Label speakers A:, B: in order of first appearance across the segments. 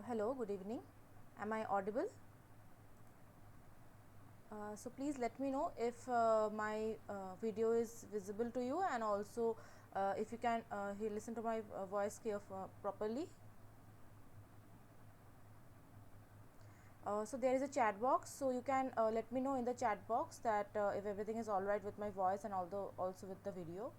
A: Hello, good evening. Am I audible? So please let me know if my video is visible to you, and also if you can listen to my voice properly. So there is a chat box, so you can let me know in the chat box that if everything is alright with my voice and also with the video.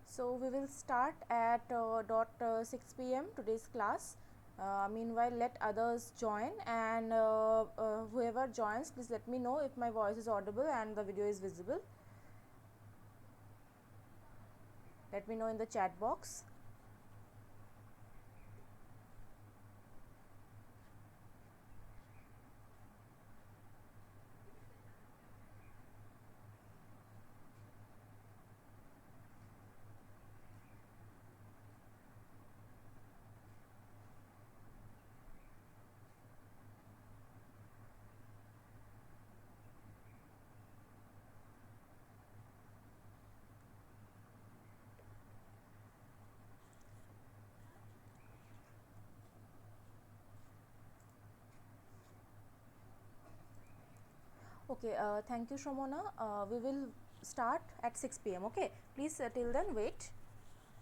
A: So we will start at 6 p.m. today's class. Meanwhile, let others join, and whoever joins, please let me know if my voice is audible and the video is visible. Let me know in the chat box. Okay, thank you, Shramona. We will start at 6 p.m. Okay, please till then wait.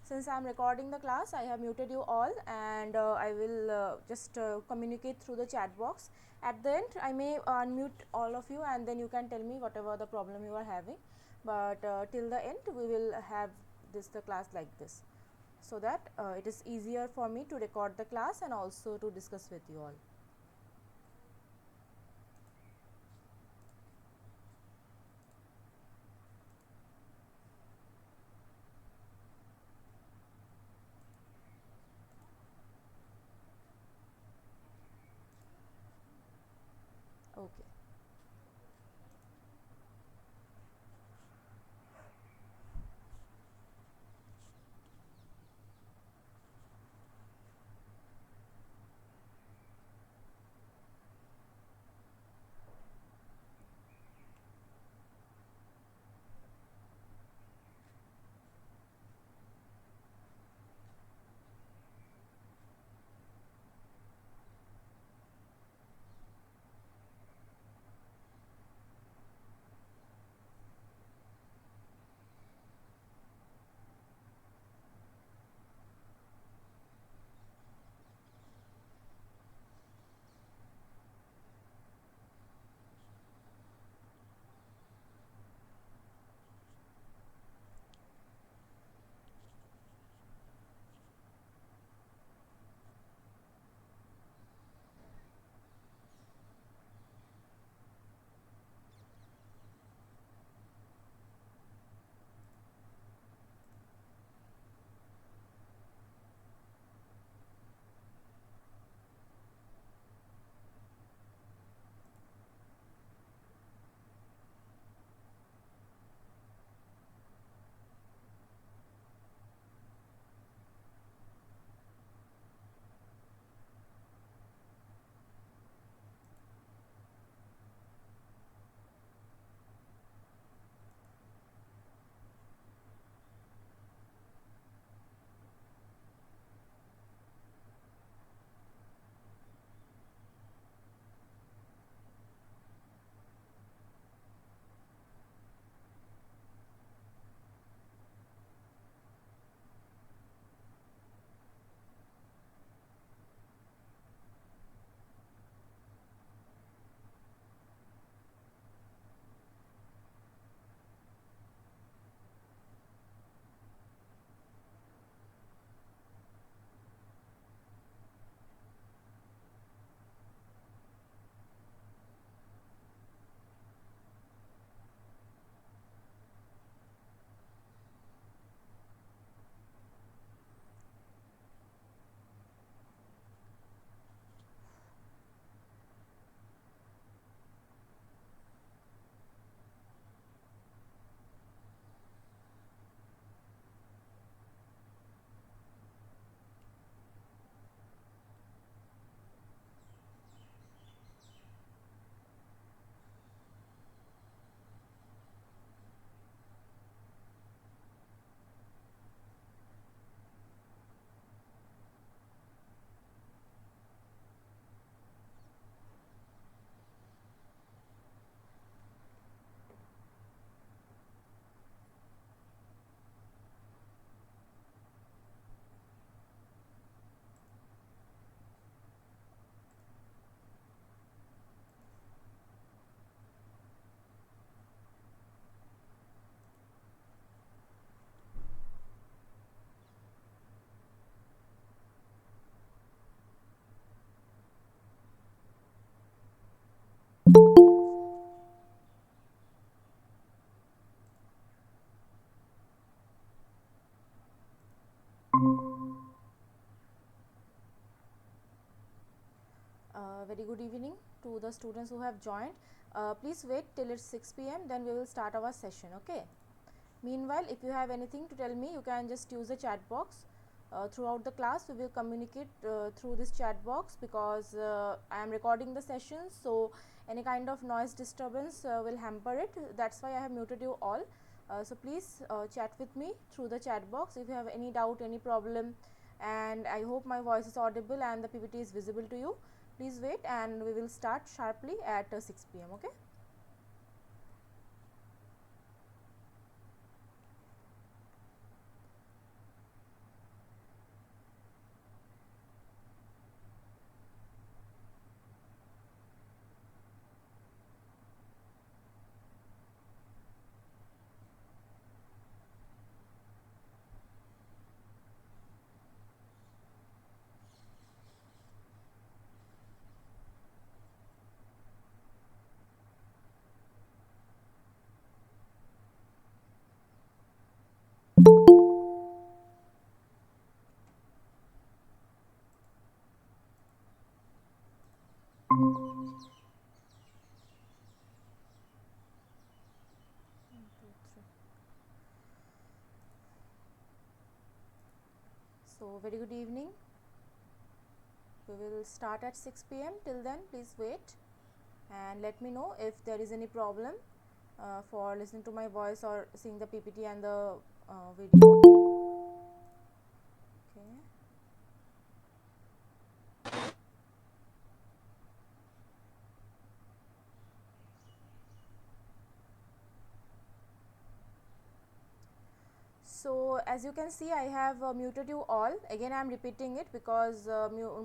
A: Since I am recording the class, I have muted you all, and I will just communicate through the chat box. At the end, I may unmute all of you, and then you can tell me whatever the problem you are having. But till the end, we will have the class like this, so that it is easier for me to record the class and also to discuss with you all. Okay. Very good evening to the students who have joined. Please wait till it's 6 p.m. then we will start our session. Okay. Meanwhile, if you have anything to tell me, you can just use the chat box. Throughout the class, we will communicate through this chat box, because I am recording the session, so any kind of noise disturbance will hamper it. That's why I have muted you all. So please chat with me through the chat box if you have any doubt, any problem, and I hope my voice is audible and the PPT is visible to you. Please wait, and we will start sharply at 6 p.m. Okay. So very good evening. We will start at 6 p.m. Till then, please wait and let me know if there is any problem for listening to my voice or seeing the PPT and the video. Okay. So as you can see, I have muted you all. Again, I am repeating it because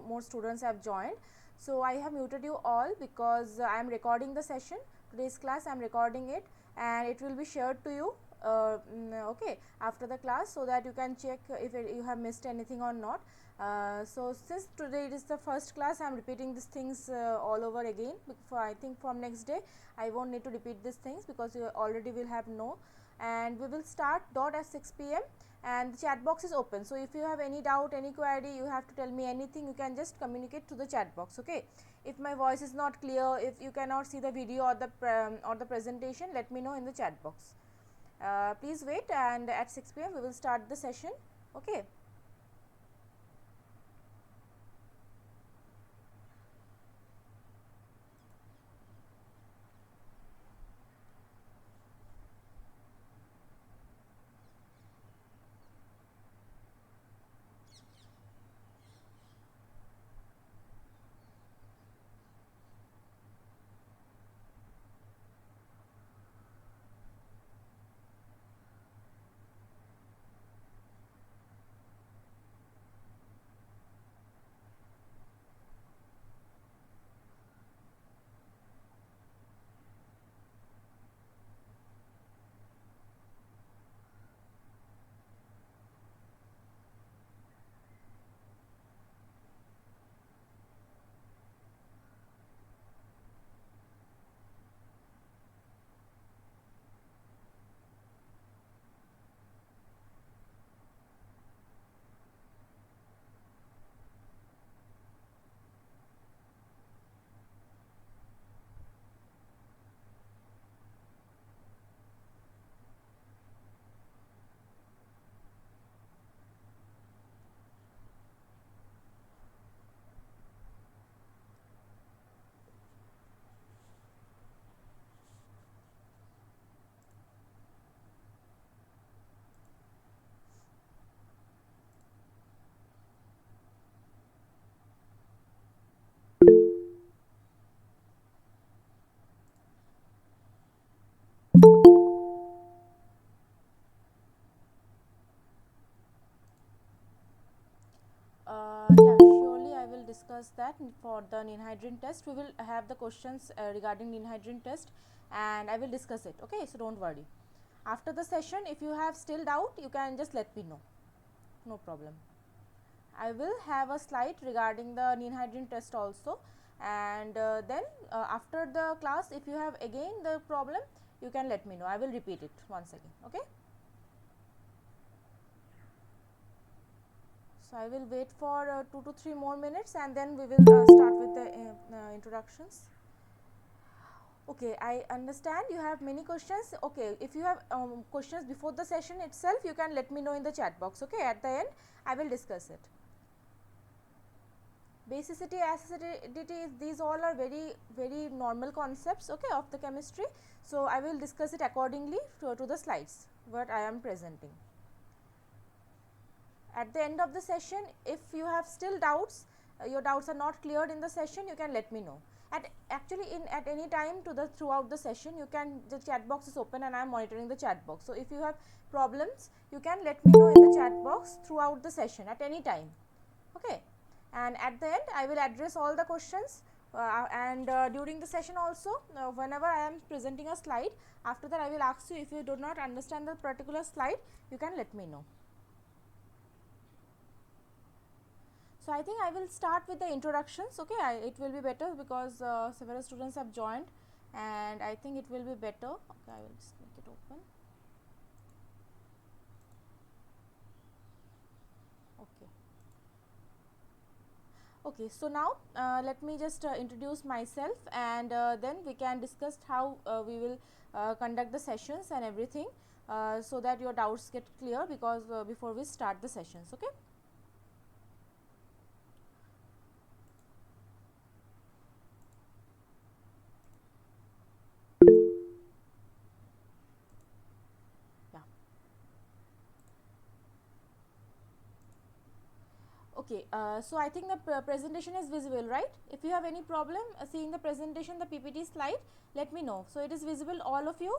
A: more students have joined. So I have muted you all because I am recording the session. Today's class I am recording it, and it will be shared to you okay, after the class, so that you can check if you have missed anything or not. So since today it is the first class, I am repeating these things all over again. I think from next day I won't need to repeat these things, because you already will have know. And we will start dot at 6 p.m. and the chat box is open. So if you have any doubt, any query, you have to tell me anything, you can just communicate to the chat box. Okay. If my voice is not clear, if you cannot see the video or the presentation, let me know in the chat box. Please wait, and at 6 p.m. we will start the session. Okay. Yeah, surely I will discuss that. For the ninhydrin test, we will have the questions regarding ninhydrin test, and I will discuss it. Okay, so don't worry. After the session, if you have still doubt, you can just let me know. No problem. I will have a slide regarding the ninhydrin test also, and then after the class, if you have again the problem, you can let me know. I will repeat it once again. Okay. So I will wait for 2 to 3 more minutes, and then we will start with the introductions. Okay, I understand you have many questions. Okay, if you have questions before the session itself, you can let me know in the chat box. Okay, at the end I will discuss it. Basicity, acidity, these all are very normal concepts, okay, of the chemistry. So I will discuss it accordingly to the slides what I am presenting. At the end of the session, if you have still doubts, your doubts are not cleared in the session, you can let me know. At any time throughout the session, the chat box is open and I am monitoring the chat box. So if you have problems, you can let me know in the chat box throughout the session at any time. Okay, and at the end I will address all the questions, and during the session also, whenever I am presenting a slide, after that I will ask you, if you do not understand the particular slide, you can let me know. So I think I will start with the introductions. Okay, it will be better because several students have joined and I think it will be better. Okay, I will just make it open. Okay, so now let me just introduce myself, and then we can discuss how we will conduct the sessions and everything, so that your doubts get clear because before we start the sessions. Okay. Okay, so I think the presentation is visible, right? If you have any problem seeing the presentation, the PPT slide, let me know. So it is visible, all of you?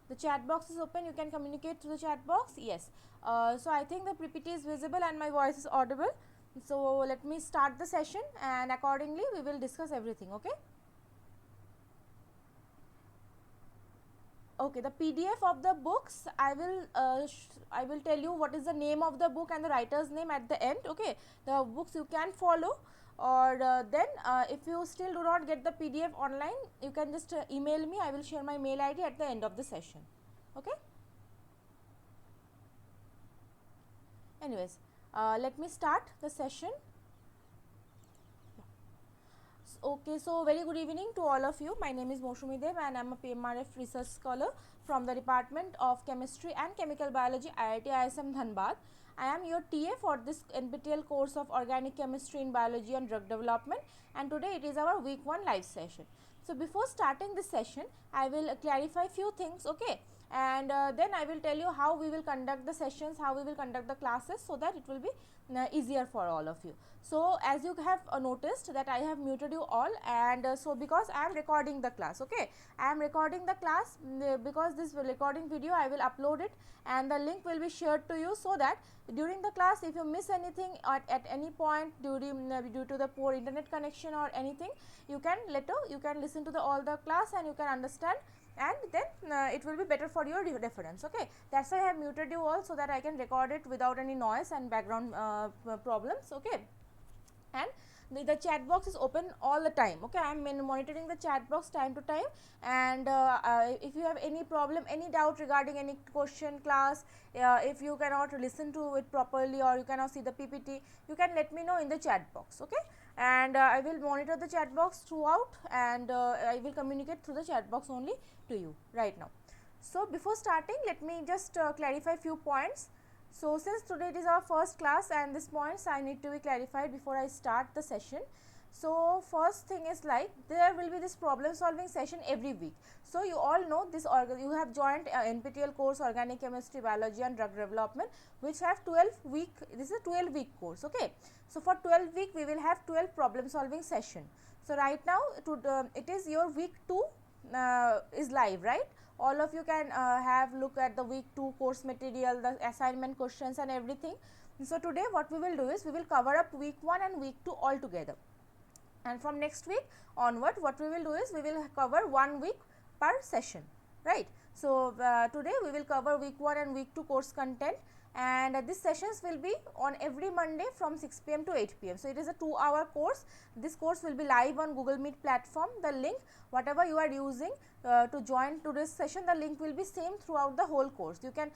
A: The chat box is open, you can communicate through the chat box. Yes. So I think the PPT is visible and my voice is audible. So let me start the session and accordingly we will discuss everything. Okay. Okay, the PDF of the books, I will tell you what is the name of the book and the writer's name at the end. Okay, the books you can follow, or then if you still do not get the PDF online, you can just email me. I will share my mail ID at the end of the session. Okay. Anyways, let me start the session. Okay, so very good evening to all of you. My name is Mousumi Deb and I am a PMRF research scholar from the Department of Chemistry and Chemical Biology, IIT ISM Dhanbad. I am your TA for this NPTEL course of Organic Chemistry in Biology and Drug Development, and today it is our week 1 live session. So before starting this session, I will clarify few things, okay, and then I will tell you how we will conduct the sessions, how we will conduct the classes, so that it will be easier for all of you. So as you have noticed that I have muted you all, and so because I am recording the class, okay, I am recording the class because this recording video I will upload it and the link will be shared to you, so that during the class if you miss anything at any point during due to the poor internet connection or anything, you can listen to all the class and you can understand, and then it will be better for your reference. Okay, that's why I have muted you all, so that I can record it without any noise and background problems. Okay, and the chat box is open all the time. Okay, I am monitoring the chat box time to time, and if you have any problem, any doubt regarding any question class, if you cannot listen to it properly or you cannot see the PPT, you can let me know in the chat box. Okay, and I will monitor the chat box throughout, and I will communicate through the chat box only to you right now. So before starting, let me just clarify few points. So since today it is our first class and these points I need to be clarified before I start the session. So first thing is, like, there will be this problem solving session every week. So you all know this, you have joined NPTEL course Organic Chemistry, Biology and Drug Development, which have 12 week, this is a 12 week course. Okay, so for 12 week we will have 12 problem solving session. So right now it is your week 2 is live, right? All of you can have look at the week 2 course material, the assignment questions and everything. So today what we will do is we will cover up week 1 and week 2 all together, and from next week onward what we will do is we will cover 1 week per session, right? So today we will cover week 1 and week 2 course content, and these sessions will be on every Monday from 6 p.m. to 8 p.m. So, it is a 2-hour course. This course will be live on Google Meet platform. The link whatever you are using to join today's session, the link will be same throughout the whole course. You can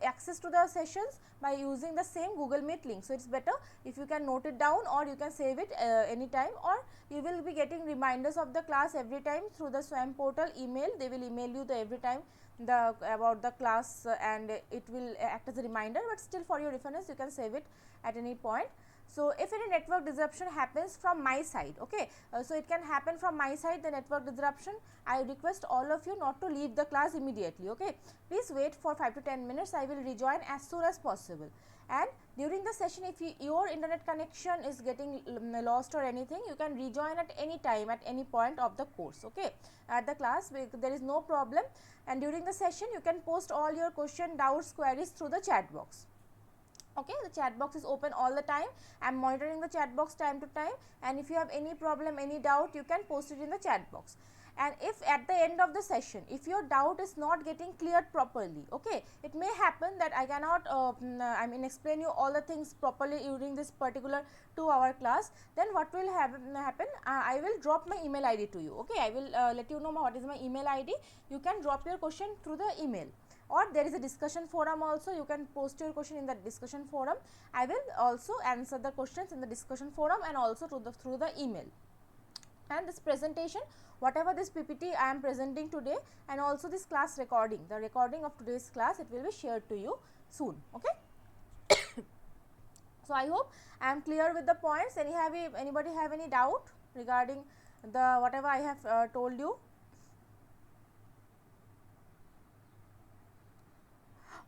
A: access to the sessions by using the same Google Meet link. So, it is better if you can note it down, or you can save it anytime, or you will be getting reminders of the class every time through the SWAYAM portal email. They will email you the every time about the class and it will act as a reminder, but still for your reference you can save it at any point. So, if any network disruption happens from my side, okay, so it can happen from my side, the network disruption, I request all of you not to leave the class immediately, okay. Please wait for 5 to 10 minutes, I will rejoin as soon as possible. And during the session, if your internet connection is getting lost or anything, you can rejoin at any time, at any point of the course, okay. At the class there is no problem, and during the session you can post all your question, doubts, queries through the chat box. Okay, the chat box is open all the time. I am monitoring the chat box time to time, and if you have any problem, any doubt, you can post it in the chat box. And if at the end of the session, if your doubt is not getting cleared properly, okay, it may happen that I cannot explain you all the things properly during this particular 2-hour class, then what will happen, I will drop my email ID to you, okay. I will let you know what is my email ID. You can drop your question through the email, or there is a discussion forum also, you can post your question in the discussion forum. I will also answer the questions in the discussion forum and also through the email. And this presentation, whatever this PPT I am presenting today, and also this class recording, the recording of today's class, it will be shared to you soon, okay. So, I hope I am clear with the points. Anybody have any doubt regarding the whatever I have told you?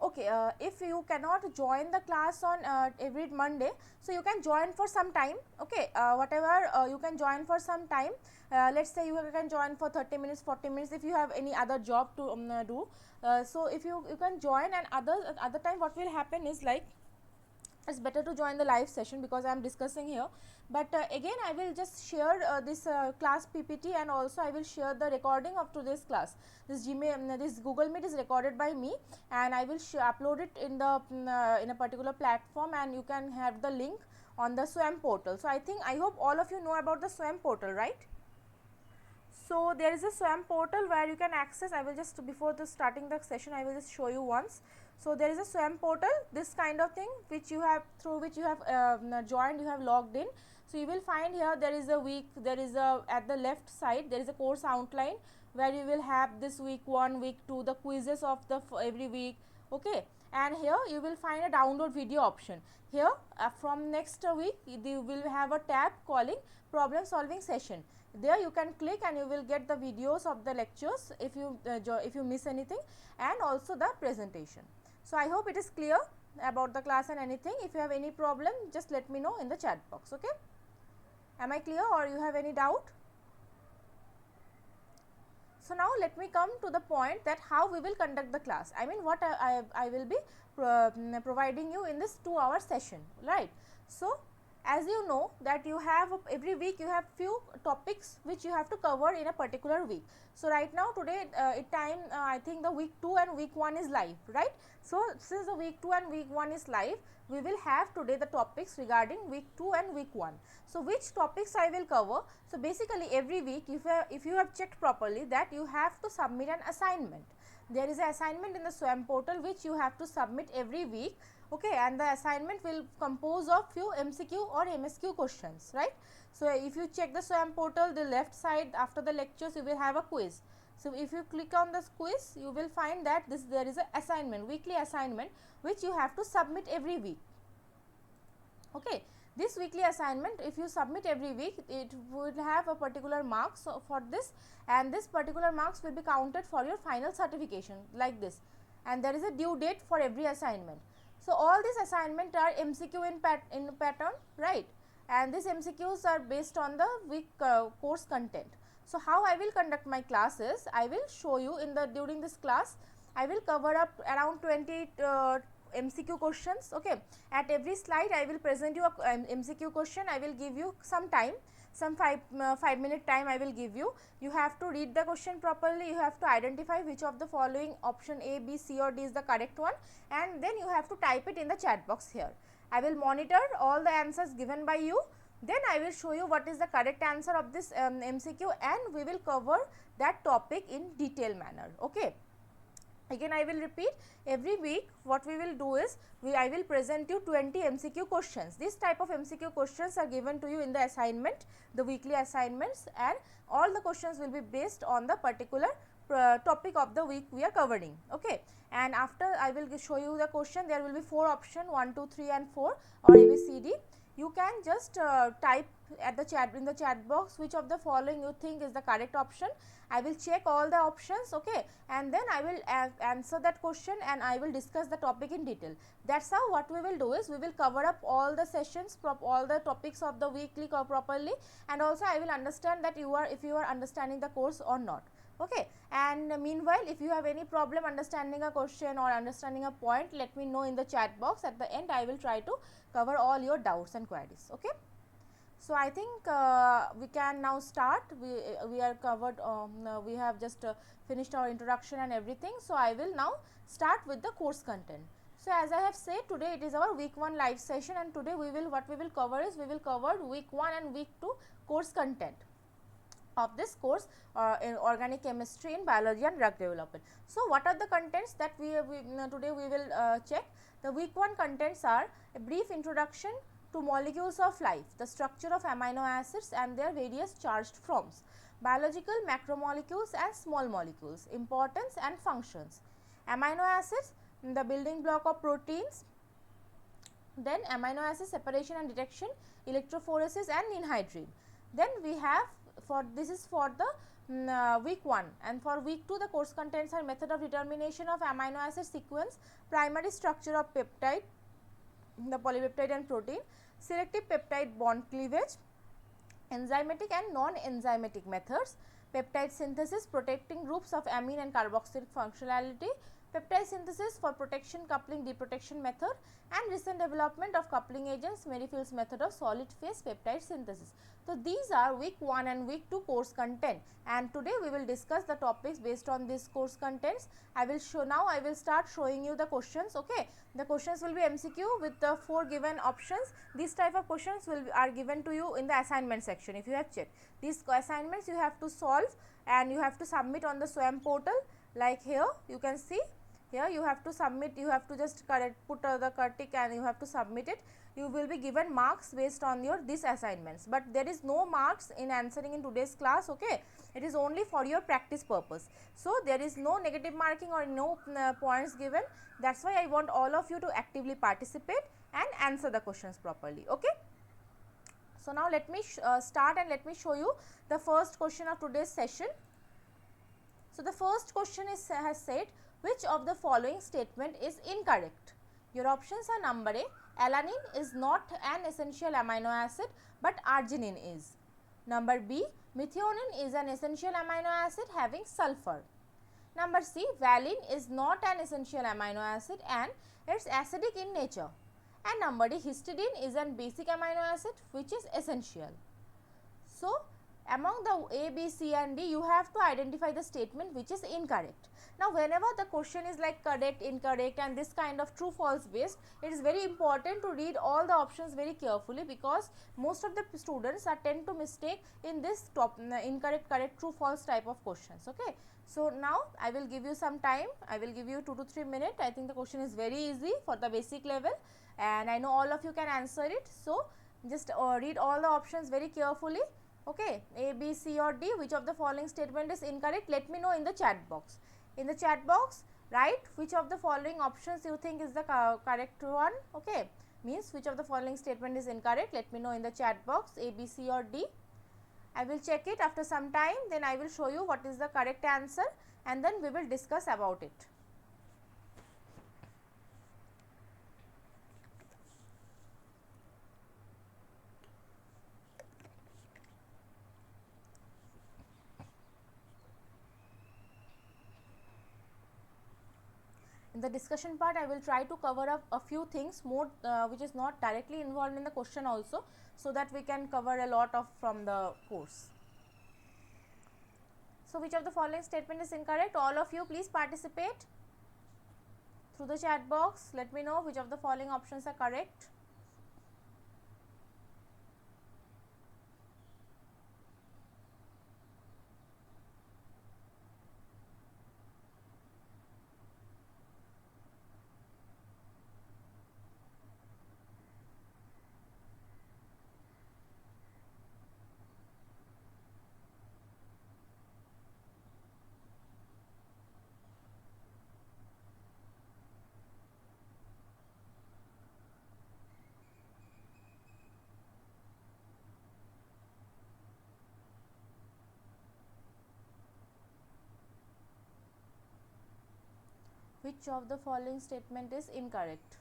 A: Okay, if you cannot join the class on every Monday, so you can join for some time, okay, you can join for some time. Let us say you can join for 30 minutes, 40 minutes if you have any other job to do. So, if you can join, and other time what will happen is like, it's better to join the live session because I am discussing here. But again I will just share this class PPT, and also I will share the recording of today's class. This Google Meet is recorded by me, and I will upload it in a particular platform, and you can have the link on the SWAYAM portal. So, I hope all of you know about the SWAYAM portal, right? So, there is a SWAYAM portal where you can access. I will just, before starting the session, I will just show you once. So, there is a SWAYAM portal, this kind of thing which you have, through which you have joined, you have logged in. So, you will find here there is a week, there is a, at the left side there is a course outline where you will have this week 1, week 2, the quizzes of the every week, okay. And here you will find a download video option. Here from next week you will have a tab calling problem solving session. There you can click and you will get the videos of the lectures if you miss anything, and also the presentation. So, I hope it is clear about the class and anything. If you have any problem, just let me know in the chat box, okay. Am I clear, or you have any doubt? So, now let me come to the point that how we will conduct the class. I mean, what I will be providing you in this 2-hour session, right. So, as you know that you have every week you have few topics which you have to cover in a particular week. So, right now today I think the week 2 and week 1 is live, right. So, since the week 2 and week 1 is live, we will have today the topics regarding week 2 and week 1. So, which topics I will cover? So, basically every week if you have checked properly that you have to submit an assignment. There is an assignment in the SWAYAM portal which you have to submit every week, okay, and the assignment will compose of few MCQ or MSQ questions, right. So, if you check the SWAYAM portal, the left side after the lectures you will have a quiz. So, if you click on this quiz, you will find that there is an assignment, weekly assignment which you have to submit every week, okay. This weekly assignment, if you submit every week, it will have a particular marks for this, and this particular marks will be counted for your final certification like this, and there is a due date for every assignment. So, all these assignment are MCQ in pattern, right, and these MCQs are based on the week course content. So, how I will conduct my classes, I will show you during this class, I will cover up around 20 MCQ questions, okay. At every slide I will present you a MCQ question, I will give you some time. some 5 minute time I will give you. You have to read the question properly, you have to identify which of the following option A, B, C or D is the correct one, and then you have to type it in the chat box here. I will monitor all the answers given by you, then I will show you what is the correct answer of this MCQ, and we will cover that topic in detailed manner. Okay. Again I will repeat, every week what we will do is, I will present you 20 MCQ questions. This type of MCQ questions are given to you in the assignment, the weekly assignments, and all the questions will be based on the particular topic of the week we are covering. Okay. And after I will show you the question, there will be 4 options, 1, 2, 3 and 4 or ABCD. You can just type at the chat, in the chat box, which of the following you think is the correct option. I will check all the options, okay, and then I will answer that question and I will discuss the topic in detail. That's how what we will do is, we will cover up all the sessions, all the topics of the weekly properly, and also I will understand that if you are understanding the course or not. Okay. And meanwhile, if you have any problem understanding a question or understanding a point, let me know in the chat box. At the end I will try to cover all your doubts and queries. Okay. So I think we can now start. We are covered, we have just finished our introduction and everything. So I will now start with the course content. So as I have said, today it is our week 1 live session, and today we will cover is, we will cover week 1 and week 2 course content of this course in organic chemistry in biology and drug development. So what are the contents that today we will check? The week 1 contents are a brief introduction to molecules of life, the structure of amino acids and their various charged forms, biological macromolecules and small molecules, importance and functions, amino acids, the building block of proteins, then amino acid separation and detection, electrophoresis and anhydrine. Then we have, this is for the week 1, and for week 2 the course contents are method of determination of amino acid sequence, primary structure of peptide, the polypeptide and protein, selective peptide bond cleavage, enzymatic and non-enzymatic methods, peptide synthesis, protecting groups of amine and carboxyl functionality, peptide synthesis for protection, coupling, deprotection method, and recent development of coupling agents, Merrifield's method of solid phase peptide synthesis. So these are week 1 and week 2 course content, and today we will discuss the topics based on these course contents. I will start showing you the questions. Okay, the questions will be MCQ with the 4 given options. These type of questions are given to you in the assignment section. If you have checked these assignments, you have to solve and you have to submit on the SWAYAM portal. Like here you can see, here you have to submit, you have to just put the tick and you have to submit it. You will be given marks based on these assignments, but there is no marks in answering in today's class. Okay, it is only for your practice purpose. So there is no negative marking or no points given. That's why I want all of you to actively participate and answer the questions properly. Okay. So now let me start and let me show you the first question of today's session. So the first question has said, which of the following statement is incorrect? Your options are: number A, alanine is not an essential amino acid but arginine is. Number B, methionine is an essential amino acid having sulfur. Number C, valine is not an essential amino acid and it's acidic in nature. And number D, histidine is an basic amino acid which is essential. So among the A, B, C and D, you have to identify the statement which is incorrect. Now whenever the question is like correct, incorrect and this kind of true false based, it is very important to read all the options very carefully, because most of the students tend to mistake in this incorrect, correct, true false type of questions. Okay. So now I will give you some time, I will give you 2 to 3 minutes. I think the question is very easy for the basic level and I know all of you can answer it. So just read all the options very carefully. Okay, A, B, C or D, which of the following statement is incorrect? Let me know in the chat box. In the chat box, write which of the following options you think is the correct one. Okay, means which of the following statement is incorrect. Let me know in the chat box, A, B, C or D. I will check it after some time, then I will show you what is the correct answer and then we will discuss about it. the discussion part I will try to cover up a few things more which is not directly involved in the question also, so that we can cover a lot of from the course. So which of the following statement is incorrect? All of you please participate through the chat box. Let me know which of the following options are correct. Which of the following statement is incorrect?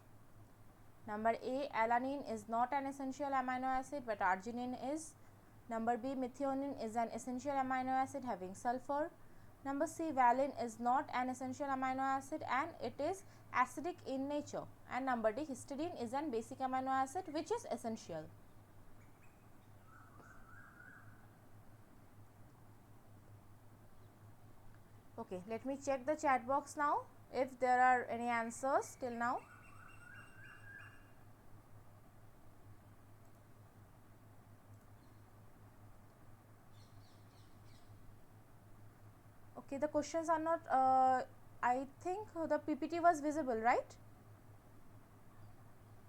A: Number A, alanine is not an essential amino acid but arginine is. Number B, methionine is an essential amino acid having sulfur. Number C, valine is not an essential amino acid and it is acidic in nature. And number D, histidine is an basic amino acid which is essential. Okay, let me check the chat box now if there are any answers till now. Okay, the questions are not, I think the PPT was visible, right?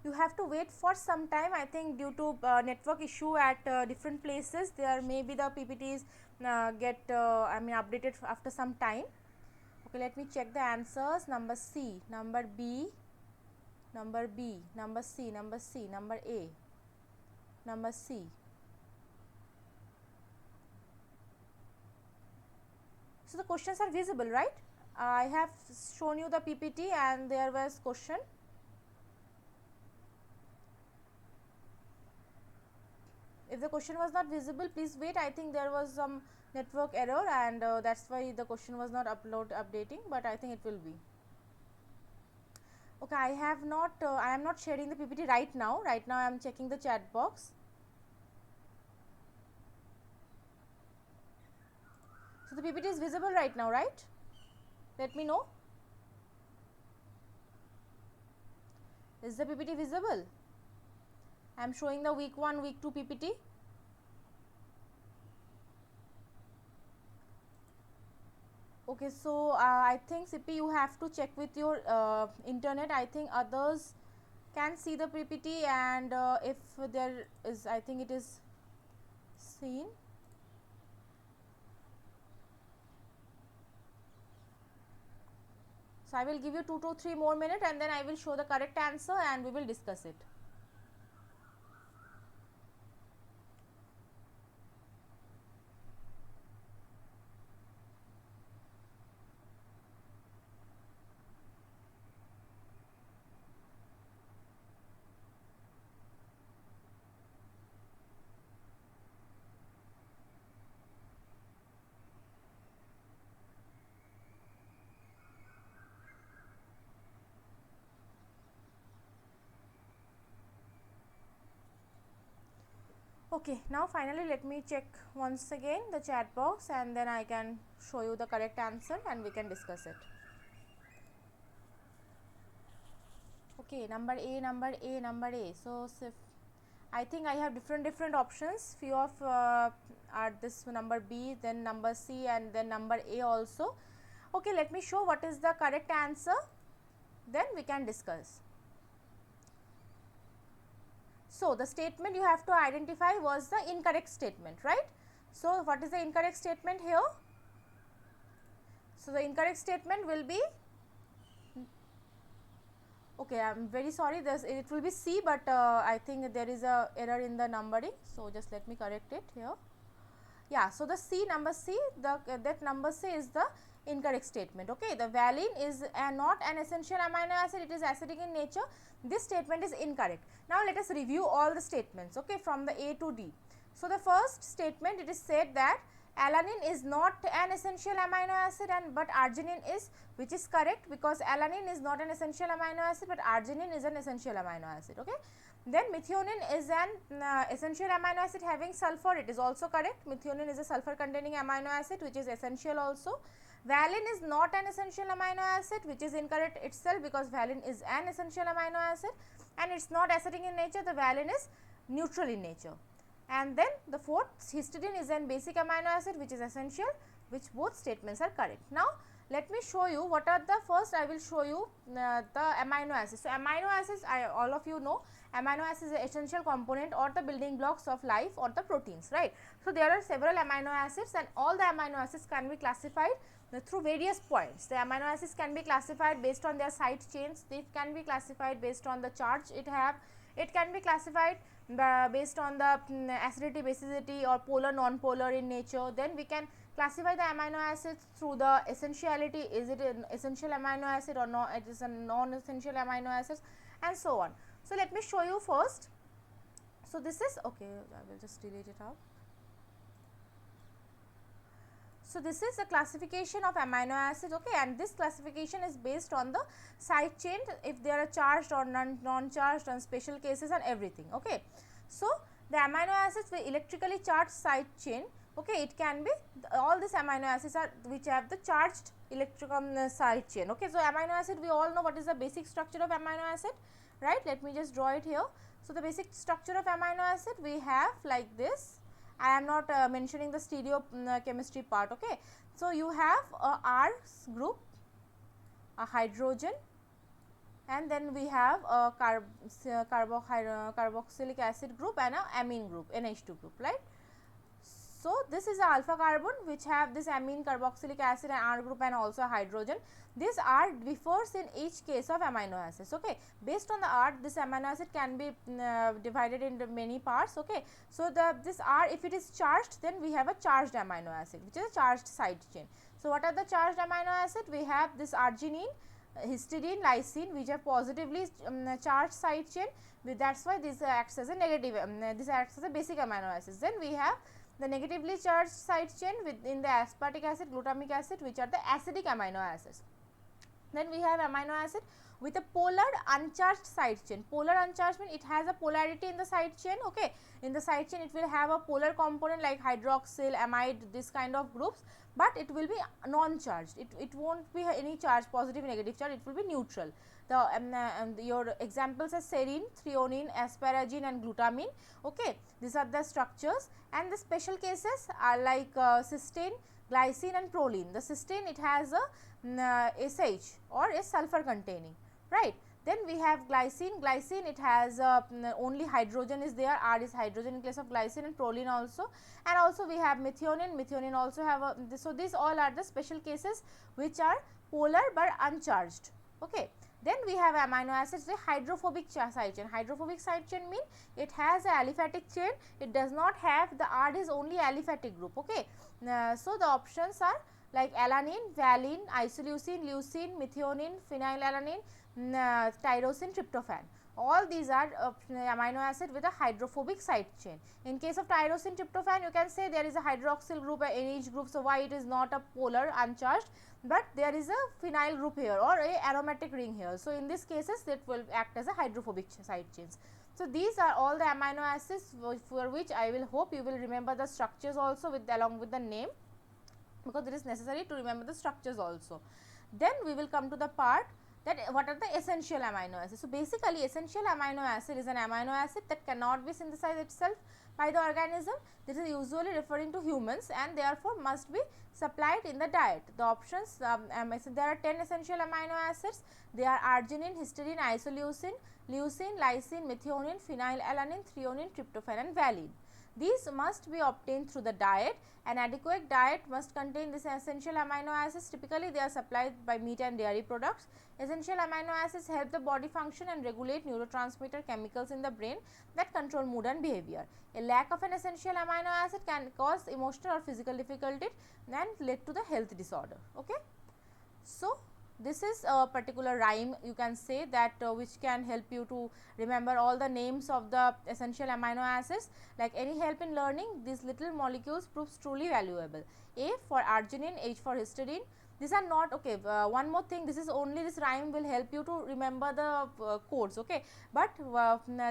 A: You have to wait for some time, I think due to network issue at different places, there may be the PPTs get updated after some time. Okay, let me check the answers. Number C, number B, number B, number C, number C, number A, number C. So the questions are visible, right? I have shown you the PPT and there was question. If the question was not visible, please wait. I think there was some network error and that's why the question was not updating, but I think it will be. Okay, I am not sharing the PPT right now. Right now I am checking the chat box. So the PPT is visible right now, right? Let me know. Is the PPT visible? I am showing the week 1, week 2 PPT. Okay, so I think CP you have to check with your internet. I think others can see the PPT and if there is, I think it is seen. So I will give you 2 to 3 more minutes and then I will show the correct answer and we will discuss it. Okay, now finally let me check once again the chat box and then I can show you the correct answer and we can discuss it. Okay, number A, number A, number A. So I think I have different options. Few of are this number B, then number C and then number A also. Okay, let me show what is the correct answer, then we can discuss. So the statement you have to identify was the incorrect statement, right? So what is the incorrect statement here? So the incorrect statement will be, okay, I am very sorry, it will be C, but I think there is a error in the numbering, so just let me correct it here. Yeah, so the C, number C, that number C is the incorrect statement. Okay, the valine is not an essential amino acid, it is acidic in nature. This statement is incorrect. Now let us review all the statements, okay, from the A to D. So the first statement, it is said that alanine is not an essential amino acid but arginine is, which is correct, because alanine is not an essential amino acid but arginine is an essential amino acid. Okay. Then methionine is an essential amino acid having sulfur, it is also correct. Methionine is a sulfur containing amino acid which is essential also. Valine is not an essential amino acid, which is incorrect itself, because valine is an essential amino acid and it is not acidic in nature, the valine is neutral in nature. And then the fourth, histidine is an basic amino acid which is essential, which both statements are correct. Now let me show you what are the, first I will show you the amino acids. So amino acids, all of you know, amino acids is an essential component or the building blocks of life or the proteins, right. So there are several amino acids and all the amino acids can be classified through various points. The amino acids can be classified based on their side chains, they can be classified based on the charge it have, it can be classified based on the acidity, basicity or polar, non-polar in nature. Then we can classify the amino acids through the essentiality, is it an essential amino acid or no, it is a non-essential amino acids, and so on. So let me show you first. So this is, okay, I will just delete it out. So this is a classification of amino acids, okay, and this classification is based on the side chain, if they are charged or non-charged, and special cases and everything, okay. So the amino acids with electrically charged side chain, okay, it can be all these amino acids are which have the charged electrical side chain, okay. So amino acid, we all know what is the basic structure of amino acid, right. Let me just draw it here. So the basic structure of amino acid we have like this. I am not mentioning the stereo chemistry part, okay. So you have a R group, a hydrogen, and then we have a carboxylic acid group and a amine group, NH2 group, right. So this is a alpha carbon which have this amine, carboxylic acid and R group and also hydrogen. This R differs in each case of amino acids, okay. Based on the R, this amino acid can be divided into many parts, okay. So this R, if it is charged, then we have a charged amino acid which is a charged side chain. So what are the charged amino acid? We have this arginine, histidine, lysine, which have positively charged side chain, that is why this acts as a negative, this acts as a basic amino acids. Then we have the negatively charged side chain within the aspartic acid, glutamic acid, which are the acidic amino acids. Then we have amino acid with a polar uncharged side chain. Polar uncharged means it has a polarity in the side chain, okay. In the side chain it will have a polar component like hydroxyl, amide, this kind of groups, but it will be non-charged. It won't be any charge, positive, negative charge, it will be neutral. Your examples are serine, threonine, asparagine and glutamine, okay. These are the structures, and the special cases are like cysteine, glycine and proline. The cysteine, it has a SH or a sulfur containing, right. Then we have glycine, it has only hydrogen is there, R is hydrogen in place of glycine, and proline also, and also we have methionine also have a, so these all are the special cases which are polar but uncharged, okay. Then we have amino acids with hydrophobic side chain. Hydrophobic side chain mean it has a aliphatic chain, it does not have, the R is only aliphatic group, okay. So the options are like alanine, valine, isoleucine, leucine, methionine, phenylalanine, tyrosine, tryptophan. All these are amino acid with a hydrophobic side chain. In case of tyrosine, tryptophan, you can say there is a hydroxyl group, a NH group, so why it is not a polar uncharged, but there is a phenyl group here or a aromatic ring here. So in these cases that will act as a hydrophobic side chains. So these are all the amino acids for which I will hope you will remember the structures also with along with the name, because it is necessary to remember the structures also. Then we will come to the part that what are the essential amino acids. So basically essential amino acid is an amino acid that cannot be synthesized itself by the organism. This is usually referring to humans and therefore must be supplied in the diet. The options, there are 10 essential amino acids. They are arginine, histidine, isoleucine, leucine, lysine, methionine, phenylalanine, threonine, tryptophan and valine. These must be obtained through the diet. An adequate diet must contain these essential amino acids. Typically, they are supplied by meat and dairy products. Essential amino acids help the body function and regulate neurotransmitter chemicals in the brain that control mood and behavior. A lack of an essential amino acid can cause emotional or physical difficulty and lead to the health disorder. Okay. So, this is a particular rhyme, you can say that which can help you to remember all the names of the essential amino acids. Like any help in learning these little molecules proves truly valuable. A for arginine, H for histidine. These are not okay. One more thing, this is only, this rhyme will help you to remember the codes, okay, but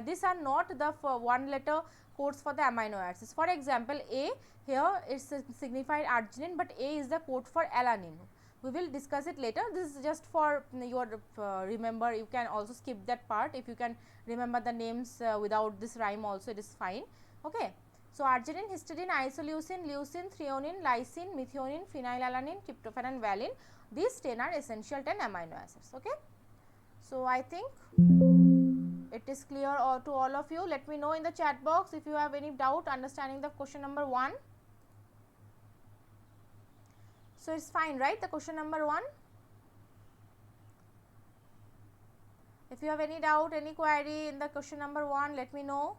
A: these are not the one letter codes for the amino acids. For example, A here is signified arginine, but A is the code for alanine. We will discuss it later. This is just for your remember. You can also skip that part. If you can remember the names without this rhyme also, it is fine, okay. So, arginine, histidine, isoleucine, leucine, threonine, lysine, methionine, phenylalanine, tryptophan and valine, these 10 are essential 10 amino acids, okay. So, I think it is clear to all of you. Let me know in the chat box if you have any doubt understanding the question number 1. So, it is fine, right, the question number 1. If you have any doubt, any query in the question number 1, let me know.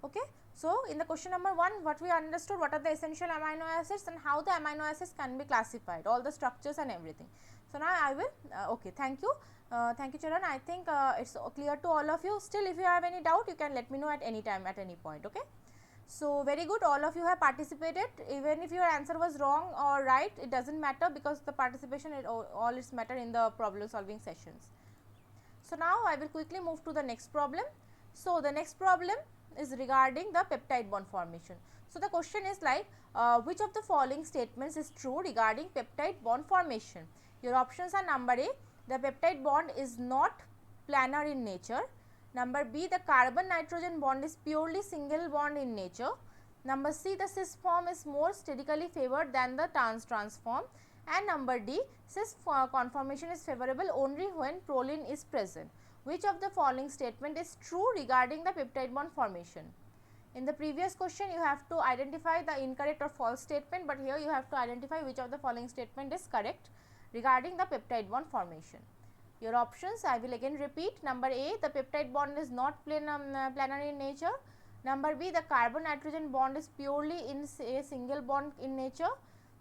A: Okay. So, in the question number 1, what we understood, what are the essential amino acids and how the amino acids can be classified, all the structures and everything. So, now I will, okay, thank you Charan. I think it is clear to all of you. Still, if you have any doubt, you can let me know at any time, at any point, okay. So, very good, all of you have participated. Even if your answer was wrong or right, it does not matter, because the participation, all its matter in the problem solving sessions. So, now I will quickly move to the next problem. So, the next problem is regarding the peptide bond formation. So, the question is like which of the following statements is true regarding peptide bond formation? Your options are: number A, the peptide bond is not planar in nature; number B, the carbon nitrogen bond is purely single bond in nature; number C, the cis form is more statically favored than the trans form; and number D, cis conformation is favorable only when proline is present. Which of the following statement is true regarding the peptide bond formation? In the previous question, you have to identify the incorrect or false statement, but here you have to identify which of the following statement is correct regarding the peptide bond formation. Your options, I will again repeat: number A, the peptide bond is not planar in nature; number B, the carbon nitrogen bond is purely in a single bond in nature;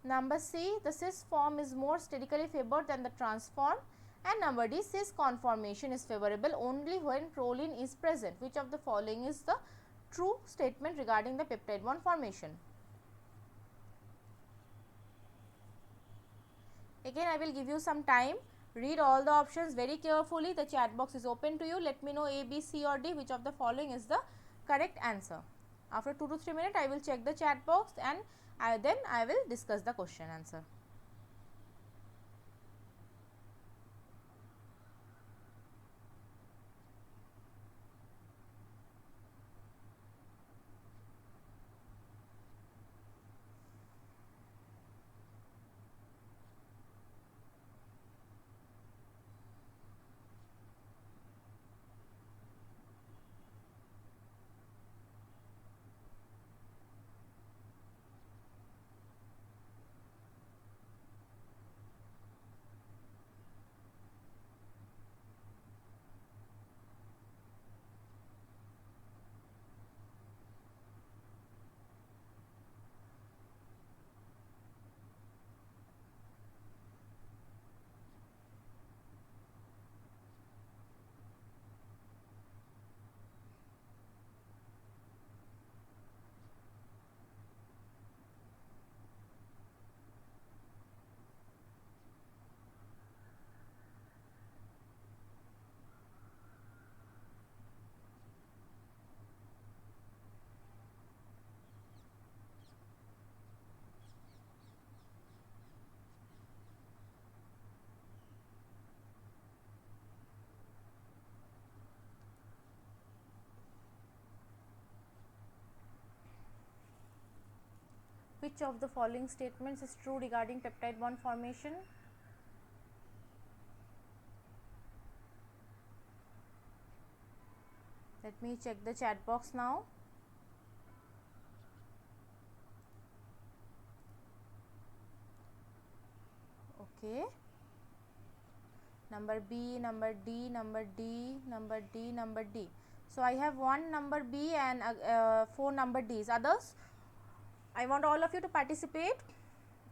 A: number C, the cis form is more statically favored than the trans form; and number D, cis conformation is favorable only when proline is present. Which of the following is the true statement regarding the peptide bond formation? Again, I will give you some time. Read all the options very carefully. The chat box is open to you. Let me know A, B, C or D, which of the following is the correct answer. After 2 to 3 minutes, I will check the chat box and then I will discuss the question answer. Which of the following statements is true regarding peptide bond formation? Let me check the chat box now. Okay. Number B, number D, number D, number D, number D. So, I have one number B and 4 number Ds. Others? I want all of you to participate.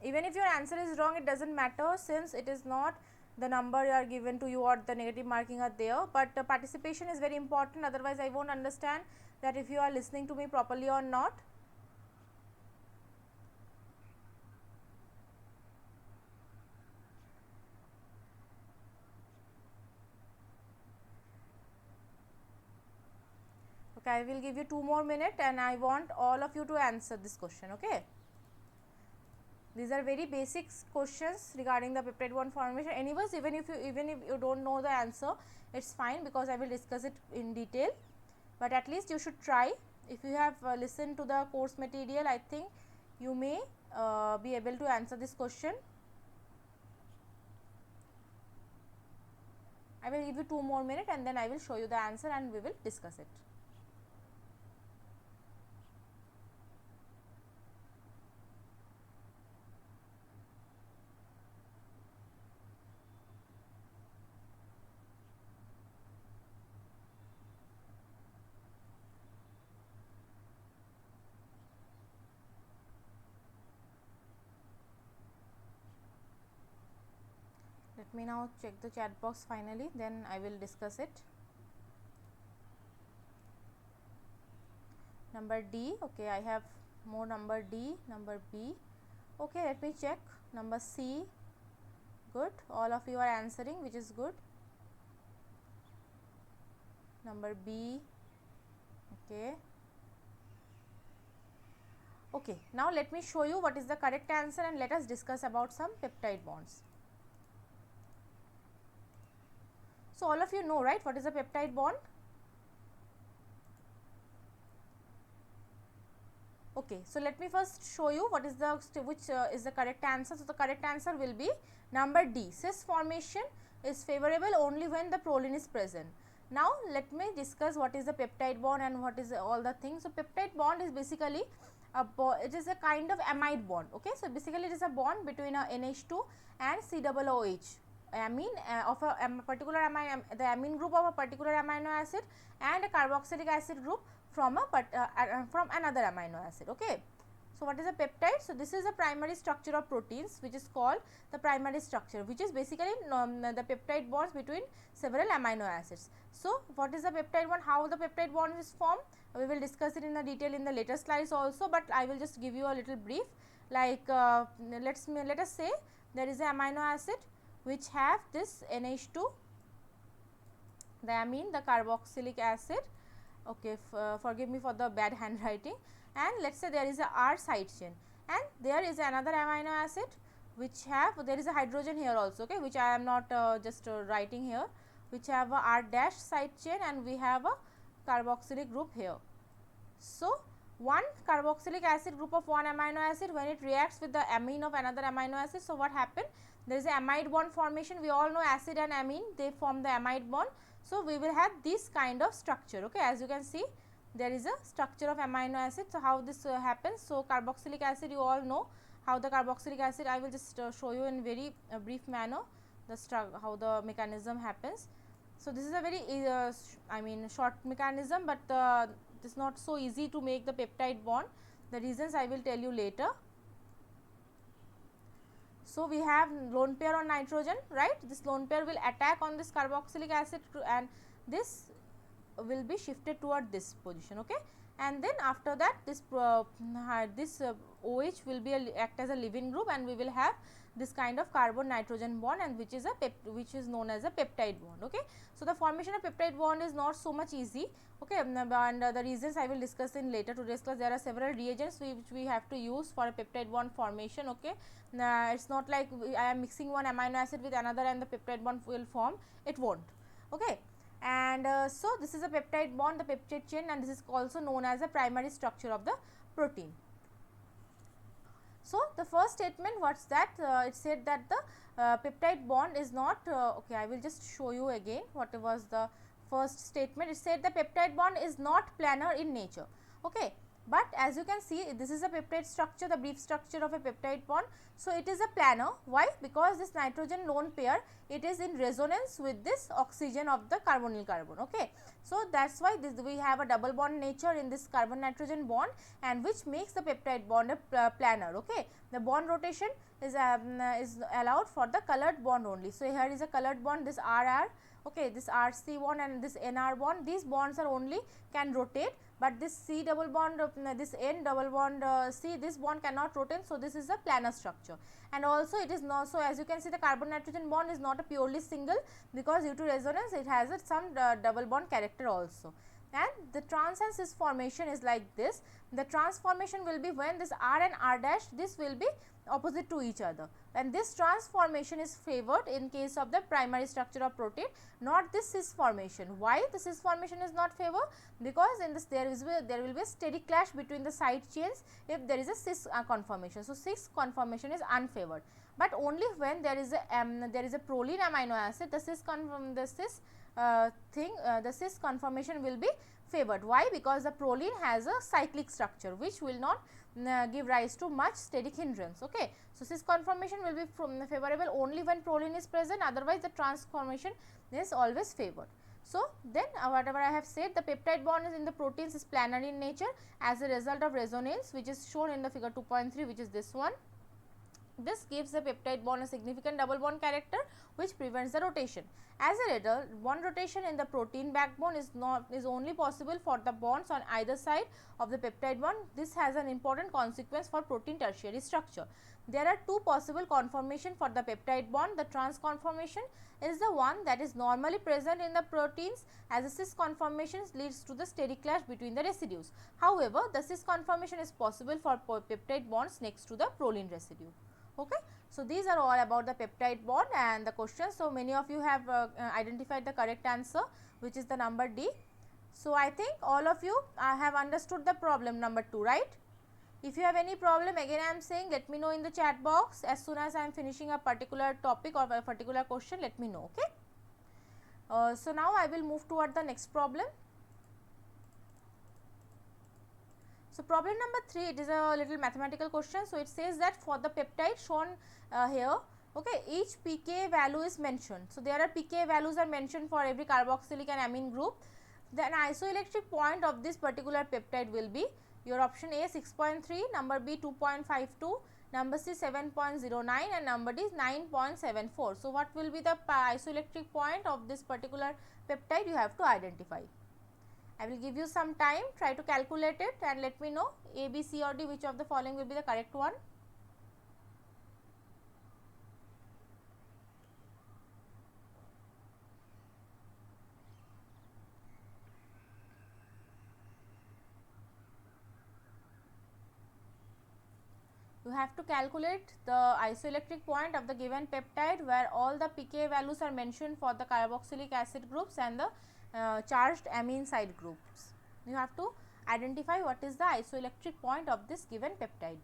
A: Even if your answer is wrong, it doesn't matter, since it is not the number you are given to you or the negative marking are there, but participation is very important, otherwise I won't understand that if you are listening to me properly or not. Okay, I will give you 2 more minutes and I want all of you to answer this question. Okay, these are very basic questions regarding the peptide bond formation. Anyways, even if you don't know the answer, it's fine, because I will discuss it in detail, but at least you should try. If you have listened to the course material, I think you may be able to answer this question. I will give you 2 more minutes and then I will show you the answer and we will discuss it. Let me now check the chat box finally, then I will discuss it. Number D, okay, I have more number D, number B. Okay, let me check. Number C, good, all of you are answering, which is good. Number B, okay. Okay, now let me show you what is the correct answer and let us discuss about some peptide bonds. So all of you know, right, what is a peptide bond? Okay, so let me first show you what is the is the correct answer. So the correct answer will be number D. Cis formation is favorable only when the proline is present. Now let me discuss what is the peptide bond and what is all the things. So peptide bond is basically it is a kind of amide bond. Okay, so basically it is a bond between a NH2 and COOH. Amine of a particular amine, the amine group of a particular amino acid, and a carboxylic acid group from from another amino acid. Okay, so what is a peptide? So this is a primary structure of proteins, which is called the primary structure, which is basically the peptide bonds between several amino acids. So what is the peptide bond? How the peptide bond is formed? We will discuss it in the detail in the later slides also, but I will just give you a little brief. Like let us say there is a amino acid which have this NH2, the amine, the carboxylic acid. Okay, forgive me for the bad handwriting, and let us say there is a R side chain, and there is another amino acid which have, there is a hydrogen here also, okay, which I am not just writing here, which have a R dash side chain, and we have a carboxylic group here. So one carboxylic acid group of one amino acid, when it reacts with the amine of another amino acid, so what happen? There is a amide bond formation. We all know acid and amine, they form the amide bond. So we will have this kind of structure. Okay, as you can see, there is a structure of amino acid. So how this happens? So carboxylic acid, you all know how the carboxylic acid, I will just show you in very brief manner the how the mechanism happens. So this is a very I mean short mechanism, but it is not so easy to make the peptide bond. The reasons I will tell you later. So we have lone pair on nitrogen, right? This lone pair will attack on this carboxylic acid and this will be shifted toward this position, okay? And then after that this OH will be act as a leaving group, and we will have this kind of carbon nitrogen bond, and which is known as a peptide bond, okay? So the formation of peptide bond is not so much easy, okay, and the reasons I will discuss in later today's class. There are several reagents which we have to use for a peptide bond formation, okay? It's not like I am mixing one amino acid with another and the peptide bond will form, it won't, okay? And so this is a peptide bond, the peptide chain, and this is also known as a primary structure of the protein. So the first statement, what's that? It said that the peptide bond is not okay, I will just show you again what was the first statement. It said the peptide bond is not planar in nature, okay. But as you can see, this is a peptide structure, the brief structure of a peptide bond. So, it is a planar. Why? Because this nitrogen lone pair, it is in resonance with this oxygen of the carbonyl carbon. Okay. So, that is why we have a double bond nature in this carbon nitrogen bond, and which makes the peptide bond a planar. Okay. The bond rotation is allowed for the colored bond only. So, here is a colored bond, this RR. Okay, this RC bond and this NR bond, these bonds are only can rotate, but this C double bond, this N double bond C, this bond cannot rotate. So, this is a planar structure, and also it is not, so as you can see, the carbon nitrogen bond is not a purely single, because due to resonance it has some double bond character also. And the trans and cis formation is like this. The trans formation will be when this R and R dash, this will be opposite to each other, and this transformation is favored in case of the primary structure of protein, not this cis formation. Why the cis formation is not favored? Because in this there will be a steady clash between the side chains if there is a cis conformation. So, cis conformation is unfavored, but only when there is a proline amino acid, the cis conformation will be favored. Why? Because the proline has a cyclic structure which will not give rise to much static hindrance. Okay. So, cis conformation will be favorable only when proline is present, otherwise the transformation is always favored. So, then whatever I have said, the peptide bond is in the proteins is planar in nature as a result of resonance, which is shown in the figure 2.3, which is this one. This gives the peptide bond a significant double bond character which prevents the rotation. As a result, bond rotation in the protein backbone is only possible for the bonds on either side of the peptide bond. This has an important consequence for protein tertiary structure. There are two possible conformation for the peptide bond. The trans conformation is the one that is normally present in the proteins, as a cis conformation leads to the steady clash between the residues. However, the cis conformation is possible for peptide bonds next to the proline residue. Okay. So, these are all about the peptide bond and the questions. So, many of you have identified the correct answer, which is the number D. So, I think all of you have understood the problem number 2, right? If you have any problem, again I am saying, let me know in the chat box. As soon as I am finishing a particular topic or a particular question, let me know. Okay. So, now I will move toward the next problem. So, problem number 3, it is a little mathematical question. So, it says that for the peptide shown here, okay, each pK value is mentioned. So, there are pK values are mentioned for every carboxylic and amine group. Then isoelectric point of this particular peptide will be your option A 6.3, number B 2.52, number C 7.09 and number D is 9.74. So, what will be the isoelectric point of this particular peptide? You have to identify. I will give you some time, try to calculate it and let me know A, B, C or D, which of the following will be the correct one. You have to calculate the isoelectric point of the given peptide where all the pK values are mentioned for the carboxylic acid groups and the charged amine side groups. You have to identify what is the isoelectric point of this given peptide.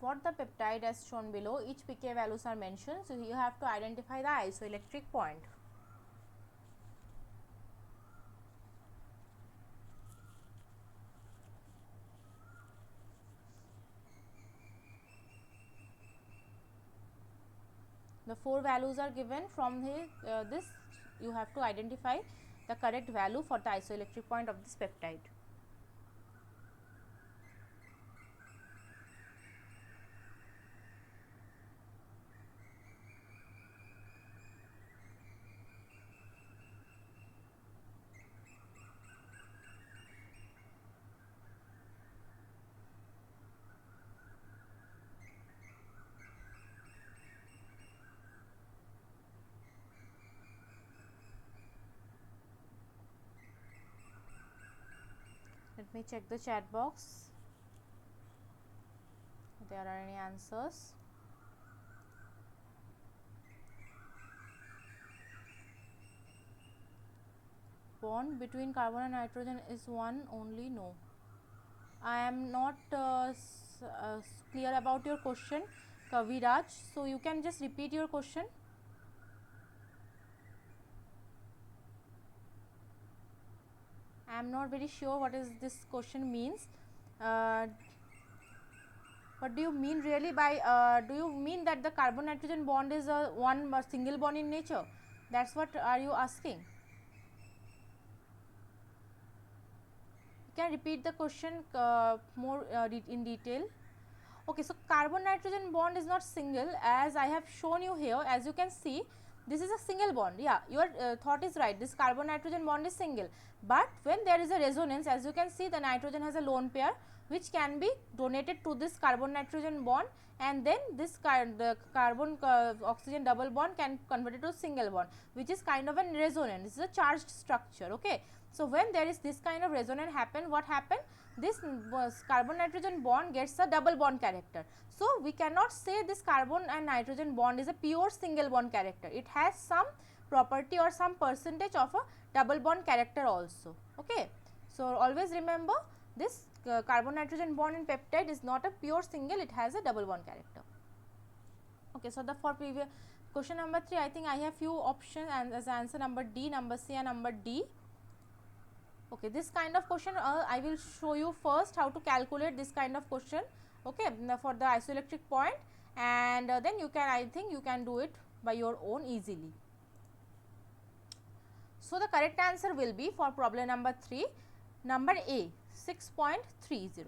A: For the peptide as shown below, each pK values are mentioned. So, you have to identify the isoelectric point. The 4 values are given. From this you have to identify the correct value for the isoelectric point of this peptide. Let me check the chat box if there are any answers. Bond between carbon and nitrogen is one only. No, I am not clear about your question, Kaviraj. So you can just repeat your question. I am not very sure what is this question means. What do you mean really by? Do you mean that the carbon nitrogen bond is a one single bond in nature? That's what are you asking? You can repeat the question more in detail. Okay, so carbon nitrogen bond is not single, as I have shown you here. As you can see, this is a single bond. Yeah, your thought is right. This carbon nitrogen bond is single, but when there is a resonance, as you can see, the nitrogen has a lone pair which can be donated to this carbon nitrogen bond, and then this the carbon oxygen double bond can convert it to single bond, which is kind of a resonance. This is a charged structure. Okay, so when there is this kind of resonance happen, what happen? This carbon nitrogen bond gets a double bond character. So we cannot say this carbon and nitrogen bond is a pure single bond character. It has some property or some percentage of a double bond character also. Okay, so always remember this carbon nitrogen bond in peptide is not a pure single, it has a double bond character. Okay, so the for previous question number 3, I think I have few options and as answer number D, number C and number D. Okay, this kind of question I will show you first how to calculate this kind of question. Okay, for the isoelectric point, and then you can, I think you can do it by your own easily. So the correct answer will be for problem number 3, number A, 6.30.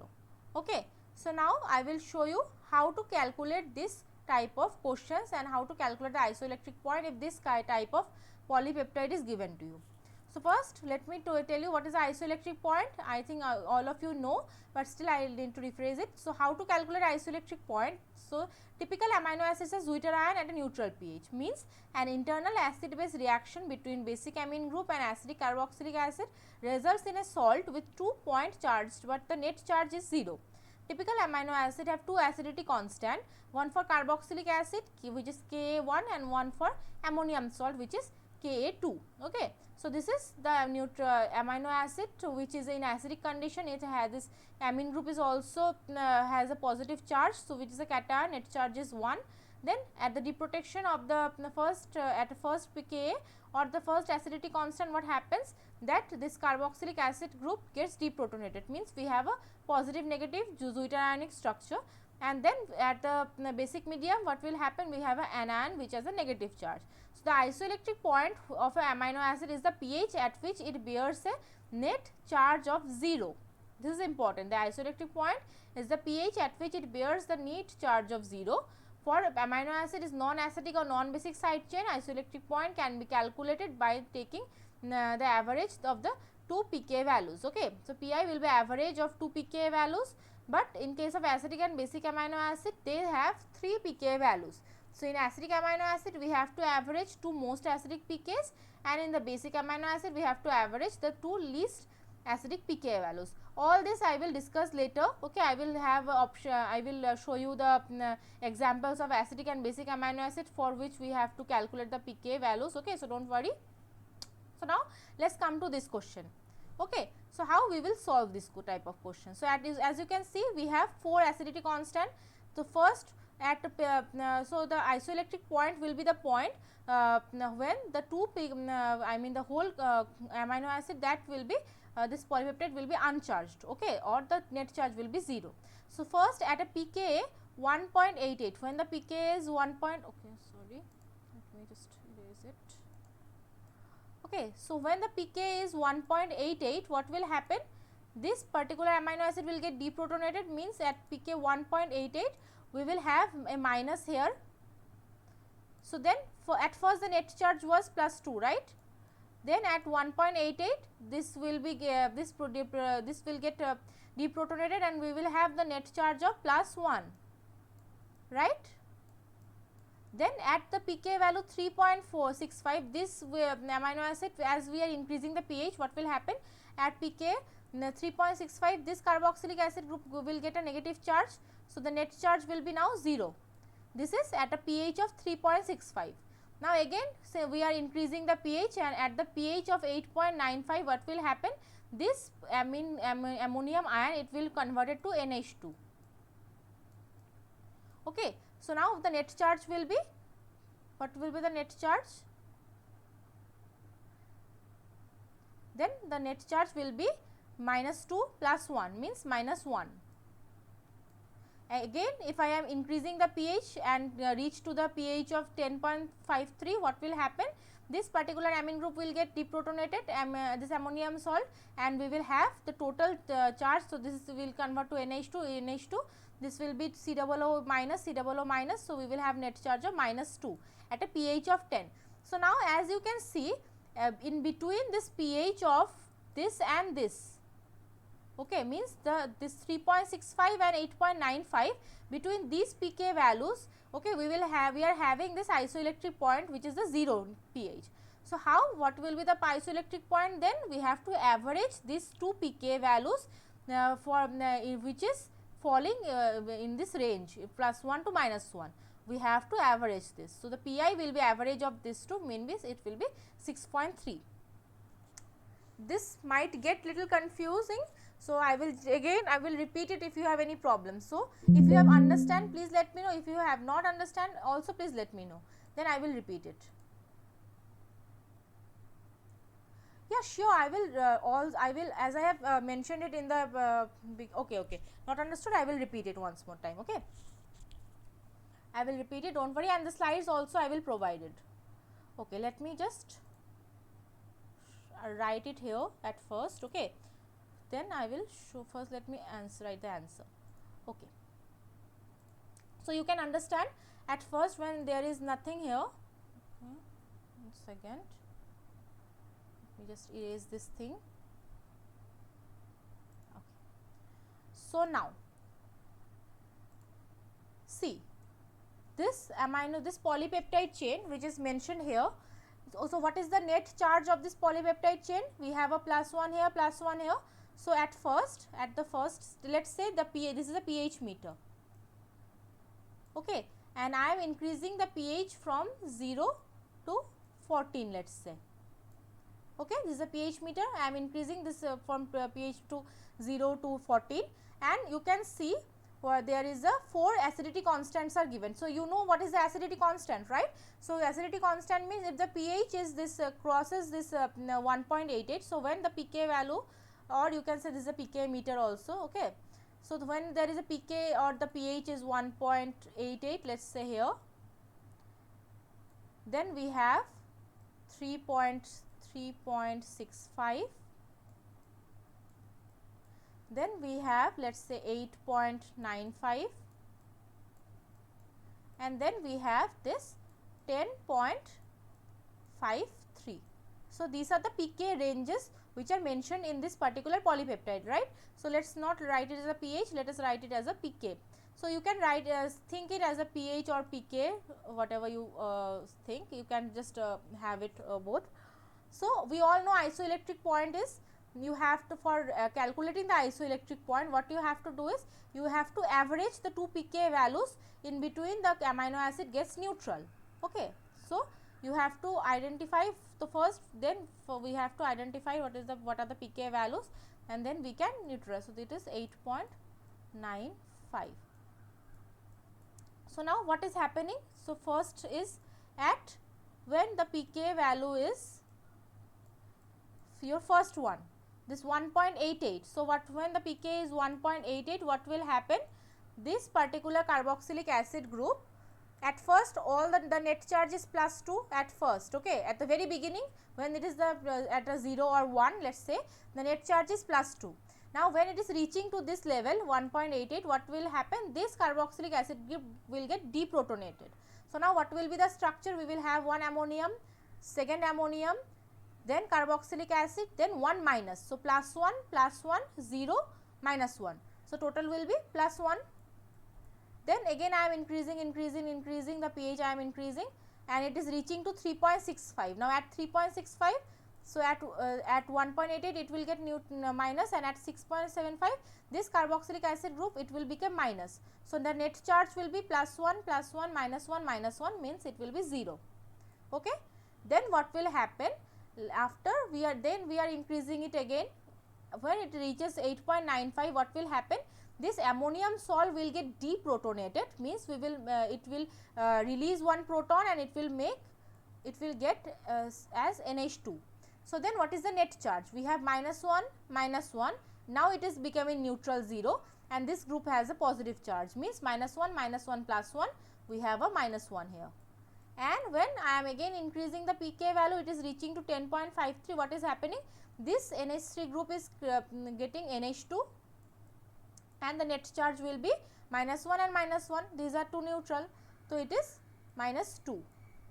A: Okay, so now I will show you how to calculate this type of questions and how to calculate the isoelectric point if this type of polypeptide is given to you. So first let me tell you what is the isoelectric point. I think all of you know, but still I will need to rephrase it. So how to calculate isoelectric point? So typical amino acids is zwitter ion at a neutral pH, means an internal acid base reaction between basic amine group and acidic carboxylic acid results in a salt with 2 point charged, but the net charge is 0. Typical amino acid have two acidity constant, one for carboxylic acid which is Ka1 and one for ammonium salt which is Ka2. Okay. So this is the neutral amino acid which is in acidic condition. It has this amine group is also has a positive charge, so which is a cation, net charge is 1. Then at the deprotection of the first at first pKa or the first acidity constant, what happens that this carboxylic acid group gets deprotonated, means we have a positive negative zwitter ionic structure, and then at the basic medium what will happen, we have an anion which has a negative charge. So the isoelectric point of a amino acid is the pH at which it bears a net charge of 0. This is important. The isoelectric point is the pH at which it bears the net charge of 0. For amino acid is non-acidic or non-basic side chain, isoelectric point can be calculated by taking the average of the 2 pK values. Okay, so Pi will be average of 2 pK values, but in case of acidic and basic amino acid they have 3 pK values. So in acidic amino acid we have to average 2 most acidic pKs, and in the basic amino acid we have to average the 2 least acidic pK values. All this I will discuss later. Okay, I will have option. I will show you the examples of acidic and basic amino acid for which we have to calculate the pK values. Okay, so don't worry. So now let's come to this question. Okay, so how we will solve this type of question? So as you can see, we have 4 acidity constant. So first at so the isoelectric point will be the point when the I mean the whole amino acid that will be this polypeptide will be uncharged, okay, or the net charge will be 0. So first at a pKa 1.88, when the pKa is 1. Okay, sorry, let me just erase it. Okay, so when the pKa is 1.88, what will happen? This particular amino acid will get deprotonated, means at pK 1.88 we will have a minus here. So then for at first the net charge was plus 2, right? Then at 1.88 this will be this will get deprotonated and we will have the net charge of plus 1, right? Then at the pK value 3.465, this amino acid, as we are increasing the pH, what will happen at pK 3.65, this carboxylic acid group will get a negative charge. So, the net charge will be now 0. This is at a pH of 3.65. Now, again say we are increasing the pH, and at the pH of 8.95, what will happen? This ammonium ion, it will convert it to NH2. Okay. So, now the net charge will be, what will be the net charge? Then the net charge will be -2 plus 1, means -1. Again, if I am increasing the pH and reach to the pH of 10.53, what will happen? This particular amine group will get deprotonated, this ammonium salt, and we will have the total charge. So, this will convert to NH2, this will be COO minus, so we will have net charge of -2 at a pH of 10. So, now as you can see, in between this pH of this and this, okay, means this 3.65 and 8.95, between these pK values, okay, we are having this isoelectric point, which is the 0 pH. So, what will be the isoelectric point? Then we have to average these two pK values which is falling in this range +1 to -1. We have to average this. So, the Pi will be average of this two, means it will be 6.3. This might get little confusing. So, I will repeat it if you have any problems. So, if you have understand, please let me know. If you have not understand, also please let me know. Then I will repeat it. Yeah, sure. I will as I have mentioned it in the okay. Not understood. I will repeat it once more time. Okay. I will repeat it. Don't worry. And the slides also I will provide it. Okay. Let me just write it here at first. Okay. Then I will show first. Let me write the answer. Okay. So, you can understand at first when there is nothing here. 1 second. Let me just erase this thing. Okay. So, now see this polypeptide chain which is mentioned here. So, what is the net charge of this polypeptide chain? We have a +1 here, +1 here. So, at the first let us say the pH, this is a pH meter, okay, and I am increasing the pH from 0 to 14, let us say. Okay, this is a pH meter. I am increasing this from pH to 0 to 14, and you can see there is a 4 acidity constants are given. So, you know what is the acidity constant, right? So, acidity constant means if the pH is this crosses this 1.88. So, when the pK value, or you can say this is a pK meter also, okay. So, when there is a pK or the pH is 1.88, let us say here, then we have 3.65, then we have let us say 8.95, and then we have this 10.53. So, these are the pK ranges which are mentioned in this particular polypeptide, right. So, let us not write it as a pH, let us write it as a pK. So, you can write think it as a pH or pK, whatever you think, you can just have it both. So, we all know isoelectric point is, you have to, for calculating the isoelectric point, what you have to do is, you have to average the two pK values in between the amino acid gets neutral, okay. So, you have to identify the first, then we have to identify what are the pK values, and then we can neutralize. So, it is 8.95. So, now what is happening? So, first is at when the pK value is your first one, this 1.88. So, when the pK is 1.88, what will happen? This particular carboxylic acid group, at first all the net charge is +2 at first, okay. At the very beginning, when it is at a 0 or 1, let us say, the net charge is +2. Now, when it is reaching to this level 1.88, what will happen? This carboxylic acid group will get deprotonated. So, now what will be the structure? We will have one ammonium, second ammonium, then carboxylic acid, then 1 minus. So, +1, +1, 0, -1. So, total will be +1. Then again I am increasing the pH I am increasing, and it is reaching to 3.65. Now at 3.65, so at 1.88 it will get minus, and at 6.75 this carboxylic acid group it will become minus. So the net charge will be +1 +1 -1 means it will be 0. Okay. Then what will happen after we are increasing it again, when it reaches 8.95, what will happen? This ammonium salt will get deprotonated, means we will it will release one proton, and it will get as NH2. So then what is the net charge? We have -1 -1. Now it is becoming neutral 0, and this group has a positive charge, means -1 -1 +1, we have a -1 here. And when I am again increasing the pK value, it is reaching to 10.53. What is happening? This NH3 group is getting NH2, and the net charge will be -1 and -1. These are two neutral, so it is -2.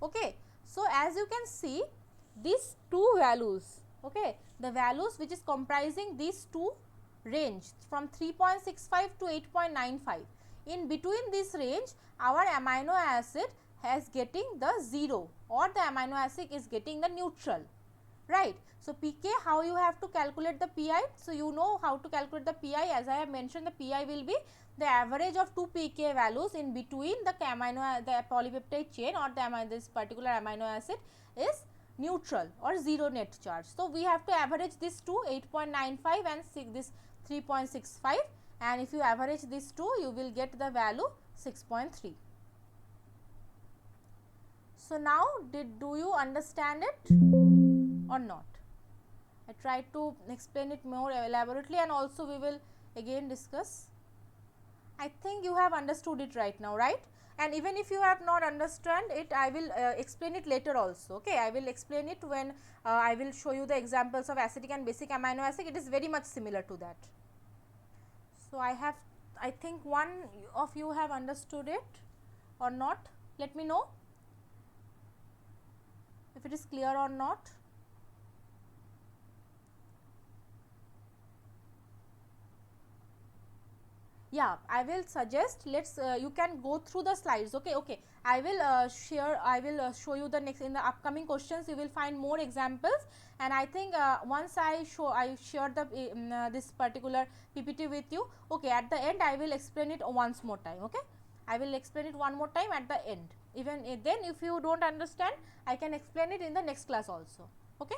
A: Okay. So as you can see, these two values, okay, the values which is comprising these two range from 3.65 to 8.95, in between this range our amino acid has getting the 0, or the amino acid is getting the neutral, right. So pK, how you have to calculate the pi? So you know how to calculate the pi. As I have mentioned, the pi will be the average of two pK values in between the polypeptide chain, or this particular amino acid is neutral or 0 net charge. So we have to average this two, 8.95 and this 3.65, and if you average these two, you will get the value 6.3. So now do you understand it or not? I tried to explain it more elaborately, and also we will again discuss. I think you have understood it right now, right? And even if you have not understand it, I will explain it later also. Okay, I will explain it when I will show you the examples of acidic and basic amino acid. It is very much similar to that. So I think one of you have understood it or not. Let me know if it is clear or not. Yeah, I will suggest, let's you can go through the slides. Okay, I will show you the next, in the upcoming questions you will find more examples, and I think once I share the this particular PPT with you, okay, at the end I will explain it once more time. Okay, I will explain it one more time at the end. Even then, if you don't understand, I can explain it in the next class also. Okay,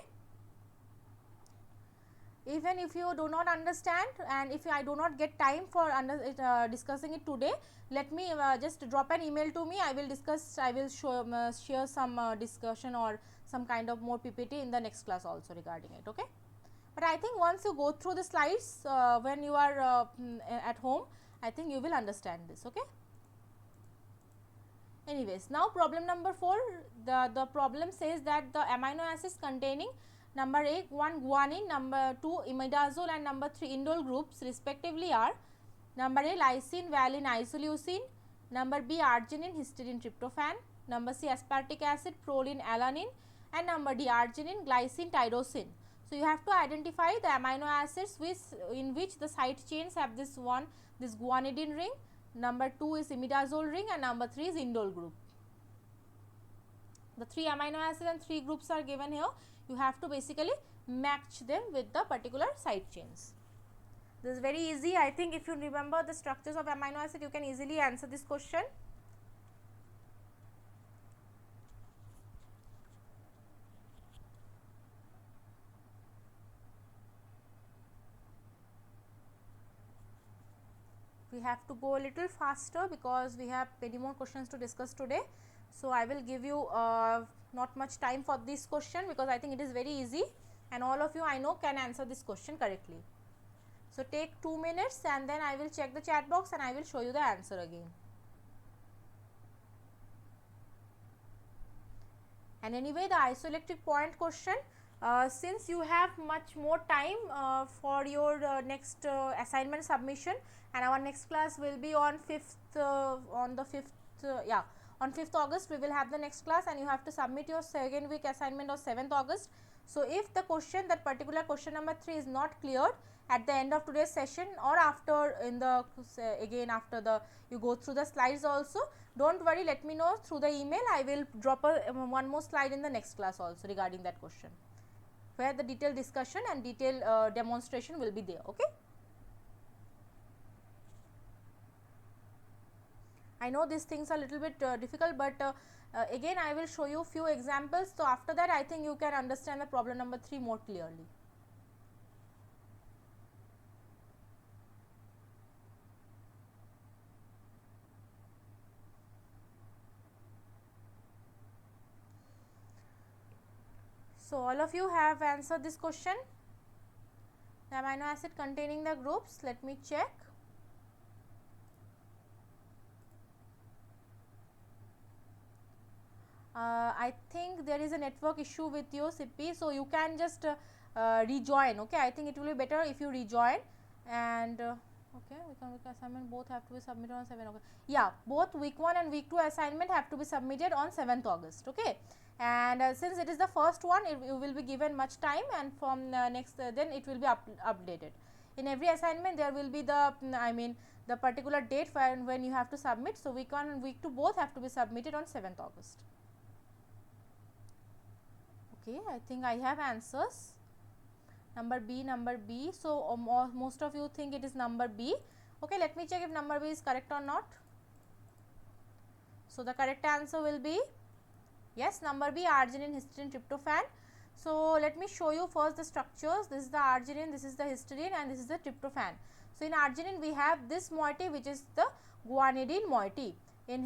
A: even if you do not understand, and if I do not get time for discussing it today, let me just drop an email to me. I will discuss, I will share some discussion or some kind of more PPT in the next class also regarding it. Okay, but I think once you go through the slides when you are at home, I think you will understand this. Okay. Anyways, now problem number 4, the problem says that the amino acids containing number 1 guanine, number 2 imidazole and number 3 indole groups respectively are number A lysine, valine, isoleucine, number B arginine, histidine, tryptophan, number C aspartic acid, proline, alanine, and number D arginine, glycine, tyrosine. So you have to identify the amino acids in which the side chains have this guanidine ring, number 2 is imidazole ring, and number 3 is indole group. The 3 amino acids and 3 groups are given here. You have to basically match them with the particular side chains. This is very easy. I think if you remember the structures of amino acid, you can easily answer this question. We have to go a little faster because we have many more questions to discuss today. So I will give you not much time for this question, because I think it is very easy and all of you I know can answer this question correctly. So take 2 minutes and then I will check the chat box and I will show you the answer again. And anyway, the isoelectric point question, since you have much more time for your next assignment submission, and our next class will be on 5th on 5th August we will have the next class, and you have to submit your second week assignment on 7th August. So, if the question, that particular question number 3 is not cleared at the end of today's session, or after in the again after the you go through the slides also, don't worry, let me know through the email. I will drop one more slide in the next class also regarding that question, where the detailed discussion and detailed demonstration will be there. Okay. I know these things are little bit difficult, but again I will show you few examples. So, after that I think you can understand the problem number 3 more clearly. So, all of you have answered this question. The amino acid containing the groups, let me check. I think there is a network issue with your CP, so you can just rejoin. Okay, I think it will be better if you rejoin. And okay, week assignment both have to be submitted on 7th August. Yeah, both week 1 and week 2 assignment have to be submitted on 7th August. Okay, and since it is the first one, you will be given much time, and from next then it will be updated. In every assignment there will be the the particular date when you have to submit. So, week 1 and week 2 both have to be submitted on 7th August. Okay, I think I have answers. Number B. So, most of you think it is number B. Okay, let me check if number B is correct or not. So, the correct answer will be yes, number B, arginine, histidine, tryptophan. So, let me show you first the structures. This is the arginine, this is the histidine, and this is the tryptophan. So, in arginine we have this moiety, which is the guanidine moiety. In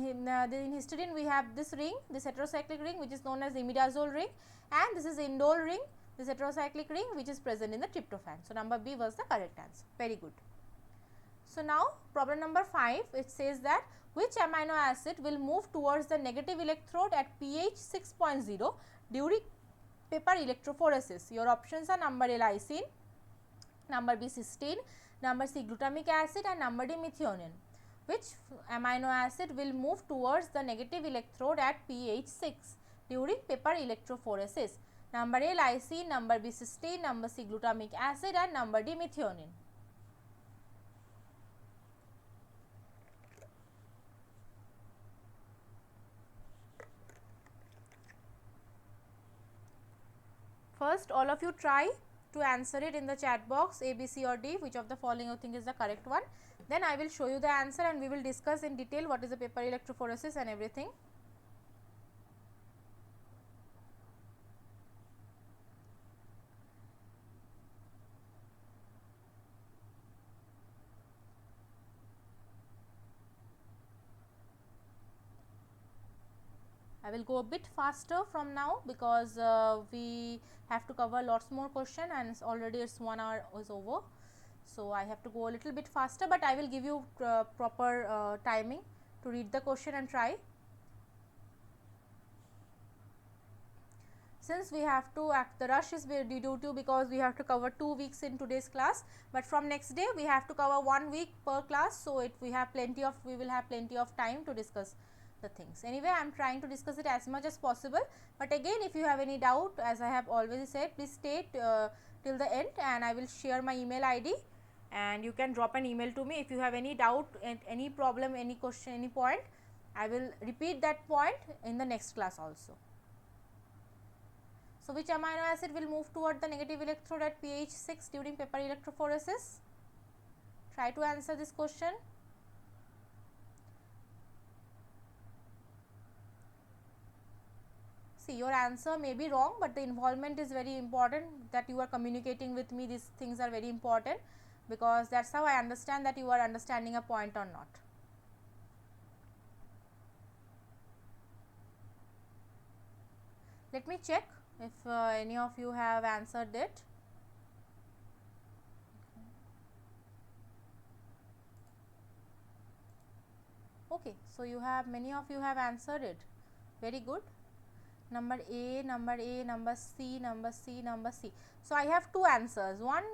A: histidine we have this ring, this heterocyclic ring, which is known as imidazole ring, and this is indole ring, this heterocyclic ring, which is present in the tryptophan. So, number B was the correct answer. Very good. So, now problem number 5, it says that which amino acid will move towards the negative electrode at pH 6.0 during paper electrophoresis. Your options are number A, lysine, number B, cysteine, number C, glutamic acid, and number D, methionine. Which amino acid will move towards the negative electrode at pH 6 during paper electrophoresis? Number A, lysine, number B, cysteine, number C, glutamic acid, and number D, methionine. First, all of you try to answer it in the chat box, A, B, C or D, which of the following you think is the correct one. Then I will show you the answer and we will discuss in detail what is the paper electrophoresis and everything. I will go a bit faster from now because we have to cover lots more question, and it's 1 hour is over. So, I have to go a little bit faster, but I will give you proper timing to read the question and try. Since we have to the rush is due to because we have to cover 2 weeks in today's class, but from next day we have to cover 1 week per class. So, we will have plenty of time to discuss the things. Anyway, I am trying to discuss it as much as possible, but again if you have any doubt, as I have always said, please stay till the end, and I will share my email ID, and you can drop an email to me if you have any doubt, any problem, any question, any point. I will repeat that point in the next class also. So, which amino acid will move toward the negative electrode at pH 6 during paper electrophoresis? Try to answer this question. See, your answer may be wrong, but the involvement is very important, that you are communicating with me. These things are very important because that is how I understand that you are understanding a point or not. Let me check if any of you have answered it. Okay, so you have, many of you have answered it. Very good. Number A, number A, number C, number C, number C. So, I have two answers. One,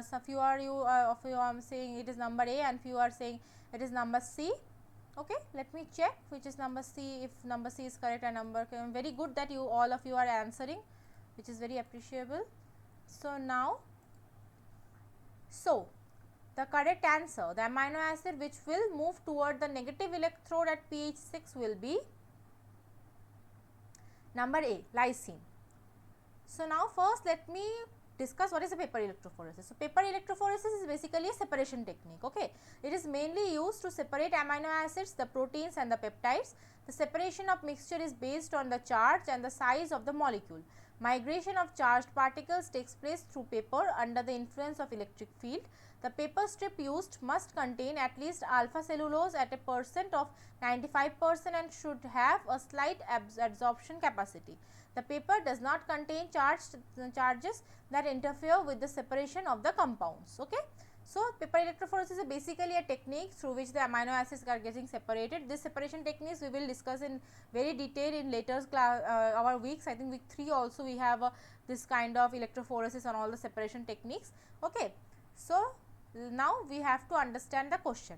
A: so few are you of you I am saying it is number A, and few are saying it is number C. Okay, let me check which is number C, if number C is correct and number. Very good that you all of you are answering. which is very appreciable. So now, the correct answer, the amino acid which will move toward the negative electrode at pH 6 will be number A, lysine. So now first let me discuss what is a paper electrophoresis. So paper electrophoresis is basically a separation technique, okay. It is mainly used to separate amino acids, the proteins and the peptides. The separation of mixture is based on the charge and the size of the molecule. Migration of charged particles takes place through paper under the influence of electric field. The paper strip used must contain at least alpha cellulose at a percent of 95% and should have a slight absorption capacity. The paper does not contain charges that interfere with the separation of the compounds, okay. So paper electrophoresis is basically a technique through which the amino acids are getting separated. This separation techniques we will discuss in very detail in later class, our weeks. I think week 3 also we have this kind of electrophoresis on all the separation techniques, okay. So now we have to understand the question.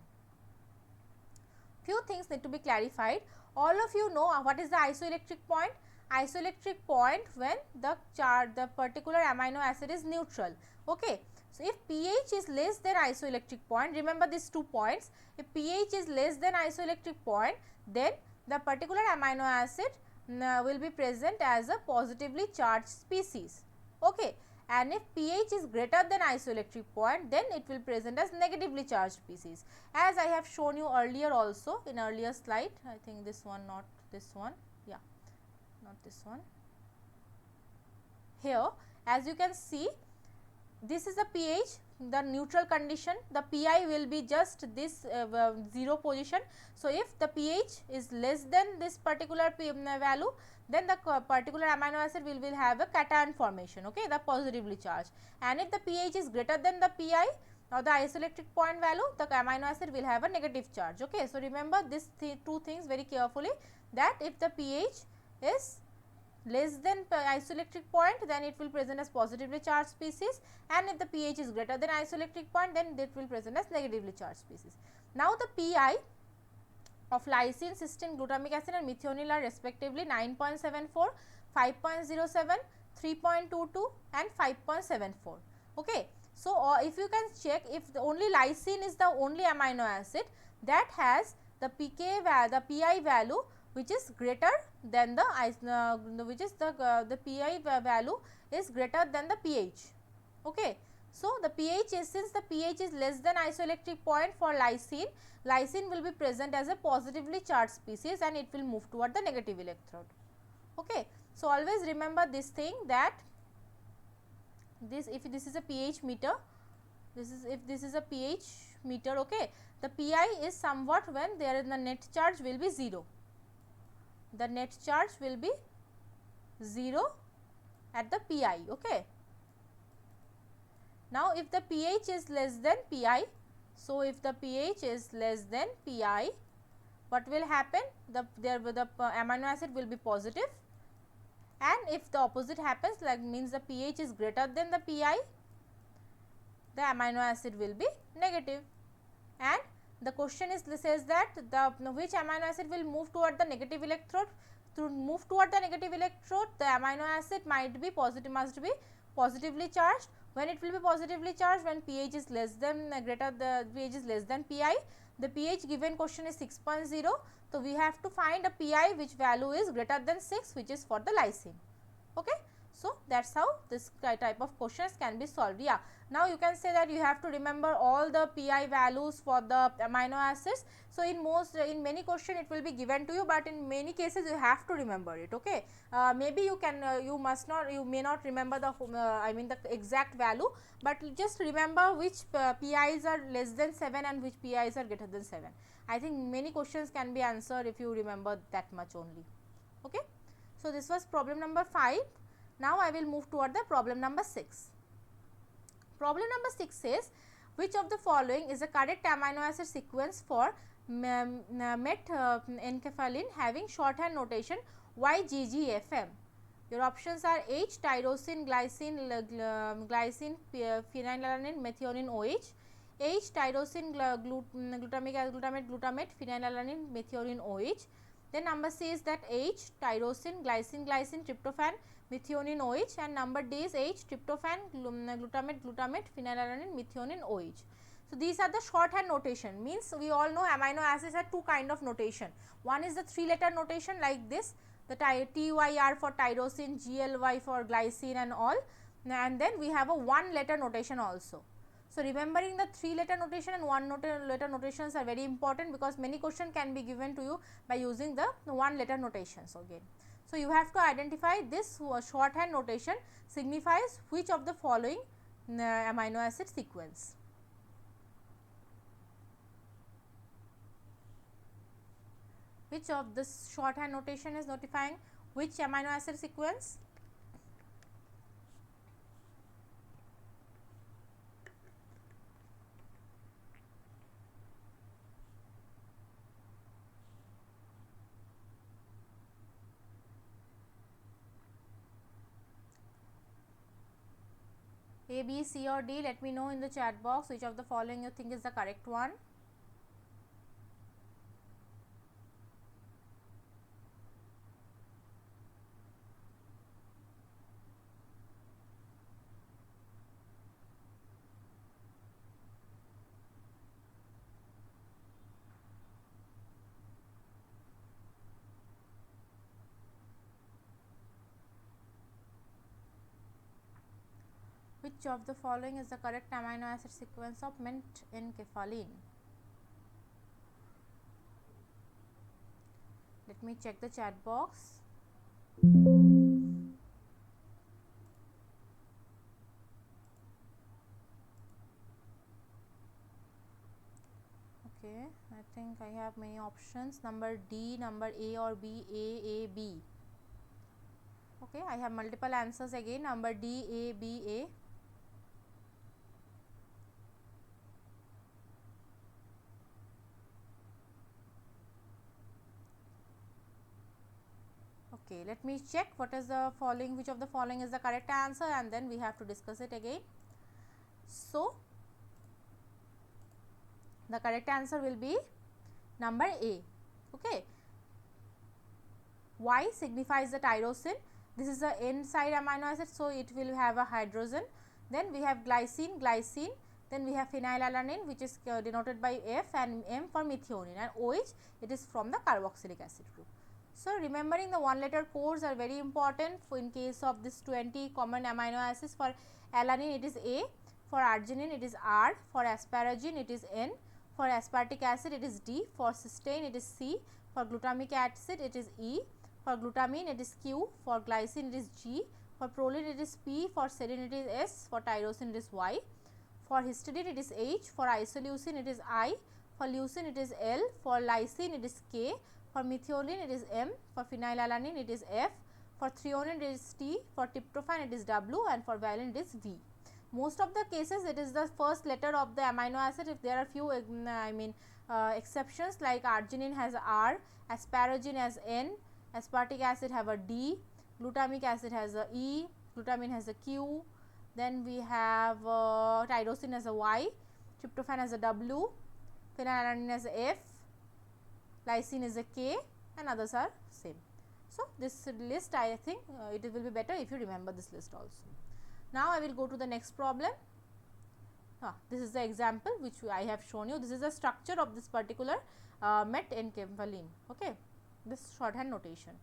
A: Few things need to be clarified. All of you know what is the isoelectric point. Isoelectric point when the particular amino acid is neutral, okay. So if pH is less than isoelectric point, remember these 2 points. If pH is less than isoelectric point, then the particular amino acid will be present as a positively charged species, okay. And if pH is greater than isoelectric point, then it will present as negatively charged species. As I have shown you earlier also in earlier slide, I think this one, not this one, yeah, not this one. Here as you can see, this is the pH, the neutral condition, the Pi will be just this 0 position. So if the pH is less than this particular value, then the particular amino acid will have a cation formation, okay, the positively charged. And if the pH is greater than the Pi or the isoelectric point value, the amino acid will have a negative charge, okay. So remember this 2 things very carefully, that if the pH is less than isoelectric point, then it will present as positively charged species, and if the pH is greater than isoelectric point, then it will present as negatively charged species. Now the Pi of lysine, cysteine, glutamic acid and methionine are respectively 9.74, 5.07, 3.22 and 5.74, okay. So if you can check, if only lysine is the only amino acid that has the the Pi value which is greater than the the Pi value is greater than the pH, okay. So the pH is, since the pH is less than isoelectric point for lysine, lysine will be present as a positively charged species and it will move toward the negative electrode, okay. So always remember this thing, that this, if this is a pH meter, if this is a pH meter, okay, the Pi is somewhat when there is the net charge will be 0. The net charge will be 0 at the Pi, okay. Now if the pH is less than Pi, so if the pH is less than Pi, what will happen? The amino acid will be positive, and if the opposite happens, like means the pH is greater than the Pi, the amino acid will be negative. And the question is, says that which amino acid will move toward the negative electrode. To move toward the negative electrode, the amino acid might be positive, must be positively charged. When it will be positively charged, when pH is less than pH is less than Pi. The pH given question is 6.0. So we have to find a Pi which value is greater than 6, which is for the lysine, okay. So that's how this type of questions can be solved. Yeah, now you can say that you have to remember all the Pi values for the amino acids. So in many question it will be given to you, but in many cases you have to remember it, okay. Maybe you can you may not remember the the exact value, but just remember which Pi's are less than 7 and which Pi's are greater than 7. I think many questions can be answered if you remember that much only, okay. So this was problem number 5. Now I will move toward the problem number 6. Problem number 6 says, which of the following is the correct amino acid sequence for methencephalin having shorthand notation YGGFM? Your options are H, tyrosine, glycine, phenylalanine, methionine, OH. H, tyrosine, glutamate, phenylalanine, methionine, OH. Then number C is that H, tyrosine, glycine, tryptophan, methionine OH, and number D is H, tryptophan, glutamate, phenylalanine, methionine OH. So these are the shorthand notation, means we all know amino acids have two kind of notation. One is the 3-letter notation like this, the TYR for tyrosine, GLY for glycine and all, and then we have a 1-letter notation also. So remembering the 3-letter notation and 1-letter notations are very important, because many questions can be given to you by using the 1-letter notations again. So you have to identify this shorthand notation signifies which of the following amino acid sequence. Which of this shorthand notation is notifying which amino acid sequence? A, B, C or D, let me know in the chat box which of the following you think is the correct one. Which of the following is the correct amino acid sequence of Ment-N-cephaline? Let me check the chat box. Okay, I think I have many options, number D, number A or B, A, B. Okay, I have multiple answers again, number D, A, B, A. Okay, let me check what is the following, which of the following is the correct answer, and then we have to discuss it again. So the correct answer will be number A. Okay, Y signifies the tyrosine. This is the N side amino acid, so it will have a hydrogen. Then we have glycine, then we have phenylalanine, which is denoted by F, and M for methionine, and OH, it is from the carboxylic acid group. So remembering the 1-letter codes are very important. For in case of this 20 common amino acids, for alanine it is A, for arginine it is R, for asparagine it is N, for aspartic acid it is D, for cysteine it is C, for glutamic acid it is E, for glutamine it is Q, for glycine it is G, for proline it is P, for serine it is S, for tyrosine it is Y, for histidine it is H, for isoleucine it is I, for leucine it is L, for lysine it is K, for methionine it is M, for phenylalanine it is F, for threonine it is T, for tryptophan it is W, and for valine it is V. Most of the cases it is the first letter of the amino acid. If there are few exceptions, like arginine has R, asparagine has N, aspartic acid have a D, glutamic acid has a E, glutamine has a Q, then we have tyrosine as a Y, tryptophan as a W, phenylalanine as a F, lysine is a K, and others are same. So this list, I think it will be better if you remember this list also. Now I will go to the next problem. This is the example which I have shown you. This is the structure of this particular Met-N-cephaline. Okay, this shorthand notation.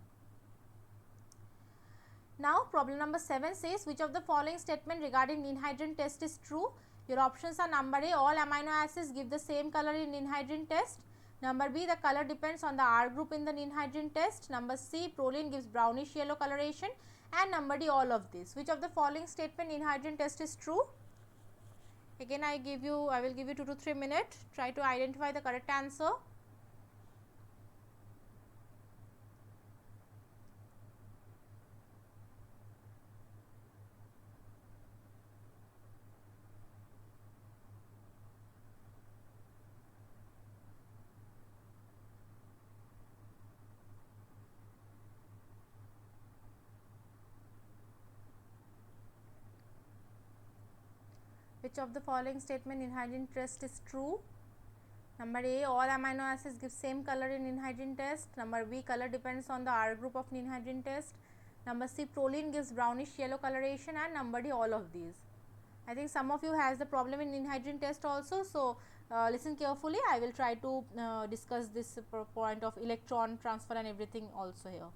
A: Now problem number 7 says, which of the following statement regarding ninhydrin test is true? Your options are number A, all amino acids give the same color in ninhydrin test. Number B, the color depends on the R group in the ninhydrin test. Number C, proline gives brownish yellow coloration. And number D, all of this. Which of the following statement ninhydrin test is true? Again I will give you 2 to 3 minutes. Try to identify the correct answer. Which of the following statement ninhydrin test is true? Number A, all amino acids give same color in ninhydrin test. Number B, color depends on the R group of ninhydrin test. number C, proline gives brownish yellow coloration, and number D, all of these. I think some of you has the problem in anhydrine test also. So, listen carefully. I will try to discuss this point of electron transfer and everything also here.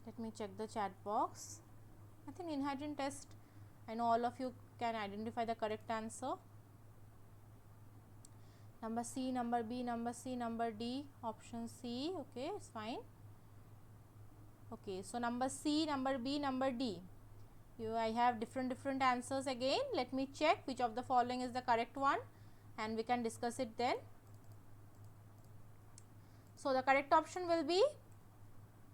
A: Let me check the chat box. I think anhydrine test, I know all of you can identify the correct answer. Number C, number B, number C, number D, option C. Okay, it's fine. Okay, so number C, number B, number D. I have different answers again. Let me check which of the following is the correct one, and we can discuss it then. So, the correct option will be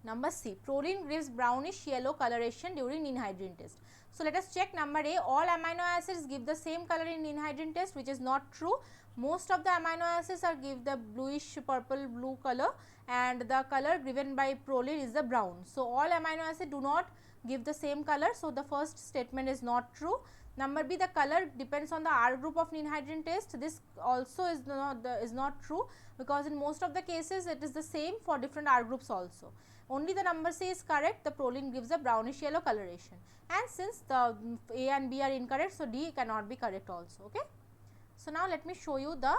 A: number C, proline gives brownish yellow coloration during anhydrine test. So, let us check number A, all amino acids give the same color in anhydrine test, which is not true. Most of the amino acids are give the bluish purple blue color, and the color given by proline is the brown. So, all amino acids do not give the same color. So, the first statement is not true. Number B, the color depends on the R group of anhydrine test. This also is not true, because in most of the cases it is the same for different R groups also. Only the number C is correct, the proline gives a brownish yellow coloration, and since the A and B are incorrect, so D cannot be correct also. Okay. So, now let me show you the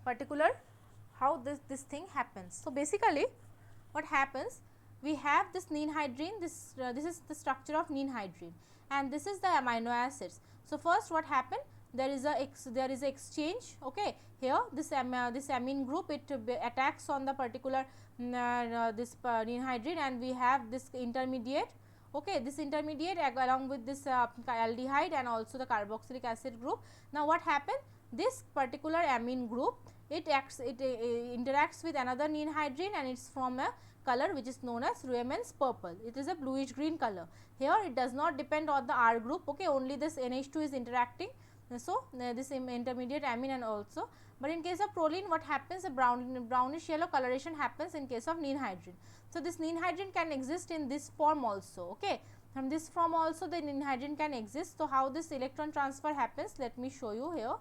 A: particular how this thing happens. So, basically what happens, we have this anhydrine, this is the structure of anhydrine, and this is the amino acids. So, first what happened, there is a exchange. Okay, here this amine group, it attacks on the particular this anhydrine, and we have this intermediate. Okay, this intermediate along with this aldehyde and also the carboxylic acid group. Now, what happened, this particular amine group, it interacts with another anhydrine, and it's from a color which is known as Rieman's purple. It is a bluish green color. Here it does not depend on the R group. Okay, only this NH2 is interacting. So, this intermediate amine and also, but in case of proline, what happens, a brownish yellow coloration happens in case of anhydrine. So, this anhydrine can exist in this form also. Okay, from this form also the anhydrine can exist. So, how this electron transfer happens, let me show you here.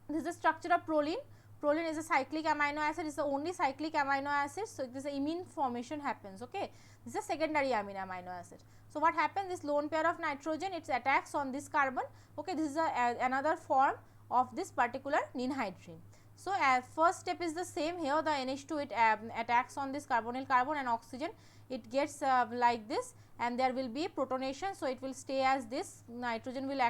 A: This is the structure of proline. Proline is a cyclic amino acid, is the only cyclic amino acid. So, this imine formation happens. Okay, this is a secondary amino acid. So, what happens, this lone pair of nitrogen, it attacks on this carbon. Okay, this is another form of this particular anhydrine. So, first step is the same here, the NH2, it attacks on this carbonyl carbon and oxygen, it gets like this, and there will be protonation. So, it will stay as this, nitrogen will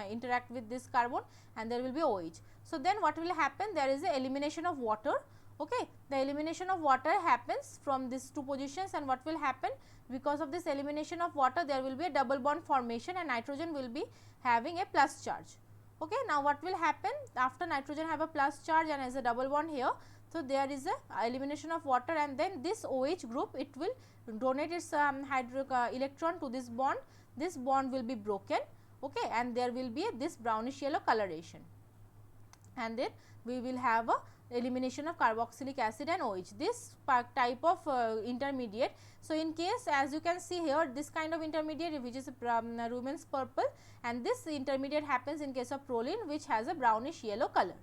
A: interact with this carbon, and there will be OH. So, then what will happen, there is a elimination of water. Okay, the elimination of water happens from these two positions, and what will happen, because of this elimination of water, there will be a double bond formation, and nitrogen will be having a plus charge. Okay, now what will happen, after nitrogen have a plus charge and as a double bond here, so there is a elimination of water, and then this OH group, it will donate its electron to this bond. This bond will be broken. Okay, and there will be this brownish yellow coloration, and then we will have a elimination of carboxylic acid and OH, this type of intermediate. So, in case, as you can see here, this kind of intermediate which is Rieman's purple, and this intermediate happens in case of proline, which has a brownish yellow color.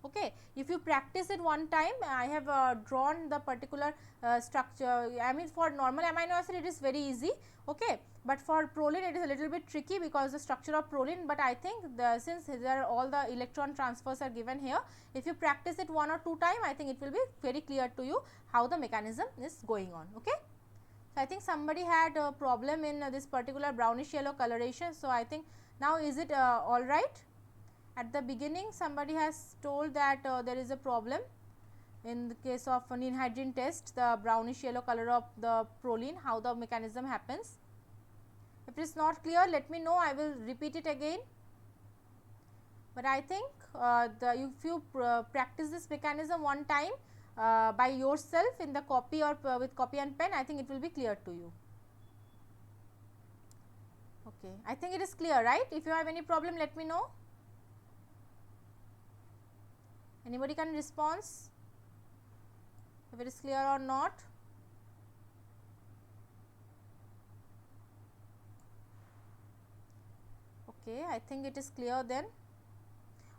A: Okay, if you practice it one time, I have drawn the particular structure. I mean, for normal amino acid it is very easy. Okay, but for proline it is a little bit tricky because the structure of proline, but I think since there all the electron transfers are given here, if you practice it one or two times, I think it will be very clear to you how the mechanism is going on. Okay. So, I think somebody had a problem in this particular brownish yellow coloration. So, I think now is it all right? At the beginning somebody has told that there is a problem in the case of an anhydrine test, the brownish yellow color of the proline, how the mechanism happens. If it is not clear, let me know, I will repeat it again. But I think if you practice this mechanism one time by yourself in the copy or with copy and pen, I think it will be clear to you. Okay, I think it is clear, right? If you have any problem, let me know. Anybody can respond if it is clear or not. Okay, I think it is clear then.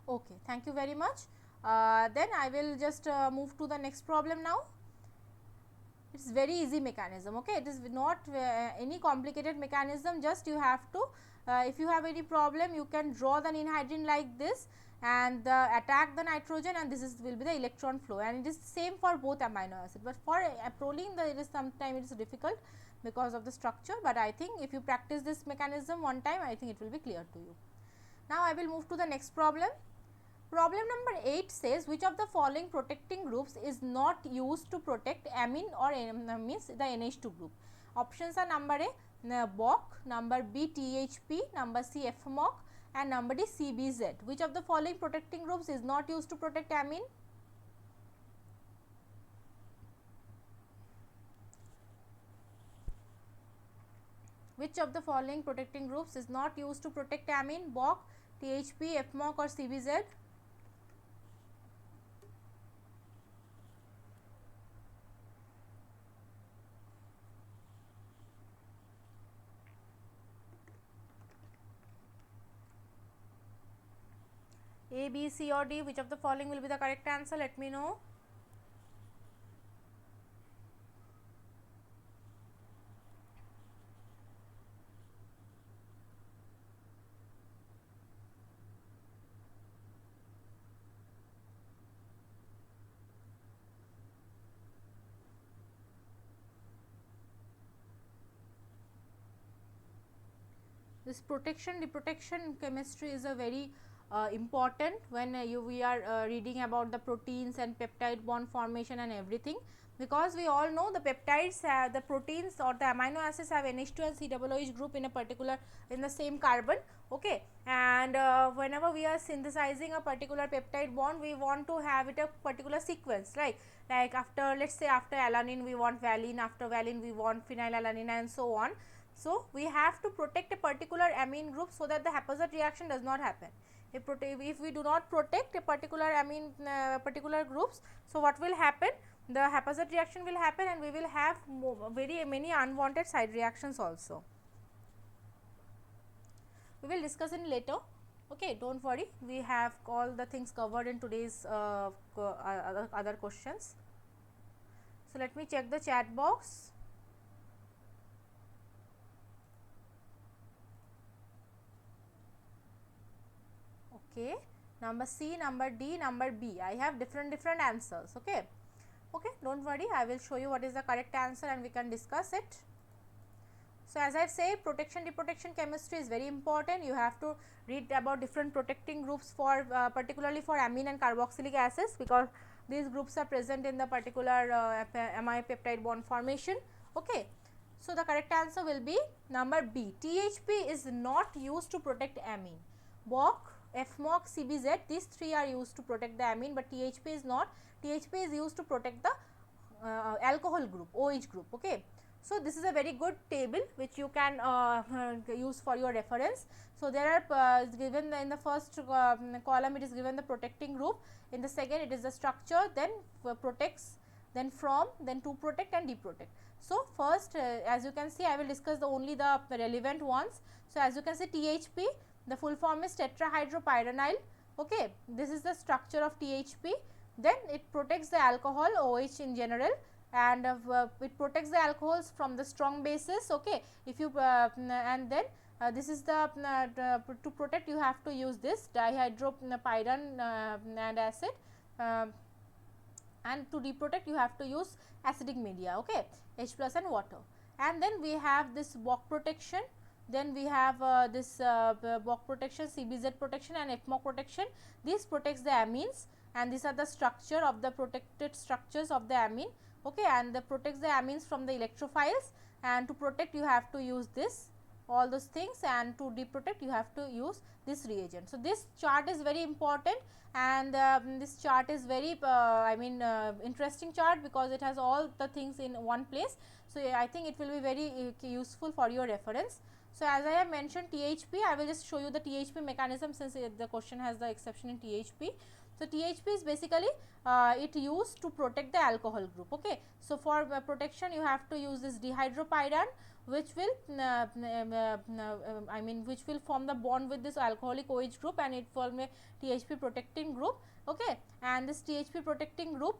A: Okay, thank you very much. Then I will just move to the next problem now. It is very easy mechanism. Okay, it is not any complicated mechanism. Just you have to, if you have any problem, you can draw the ninhydrin like this and attack the nitrogen, and this will be the electron flow, and it is same for both amino acid. But for proline, it is sometimes it is difficult because of the structure, but I think if you practice this mechanism one time, I think it will be clear to you. Now I will move to the next problem. Problem number 8 says, which of the following protecting groups is not used to protect amine or means the NH2 group? Options are number A BOC, number B THP, number C FMOC, and number D CBZ. Which of the following protecting groups is not used to protect amine? Which of the following protecting groups is not used to protect amine? BOC, THP, FMOC, or CBZ? A, B, C or D, which of the following will be the correct answer? Let me know. This protection deprotection chemistry is a very important when we are reading about the proteins and peptide bond formation and everything, because we all know the peptides the proteins or the amino acids have NH2 and COOH group in a particular in the same carbon. Okay, and whenever we are synthesizing a particular peptide bond, we want to have it a particular sequence, right? Like after, let's say after alanine we want valine, after valine we want phenylalanine, and so on. So we have to protect a particular amine group so that the haphazard reaction does not happen. If we do not protect a particular amine particular groups, so what will happen? The haphazard reaction will happen, and we will have very many unwanted side reactions also. We will discuss it later. Okay, don't worry, we have all the things covered in today's other questions. So let me check the chat box. Okay, number C, number D, number B, I have different answers. Okay, don't worry, I will show you what is the correct answer and we can discuss it. So as I say, protection deprotection chemistry is very important. You have to read about different protecting groups for particularly for amine and carboxylic acids, because these groups are present in the particular amine peptide bond formation. Okay, so the correct answer will be number B. THP is not used to protect amine. BOC, FMOC, CBZ, these three are used to protect the amine, but THP is not. THP is used to protect the alcohol group, OH group. Okay, so this is a very good table which you can use for your reference. So there are given in the first column it is given the protecting group, in the second it is the structure, then protects, then from, then to protect and deprotect. So first as you can see, I will discuss only the relevant ones. So as you can see, THP, the full form is tetrahydropyranil. Okay, this is the structure of THP. Then it protects the alcohol OH in general, and it protects the alcohols from the strong bases. Okay, if you and then this is the to protect you have to use this dihydropyran and acid, and to deprotect you have to use acidic media. Okay, H plus and water. And then we have this BOC protection. Then we have this BOC protection, CBZ protection and FMOC protection. This protects the amines, and these are the structure of the protected structures of the amine. Okay, and protects the amines from the electrophiles, and to protect you have to use this all those things, and to deprotect you have to use this reagent. So, this chart is very important, and this chart is very interesting chart, because it has all the things in one place. So, I think it will be very useful for your reference. So, as I have mentioned THP, I will just show you the THP mechanism, since the question has the exception in THP. So, THP is basically it used to protect the alcohol group. Okay. So, for protection you have to use this dihydropyran, which will which will form the bond with this alcoholic OH group, and it form a THP protecting group. Okay. And this THP protecting group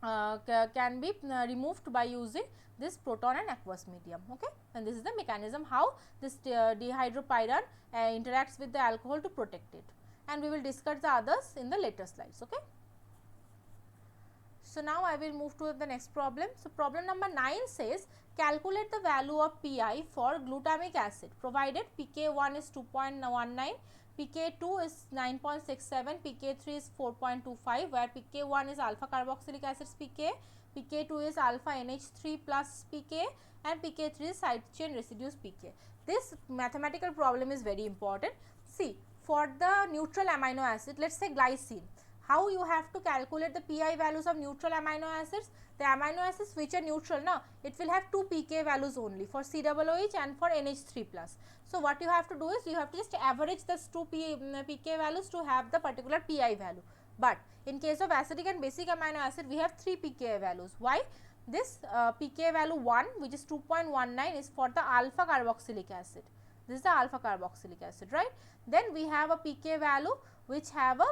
A: can be removed by using this proton and aqueous medium. Okay. And this is the mechanism how this dihydropyran interacts with the alcohol to protect it, and we will discuss the others in the later slides. Okay. So, now I will move to the next problem. So, problem number 9 says calculate the value of Pi for glutamic acid provided pK1 is 2.19, pK2 is 9.67, pK3 is 4.25, where pK1 is alpha carboxylic acid's pK, pK2 is alpha NH3 plus pK, and pK3 is side chain residues pK. This mathematical problem is very important. See, for the neutral amino acid, let us say glycine, how you have to calculate the Pi values of neutral amino acids? The amino acids which are neutral, now it will have 2 pK values only for COOH and for NH3 plus. So, what you have to do is you have to just average the 2 pK values to have the particular Pi value. But in case of acidic and basic amino acid, we have 3 pK values. Why? This pK value 1, which is 2.19, is for the alpha carboxylic acid. This is the alpha carboxylic acid, right? Then we have a pK value which have a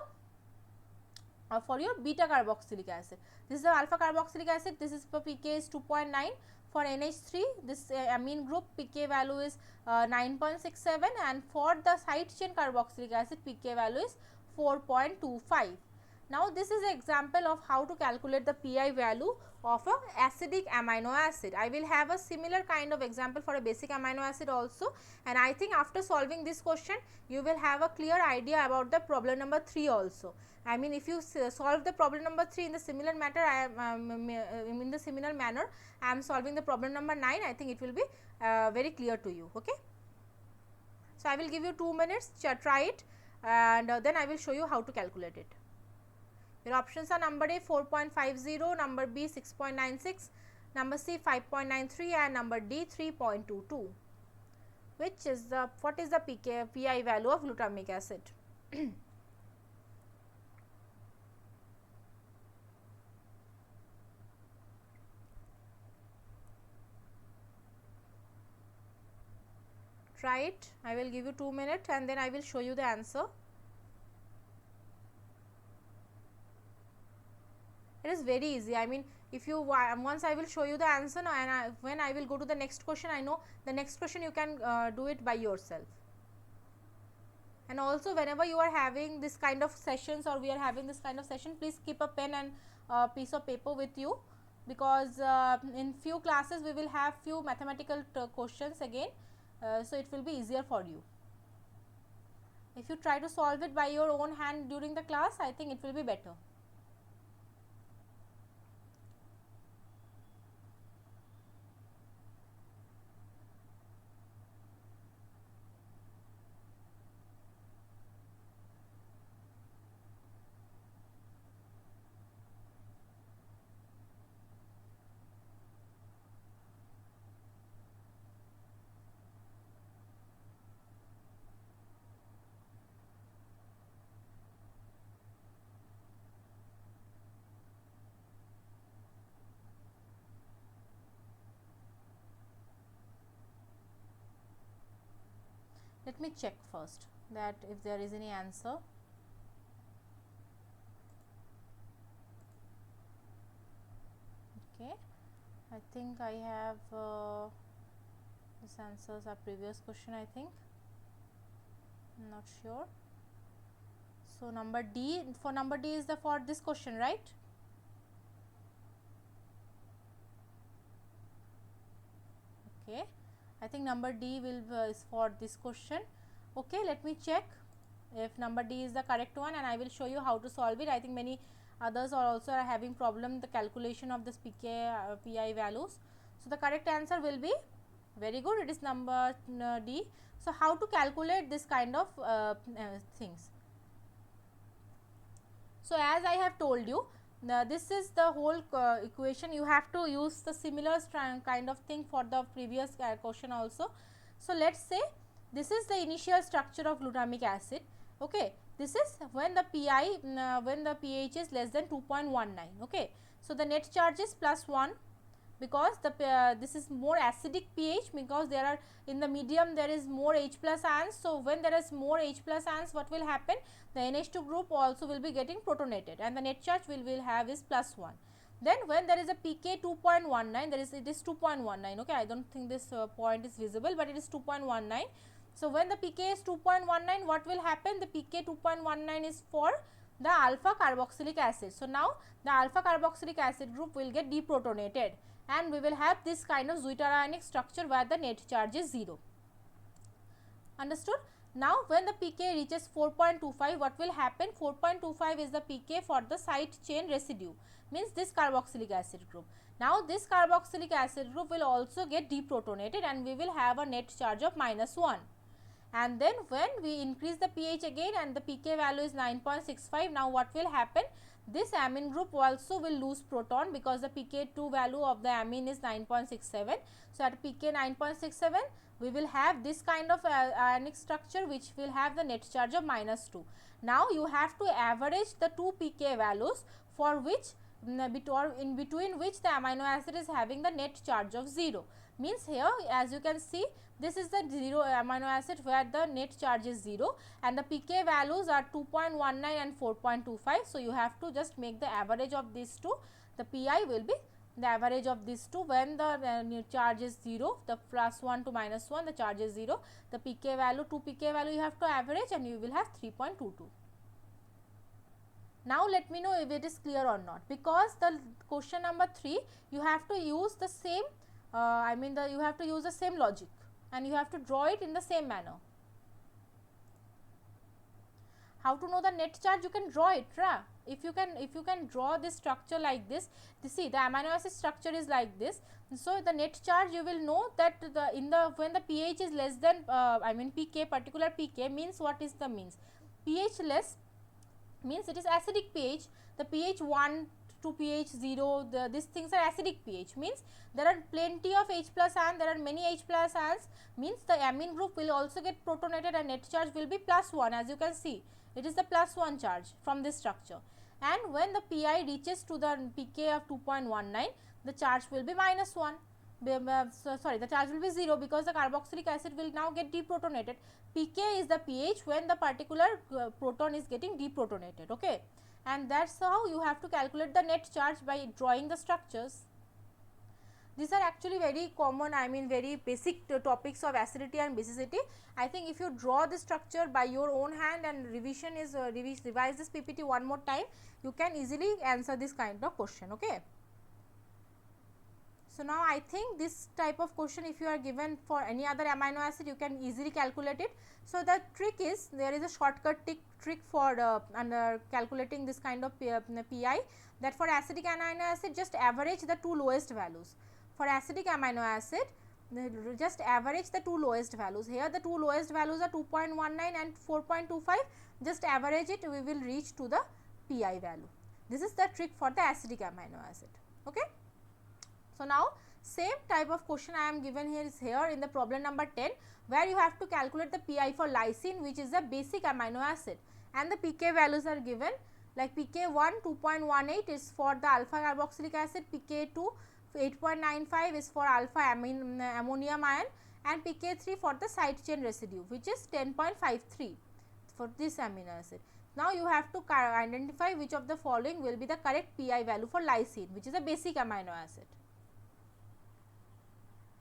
A: for your beta carboxylic acid. This is the alpha carboxylic acid. This is for pK is 2.9. For NH3, this amine group pK value is 9.67, and for the side chain carboxylic acid pK value is 4.25. Now, this is an example of how to calculate the Pi value of a acidic amino acid. I will have a similar kind of example for a basic amino acid also, and I think after solving this question you will have a clear idea about the problem number 3 also. I mean, if you solve the problem number 3 in the similar manner, I am solving the problem number 9, I think it will be very clear to you. Okay. So, I will give you 2 minutes, try it, and then I will show you how to calculate it. Your options are number A 4.50, number B 6.96, number C 5.93, and number D 3.22. Which is the, what is the Pi value of glutamic acid? Try it. I will give you 2 minutes and then I will show you the answer. It is very easy. I mean, if you once I will show you the answer now, and when I will go to the next question, I know the next question you can do it by yourself. And also, whenever you are having this kind of sessions, or we are having this kind of session, please keep a pen and piece of paper with you, because in few classes we will have few mathematical questions again, so it will be easier for you. If you try to solve it by your own hand during the class, I think it will be better. Let me check first that if there is any answer. Okay, I think I have this answers our previous question, I think. Not sure. So, number D, for number D is the for this question, right? Okay, I think number D will is for this question. Okay, let me check if number D is the correct one, and I will show you how to solve it. I think many others are also having problem the calculation of this Pi values. So, the correct answer will be Very good, it is number D. So, how to calculate this kind of things? So, as I have told you, this is the whole equation. You have to use the similar kind of thing for the previous question also. So, let us say this is the initial structure of glutamic acid. Okay, this is when the when the pH is less than 2.19. Okay, so the net charge is +1, because the this is more acidic pH, because there are in the medium there is more H plus ions. So, when there is more H plus ions, what will happen? The NH2 group also will be getting protonated, and the net charge will have is +1. Then when there is a pK 2.19, it is 2.19. Okay, I don't think this point is visible, but it is 2.19. So, when the pK is 2.19, what will happen? The pK 2.19 is for the alpha carboxylic acid. So, now the alpha carboxylic acid group will get deprotonated, and we will have this kind of zwitterionic structure where the net charge is 0. Understood? Now, when the pK reaches 4.25, what will happen? 4.25 is the pK for the side chain residue, means this carboxylic acid group. Now, this carboxylic acid group will also get deprotonated, and we will have a net charge of -1. And then when we increase the pH again and the pK value is 9.65, now what will happen? This amine group also will lose proton, because the pK2 value of the amine is 9.67. So, at pK 9.67, we will have this kind of ionic structure, which will have the net charge of -2. Now, you have to average the two pK values, for which in between which the amino acid is having the net charge of 0. Means here, as you can see, this is the 0 amino acid where the net charge is 0, and the pK values are 2.19 and 4.25. So, you have to just make the average of these two. The Pi will be the average of these two. When the charge is 0, the +1 to -1, the charge is 0, the pK value, 2 pK value you have to average, and you will have 3.22. Now, let me know if it is clear or not, because the question number 3, you have to use the same you have to use the same logic, and you have to draw it in the same manner. How to know the net charge? You can draw it, right? If you can draw this structure like this, see the amino acid structure is like this. So, the net charge, you will know that when the pH is less than pK, particular pK means, what is the means? pH less means it is acidic pH. The pH 1 to pH 0, these things are acidic pH, means there are plenty of H plus ions, there are many H plus ions, means the amine group will also get protonated, and net charge will be +1. As you can see, it is the +1 charge from this structure. And when the Pi reaches to the pK of 2.19, the charge will be -1. The charge will be 0, because the carboxylic acid will now get deprotonated. pK is the pH when the particular proton is getting deprotonated. Okay, and that is how you have to calculate the net charge by drawing the structures. These are actually very common, very basic topics of acidity and basicity. I think if you draw the structure by your own hand and revision is revise this PPT one more time, you can easily answer this kind of question. Okay. So, now I think this type of question, if you are given for any other amino acid, you can easily calculate it. So, the trick is, there is a shortcut trick for calculating this kind of Pi, that for acidic amino acid, just average the two lowest values. For acidic amino acid, just average the two lowest values. Here the two lowest values are 2.19 and 4.25, just average it, we will reach to the Pi value. This is the trick for the acidic amino acid. Okay. So, now same type of question I am given here is here in the problem number 10, where you have to calculate the Pi for lysine, which is a basic amino acid, and the pK values are given, like pK1 2.18 is for the alpha carboxylic acid, pK2 8.95 is for alpha ammonium ion, and pK3 for the side chain residue, which is 10.53 for this amino acid. Now, you have to identify which of the following will be the correct Pi value for lysine, which is a basic amino acid.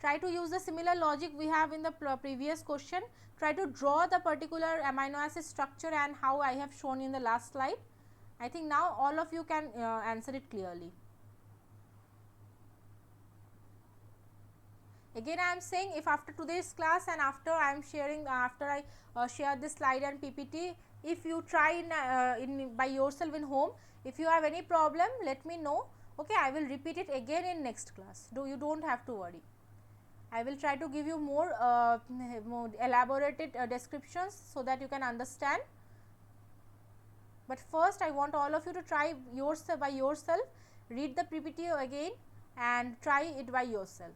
A: Try to use the similar logic we have in the previous question. Try to draw the particular amino acid structure and how I have shown in the last slide. I think now all of you can answer it clearly. Again, I am saying, if after today's class and after I am sharing, after I share this slide and PPT, if you try by yourself in home, if you have any problem, let me know. Okay, I will repeat it again in next class. You don't have to worry. I will try to give you more elaborated descriptions so that you can understand. But first I want all of you to try yourself by yourself, read the PPT again and try it by yourself.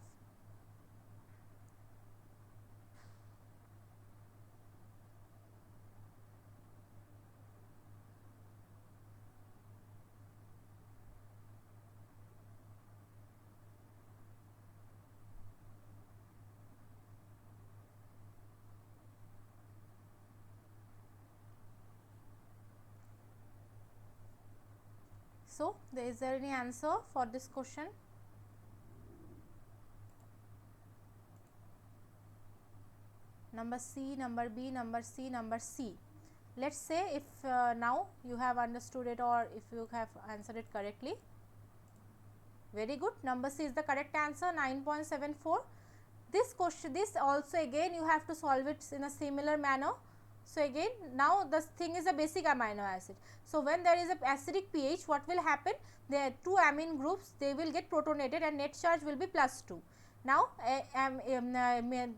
A: So, is there any answer for this question? Number C, number B, number C, number C. Let us say if now you have understood it or if you have answered it correctly. Very good. Number C is the correct answer, 9.74. This question, this also again you have to solve it in a similar manner. So, again now the thing is a basic amino acid. So, when there is a acidic pH, what will happen? The two amine groups, they will get protonated and net charge will be +2. Now,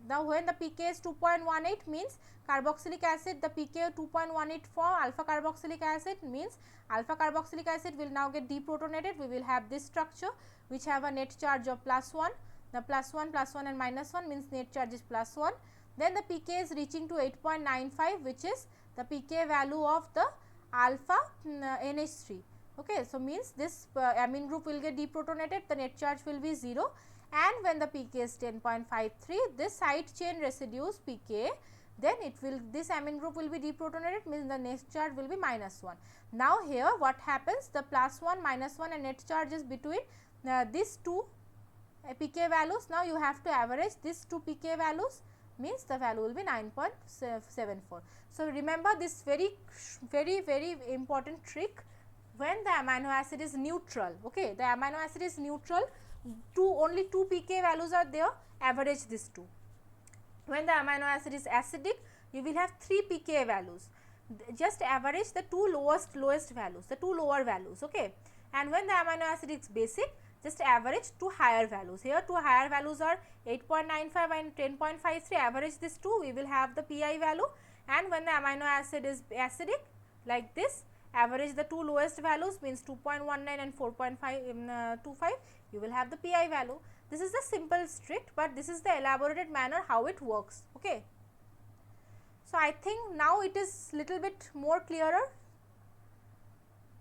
A: now when the pK is 2.18 means carboxylic acid, the pK 2.18 for alpha carboxylic acid means alpha carboxylic acid will now get deprotonated. We will have this structure which have a net charge of +1. The +1 and -1 means net charge is +1. Then the pK is reaching to 8.95, which is the pK value of the alpha NH3. Okay, so means this amine group will get deprotonated, the net charge will be 0, and when the pK is 10.53, this side chain residues pK, then it will, this amine group will be deprotonated, means the net charge will be -1. Now here what happens, the +1, -1 and net charge is between these two pK values. Now you have to average these two pK values, means the value will be 9.74. So, remember this very important trick. When the amino acid is neutral, okay, the amino acid is neutral, only two pK values are there, average these two. When the amino acid is acidic, you will have 3 pK values, just average the two lowest values, the two lower values, okay. And when the amino acid is basic, just average two higher values. Here two higher values are 8.95 and 10.53, average these two, we will have the PI value. And when the amino acid is acidic like this, average the two lowest values, means 2.19 and 4.25, you will have the PI value. This is the simple trick, but this is the elaborated manner how it works, okay. So, I think now it is little bit more clearer.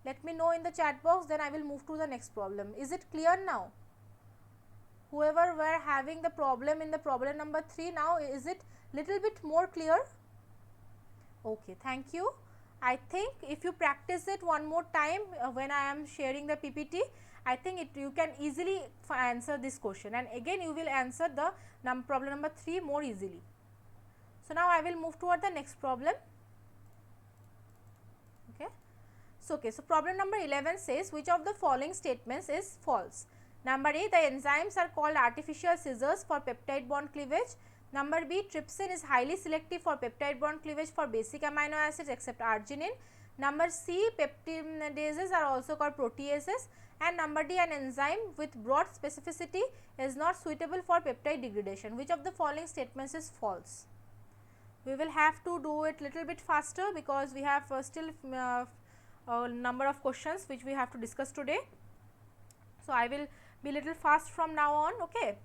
A: Let me know in the chat box, then I will move to the next problem. Is it clear now? Whoever were having the problem in the problem number 3, now is it little bit more clear? Okay, thank you. I think if you practice it one more time when I am sharing the PPT, I think you can easily answer this question, and again you will answer the problem number 3 more easily. So, now I will move toward the next problem. Okay. So, problem number 11 says, which of the following statements is false? Number A, the enzymes are called artificial scissors for peptide bond cleavage. Number B, trypsin is highly selective for peptide bond cleavage for basic amino acids except arginine. Number C, peptidases are also called proteases. And number D, an enzyme with broad specificity is not suitable for peptide degradation. Which of the following statements is false? We will have to do it little bit faster because we have still a number of questions which we have to discuss today. So, I will be little fast from now on, okay.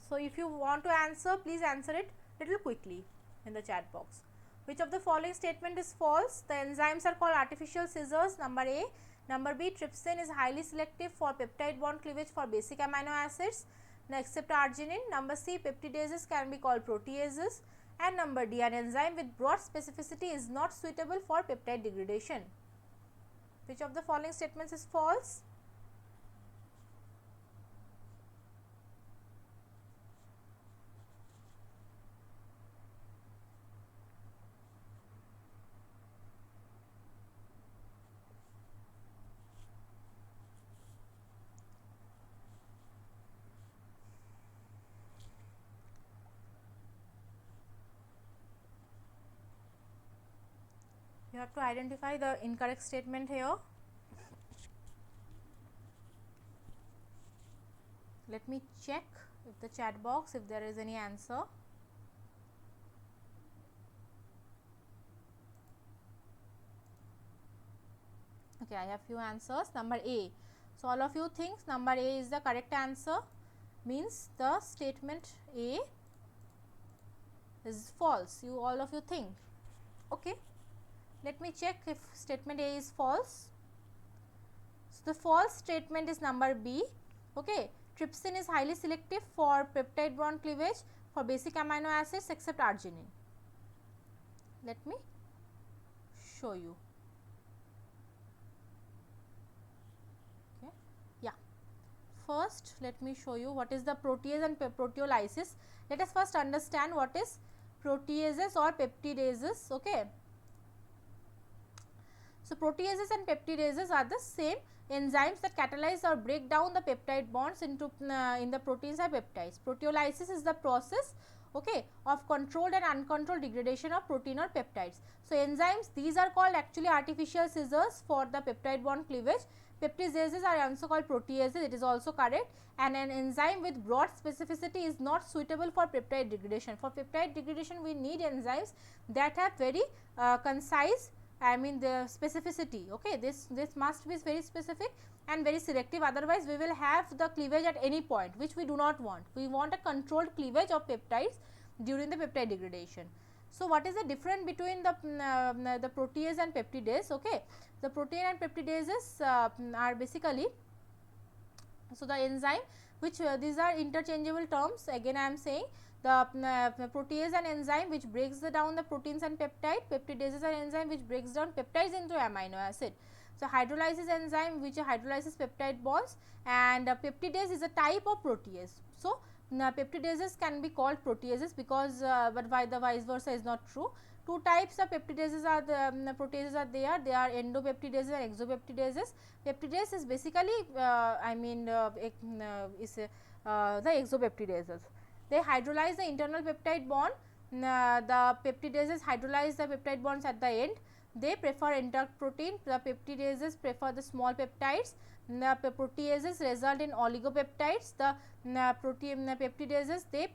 A: So, if you want to answer, please answer it little quickly in the chat box. Which of the following statement is false? The enzymes are called artificial scissors, number A. Number B, trypsin is highly selective for peptide bond cleavage for basic amino acids except arginine. Number C, peptidases can be called proteases. And number D, an enzyme with broad specificity is not suitable for peptide degradation. Which of the following statements is false? You have to identify the incorrect statement here. Let me check if the chat box, if there is any answer. Okay, I have few answers. Number A. So, all of you think number A is the correct answer, means the statement A is false. You all of you think. Okay, let me check if statement A is false. So, the false statement is number B. Okay, trypsin is highly selective for peptide bond cleavage for basic amino acids except arginine. Let me show you. Okay, yeah. First, let me show you what is the protease and proteolysis. Let us first understand what is proteases or peptidases. Okay. So, proteases and peptidases are the same enzymes that catalyze or break down the peptide bonds into in the proteins or peptides. Proteolysis is the process, okay, of controlled and uncontrolled degradation of protein or peptides. So, enzymes, these are called actually artificial scissors for the peptide bond cleavage. Peptidases are also called proteases, it is also correct, and an enzyme with broad specificity is not suitable for peptide degradation. For peptide degradation we need enzymes that have very concise, I mean the specificity. Okay, this must be very specific and very selective, otherwise we will have the cleavage at any point, which we do not want. We want a controlled cleavage of peptides during the peptide degradation. So, what is the difference between the protease and peptidase? Okay, the protein and peptidases are basically, so the enzyme which these are interchangeable terms, again I am saying. The protease an enzyme which breaks down the proteins and peptide. Peptidase is an enzyme which breaks down peptides into amino acid. So, hydrolysis enzyme which hydrolyzes peptide bonds, and peptidase is a type of protease. So, peptidases can be called proteases because but why the vice versa is not true. Two types of peptidases are the proteases are there. They are endopeptidases and exopeptidases. Peptidase is basically is the exopeptidases. They hydrolyze the internal peptide bond. The peptidases hydrolyze the peptide bonds at the end. They prefer intact protein. The peptidases prefer the small peptides. The proteases result in oligopeptides. The peptidases they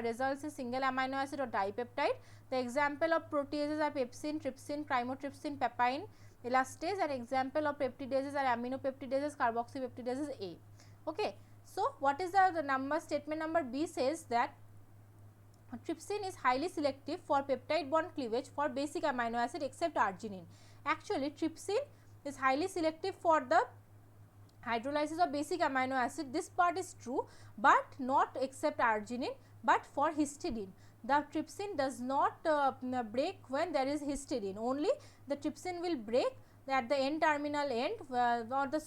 A: results in single amino acid or dipeptide. The example of proteases are pepsin, trypsin, chymotrypsin, papain, elastase, and example of peptidases are aminopeptidases, carboxypeptidases A. Okay. So, what is the number statement number B says that trypsin is highly selective for peptide bond cleavage for basic amino acid except arginine. Actually, trypsin is highly selective for the hydrolysis of basic amino acid. This part is true, but not except arginine, but for histidine. The trypsin does not break when there is histidine, only the trypsin will break at the N terminal end or the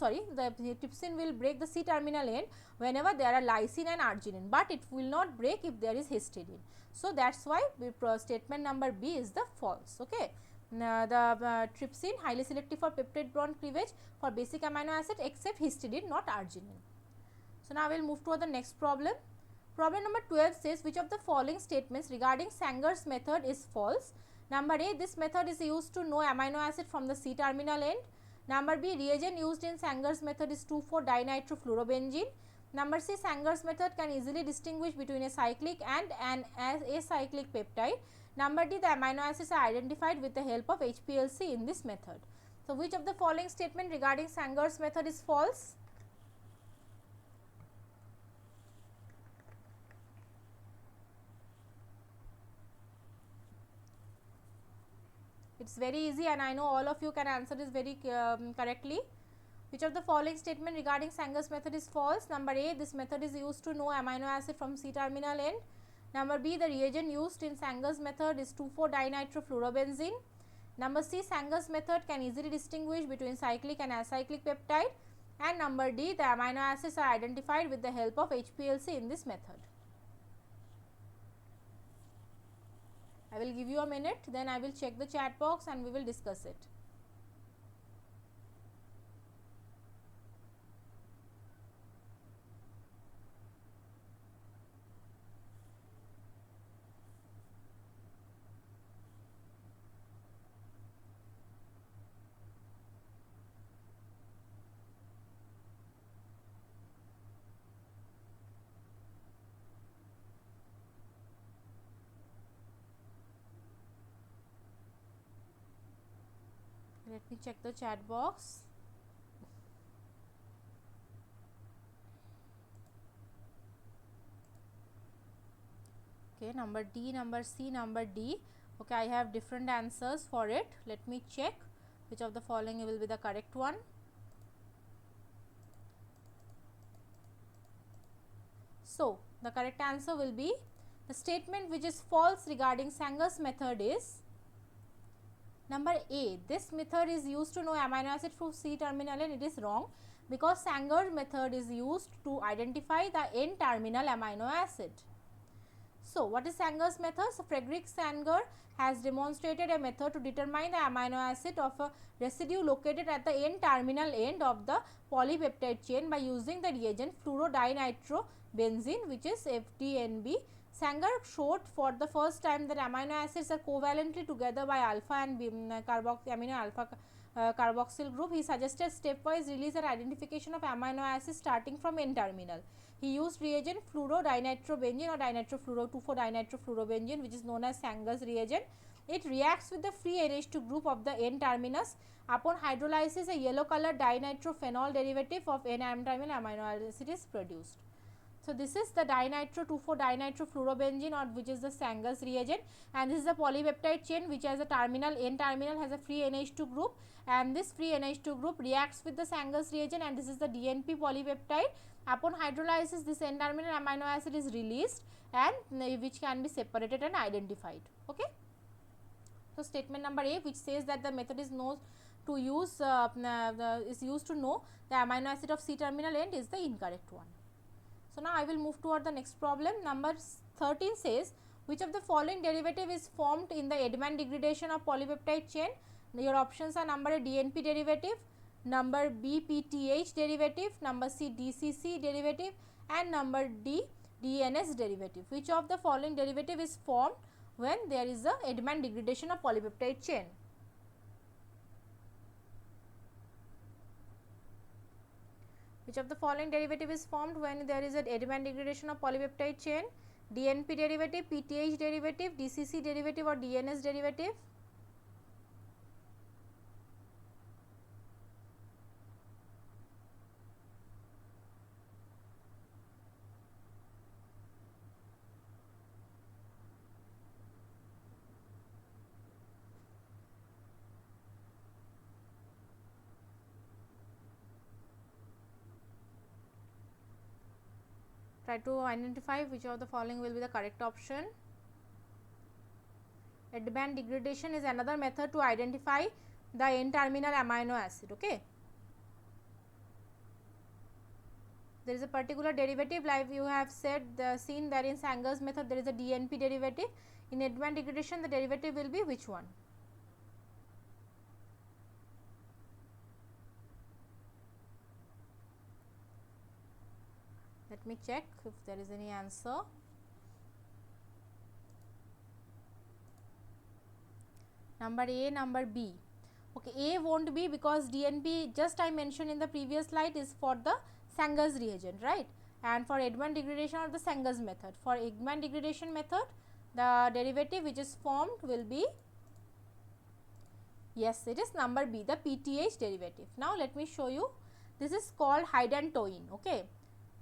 A: trypsin will break the C terminal end whenever there are lysine and arginine, but it will not break if there is histidine. So, that is why statement number B is the false. Okay. The trypsin highly selective for peptide bond cleavage for basic amino acid except histidine, not arginine. So, now we will move to the next problem. Problem number 12 says which of the following statements regarding Sanger's method is false. Number A, this method is used to know amino acid from the C terminal end. Number B, reagent used in Sanger's method is 2,4-dinitrofluorobenzene. Number C, Sanger's method can easily distinguish between a cyclic and an acyclic peptide. Number D, the amino acids are identified with the help of HPLC in this method. So, which of the following statement regarding Sanger's method is false? It is very easy and I know all of you can answer this very correctly. Which of the following statement regarding Sanger's method is false? Number A, this method is used to know amino acid from C terminal end. Number B, the reagent used in Sanger's method is 2,4-dinitrofluorobenzene. Number C, Sanger's method can easily distinguish between cyclic and acyclic peptide. And number D, the amino acids are identified with the help of HPLC in this method. I will give you a minute, then I will check the chat box and we will discuss it. Let me check the chat box. Okay, number D, number C, number D. Okay, I have different answers for it. Let me check which of the following will be the correct one. So, the correct answer will be the statement which is false regarding Sanger's method is number A. This method is used to know amino acid from C terminal, and it is wrong because Sanger's method is used to identify the N terminal amino acid. So, what is Sanger's method? So, Frederick Sanger has demonstrated a method to determine the amino acid of a residue located at the N terminal end of the polypeptide chain by using the reagent fluorodinitrobenzene, which is FDNB. Sanger showed for the first time that amino acids are covalently together by alpha and amino alpha carboxyl group. He suggested stepwise release and identification of amino acids starting from N terminal. He used reagent fluorodinitrobenzene or dinitro-fluoro-2,4-dinitrofluorobenzene, which is known as Sanger's reagent. It reacts with the free NH2 group of the N terminus. Upon hydrolysis, a yellow colored dinitrophenol derivative of N terminal amino acid is produced. So, this is the dinitro-2,4-dinitrofluorobenzene, or which is the Sanger's reagent, and this is the polypeptide chain which has a terminal N terminal has a free NH2 group, and this free NH2 group reacts with the Sanger's reagent, and this is the DNP polypeptide. Upon hydrolysis, this N terminal amino acid is released, and which can be separated and identified. Okay. So, statement number A, which says that the method is used to know the amino acid of C terminal end, is the incorrect one. So, now I will move toward the next problem. Number 13 says, which of the following derivative is formed in the Edman degradation of polypeptide chain? Your options are number A, DNP derivative, number B, PTH derivative, number C, DCC derivative, and number D, DNS derivative. Which of the following derivative is formed when there is a Edman degradation of polypeptide chain? Which of the following derivative is formed when there is an Edman degradation of polypeptide chain? DNP derivative, PTH derivative, DCC derivative, or DNS derivative? Try to identify which of the following will be the correct option. Edman degradation is another method to identify the N terminal amino acid. Okay. There is a particular derivative, like you have said, seen that in Sanger's method there is a DNP derivative. In Edman degradation, the derivative will be which one? Let me check if there is any answer. Number A, number B. Okay, A won't be because DNP, just I mentioned in the previous slide, is for the Sanger's reagent, right? And for Edman degradation or the Sanger's method. For Edman degradation method, the derivative which is formed will be, yes, it is number B, the PTH derivative. Now, let me show you. This is called hydantoin. Okay.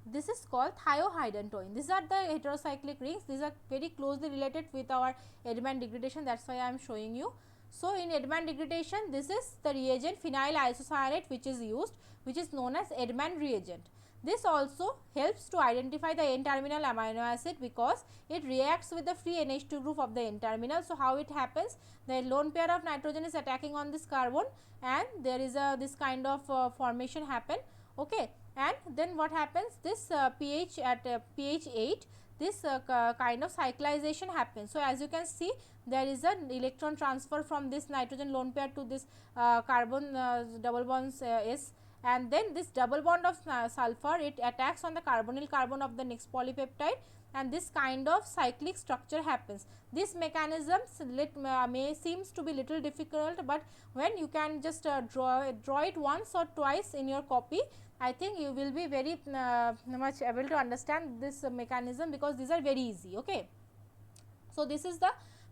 A: This is called thiohydantoin. These are the heterocyclic rings. These are very closely related with our Edman degradation. That is why I am showing you. So, in Edman degradation, this is the reagent phenyl isocyanate which is used, which is known as Edman reagent. This also helps to identify the N terminal amino acid because it reacts with the free NH2 group of the N terminal. So, how it happens? The lone pair of nitrogen is attacking on this carbon, and there is a this kind of formation happen. Okay. And then what happens? This pH at pH 8, this kind of cyclization happens. So, as you can see, there is an electron transfer from this nitrogen lone pair to this carbon double bonds S, and then this double bond of sulfur, it attacks on the carbonyl carbon of the next polypeptide, and this kind of cyclic structure happens. This mechanism may seems to be little difficult, but when you can just draw it once or twice in your copy, I think you will be very much able to understand this mechanism because these are very easy. Okay. So, this is the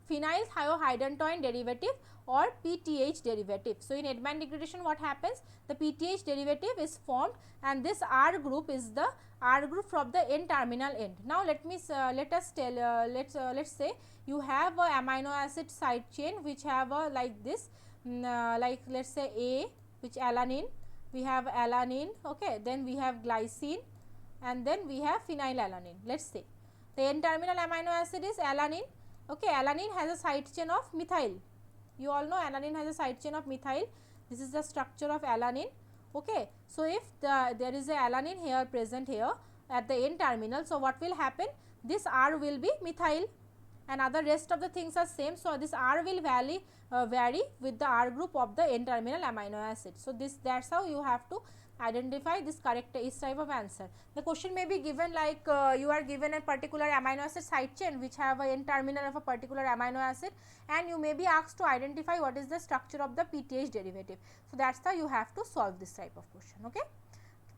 A: phenyl thiohydantoin derivative or PTH derivative. So, in Edman degradation what happens? The PTH derivative is formed and this R group is the R group from the N terminal end. Now, let's say you have a amino acid side chain which have a like this, like let us say A, which alanine, we have alanine, okay, then we have glycine and then we have phenylalanine. Let us say the N terminal amino acid is alanine, okay, alanine has a side chain of methyl. You all know alanine has a side chain of methyl. This is the structure of alanine, okay. So, if there is a alanine here present here at the N terminal, so what will happen? This R will be methyl and other rest of the things are same. So, this R will vary with the R group of the N terminal amino acid. So, that's how you have to identify this correct type of answer. The question may be given like you are given a particular amino acid side chain which have a N terminal of a particular amino acid and you may be asked to identify what is the structure of the PTH derivative. So, that's how you have to solve this type of question, okay.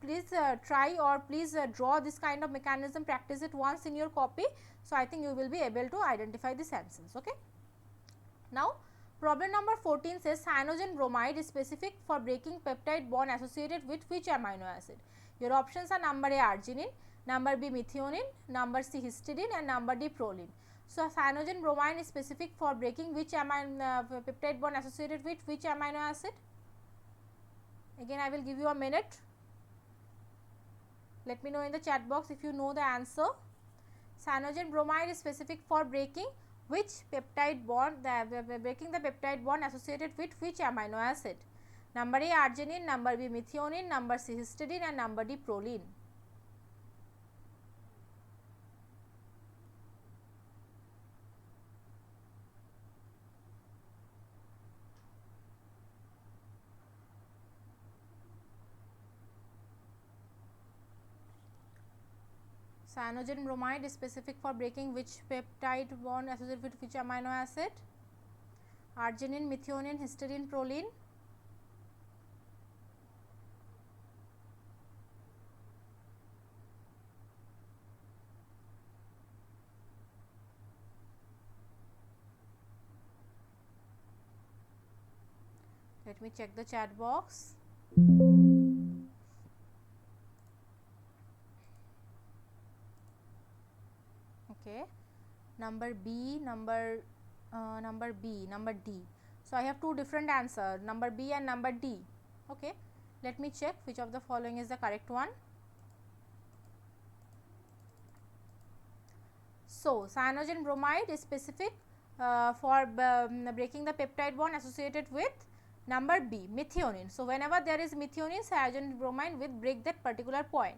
A: Please try or please draw this kind of mechanism, practice it once in your copy. So, I think you will be able to identify these answers, okay. Now, problem number 14 says cyanogen bromide is specific for breaking peptide bond associated with which amino acid? Your options are number A arginine, number B methionine, number C histidine and number D proline. So, cyanogen bromide is specific for breaking which peptide bond associated with which amino acid? Again I will give you a minute. Let me know in the chat box if you know the answer. Cyanogen bromide is specific for breaking which peptide bond, breaking the peptide bond associated with which amino acid? Number A arginine, number B methionine, number C histidine and number D proline. Cyanogen bromide is specific for breaking which peptide bond associated with which amino acid? Arginine, methionine, histidine, proline. Let me check the chat box. Okay, number B, number D. So, I have two different answers, number B and number D. Okay, let me check which of the following is the correct one. So, cyanogen bromide is specific for breaking the peptide bond associated with number B, methionine. So, whenever there is methionine, cyanogen bromide will break that particular point.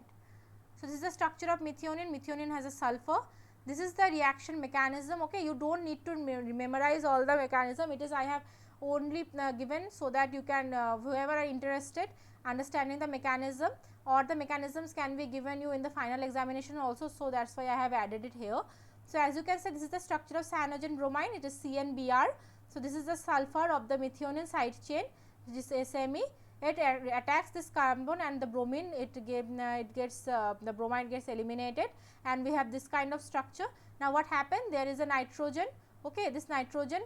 A: So, this is the structure of methionine. Methionine has a sulfur. This is the reaction mechanism, okay. You do not need to memorize all the mechanism, it is I have only given so that you can whoever are interested understanding the mechanism, or the mechanisms can be given you in the final examination also. So, that is why I have added it here. So, as you can see, this is the structure of cyanogen bromide, it is CnBr. So, this is the sulfur of the methionine side chain, which is SME. It attacks this carbon and the bromine, the bromide gets eliminated and we have this kind of structure. Now, what happened? There is a nitrogen, okay. This nitrogen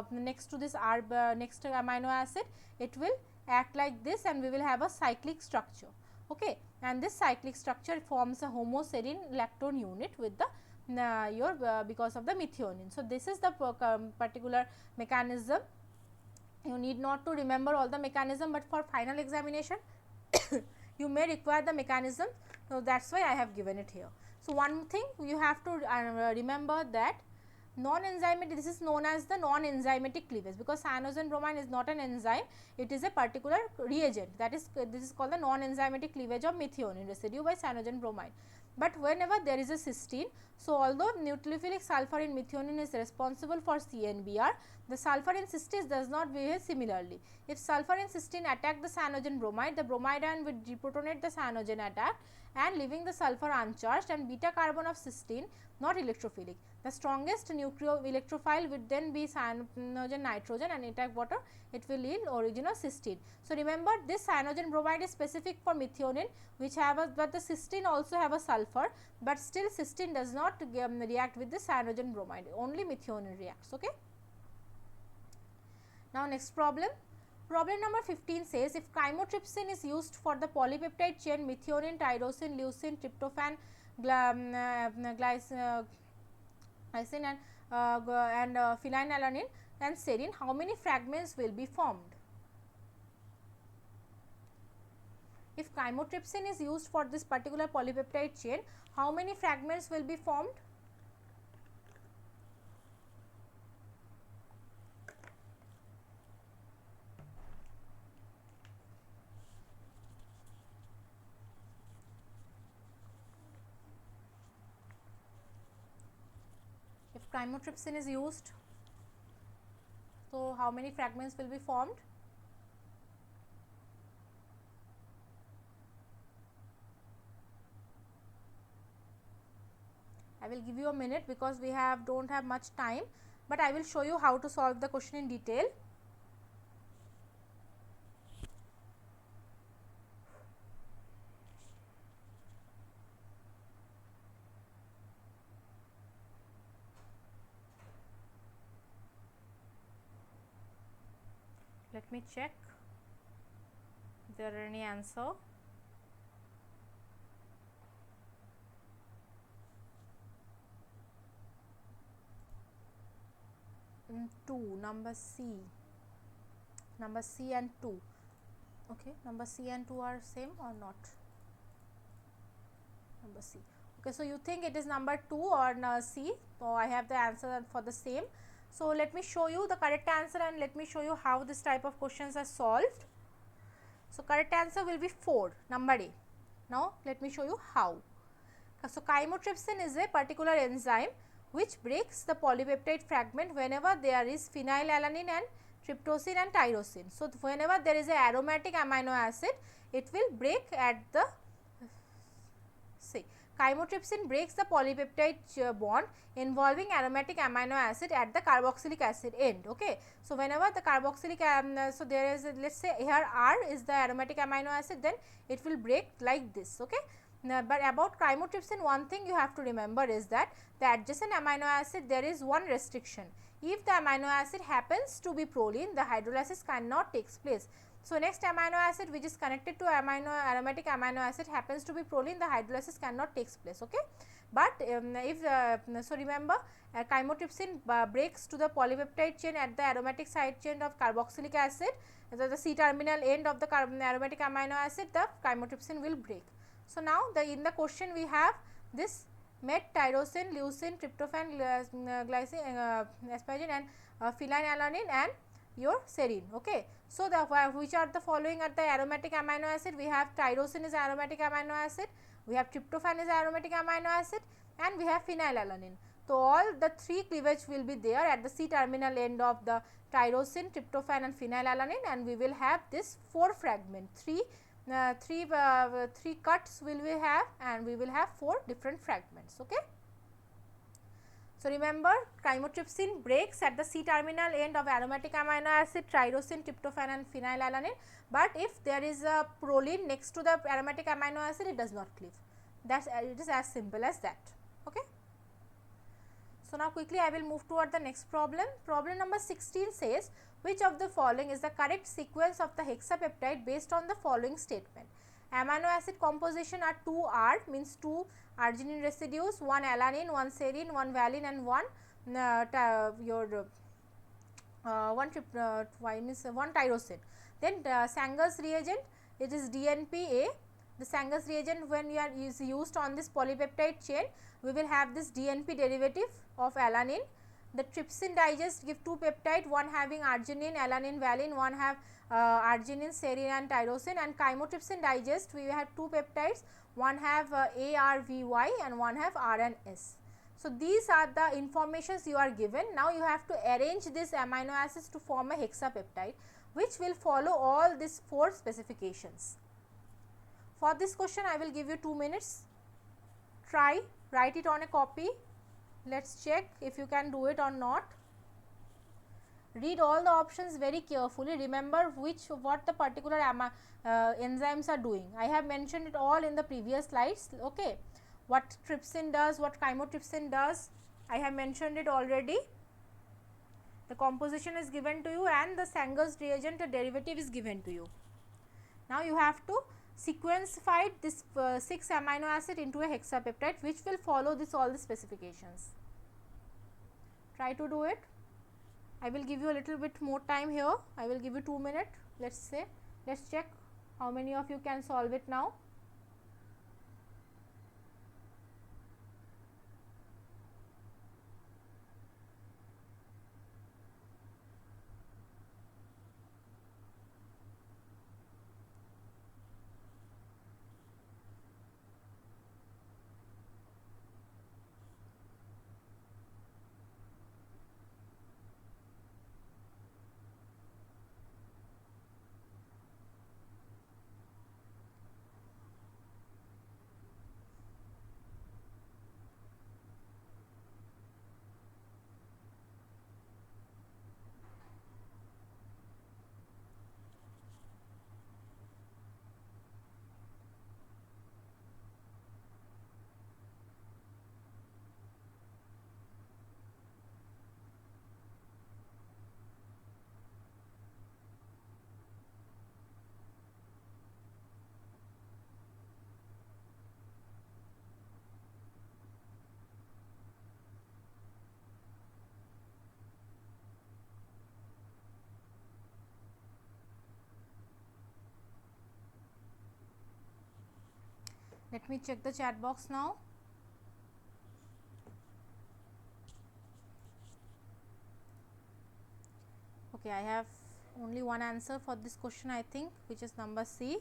A: next to this next amino acid, it will act like this and we will have a cyclic structure, okay. And this cyclic structure forms a homoserine lactone unit with the because of the methionine. So, this is the particular mechanism. You need not to remember all the mechanism, but for final examination you may require the mechanism. So, that is why I have given it here. So, one thing you have to remember that non-enzymatic, this is known as the non-enzymatic cleavage, because cyanogen bromide is not an enzyme, it is a particular reagent, that is this is called the non-enzymatic cleavage of methionine residue by cyanogen bromide. But whenever there is a cysteine, so although nucleophilic sulfur in methionine is responsible for CnBr, the sulfur in cysteine does not behave similarly. If sulfur in cysteine attack the cyanogen bromide, the bromide ion will deprotonate the cyanogen attack and leaving the sulfur uncharged, and beta carbon of cysteine not electrophilic. The strongest electrophile would then be cyanogen nitrogen, and attack water, it will yield origin of cysteine. So, remember this cyanogen bromide is specific for methionine, which have a, but the cysteine also have a sulfur, but still cysteine does not react with the cyanogen bromide, only methionine reacts. Okay. Now, next problem. Problem number 15 says, if chymotrypsin is used for the polypeptide chain methionine, tyrosine, leucine, tryptophan, glycine and phenylalanine and serine, how many fragments will be formed? If chymotrypsin is used for this particular polypeptide chain, how many fragments will be formed? If chymotrypsin is used, so how many fragments will be formed? I will give you a minute because we don't have much time, but I will show you how to solve the question in detail. Let me check if there are any answer. Two, number C and 2. Okay, number C and 2 are same or not? Number C. Okay, so you think it is number 2 or C? So I have the answer for the same. So let me show you the correct answer and let me show you how this type of questions are solved. So correct answer will be 4, number A. Now let me show you how. So chymotrypsin is a particular enzyme which breaks the polypeptide fragment whenever there is phenylalanine and tryptosine and tyrosine. So whenever there is a aromatic amino acid, it will break at the, see, chymotrypsin breaks the polypeptide bond involving aromatic amino acid at the carboxylic acid end. Okay. So whenever the carboxylic, so there is, let us say here R is the aromatic amino acid, then it will break like this. Okay. Now, but about chymotrypsin, one thing you have to remember is that the adjacent amino acid, there is one restriction. If the amino acid happens to be proline, the hydrolysis cannot take place. So next amino acid which is connected to aromatic amino acid happens to be proline, the hydrolysis cannot take place. Okay. But so remember, chymotrypsin breaks to the polypeptide chain at the aromatic side chain of carboxylic acid, the C terminal end of the aromatic amino acid, the chymotrypsin will break. So now in the question we have this met, tyrosine, leucine, tryptophan, glycine, asparagine and phenylalanine and your serine. Okay. So which are the following are the aromatic amino acid? We have tyrosine is aromatic amino acid, we have tryptophan is aromatic amino acid, and we have phenylalanine. So all the 3 cleavage will be there at the C terminal end of the tyrosine, tryptophan and phenylalanine, and we will have this 4 fragment, 3 cuts will we have, and we will have 4 different fragments. Okay. So remember, chymotrypsin breaks at the C terminal end of aromatic amino acid, tyrosine, tryptophan and phenylalanine, but if there is a proline next to the aromatic amino acid, it does not cleave. It is as simple as that. Okay. So now quickly I will move toward the next problem. Problem number 16 says, which of the following is the correct sequence of the hexapeptide based on the following statement? Amino acid composition are 2R, means 2 arginine residues, 1 alanine, 1 serine, 1 valine and 1 1 tyrosine. Then Sanger's reagent, it is DNPA. The Sanger's reagent, when is used on this polypeptide chain, we will have this DNP derivative of alanine. The trypsin digest give 2 peptide, one having arginine, alanine, valine, one have arginine, serine and tyrosine, and chymotrypsin digest we have 2 peptides, one have ARVY and one have R and S. So these are the informations you are given. Now you have to arrange these amino acids to form a hexapeptide which will follow all these 4 specifications. for this question I will give you 2 minutes. Try, write it on a copy. Let's check if you can do it or not. Read all the options very carefully. Remember what the particular enzymes are doing. I have mentioned it all in the previous slides. Okay, what trypsin does, what chymotrypsin does, I have mentioned it already. The composition is given to you and the Sanger's reagent derivative is given to you. Now you have to sequencify this 6 amino acid into a hexapeptide which will follow all the specifications. Try to do it. I will give you a little bit more time here. I will give you 2 minutes. Let's check how many of you can solve it now. Let me check the chat box now. Okay, I have only one answer for this question, I think, which is number C.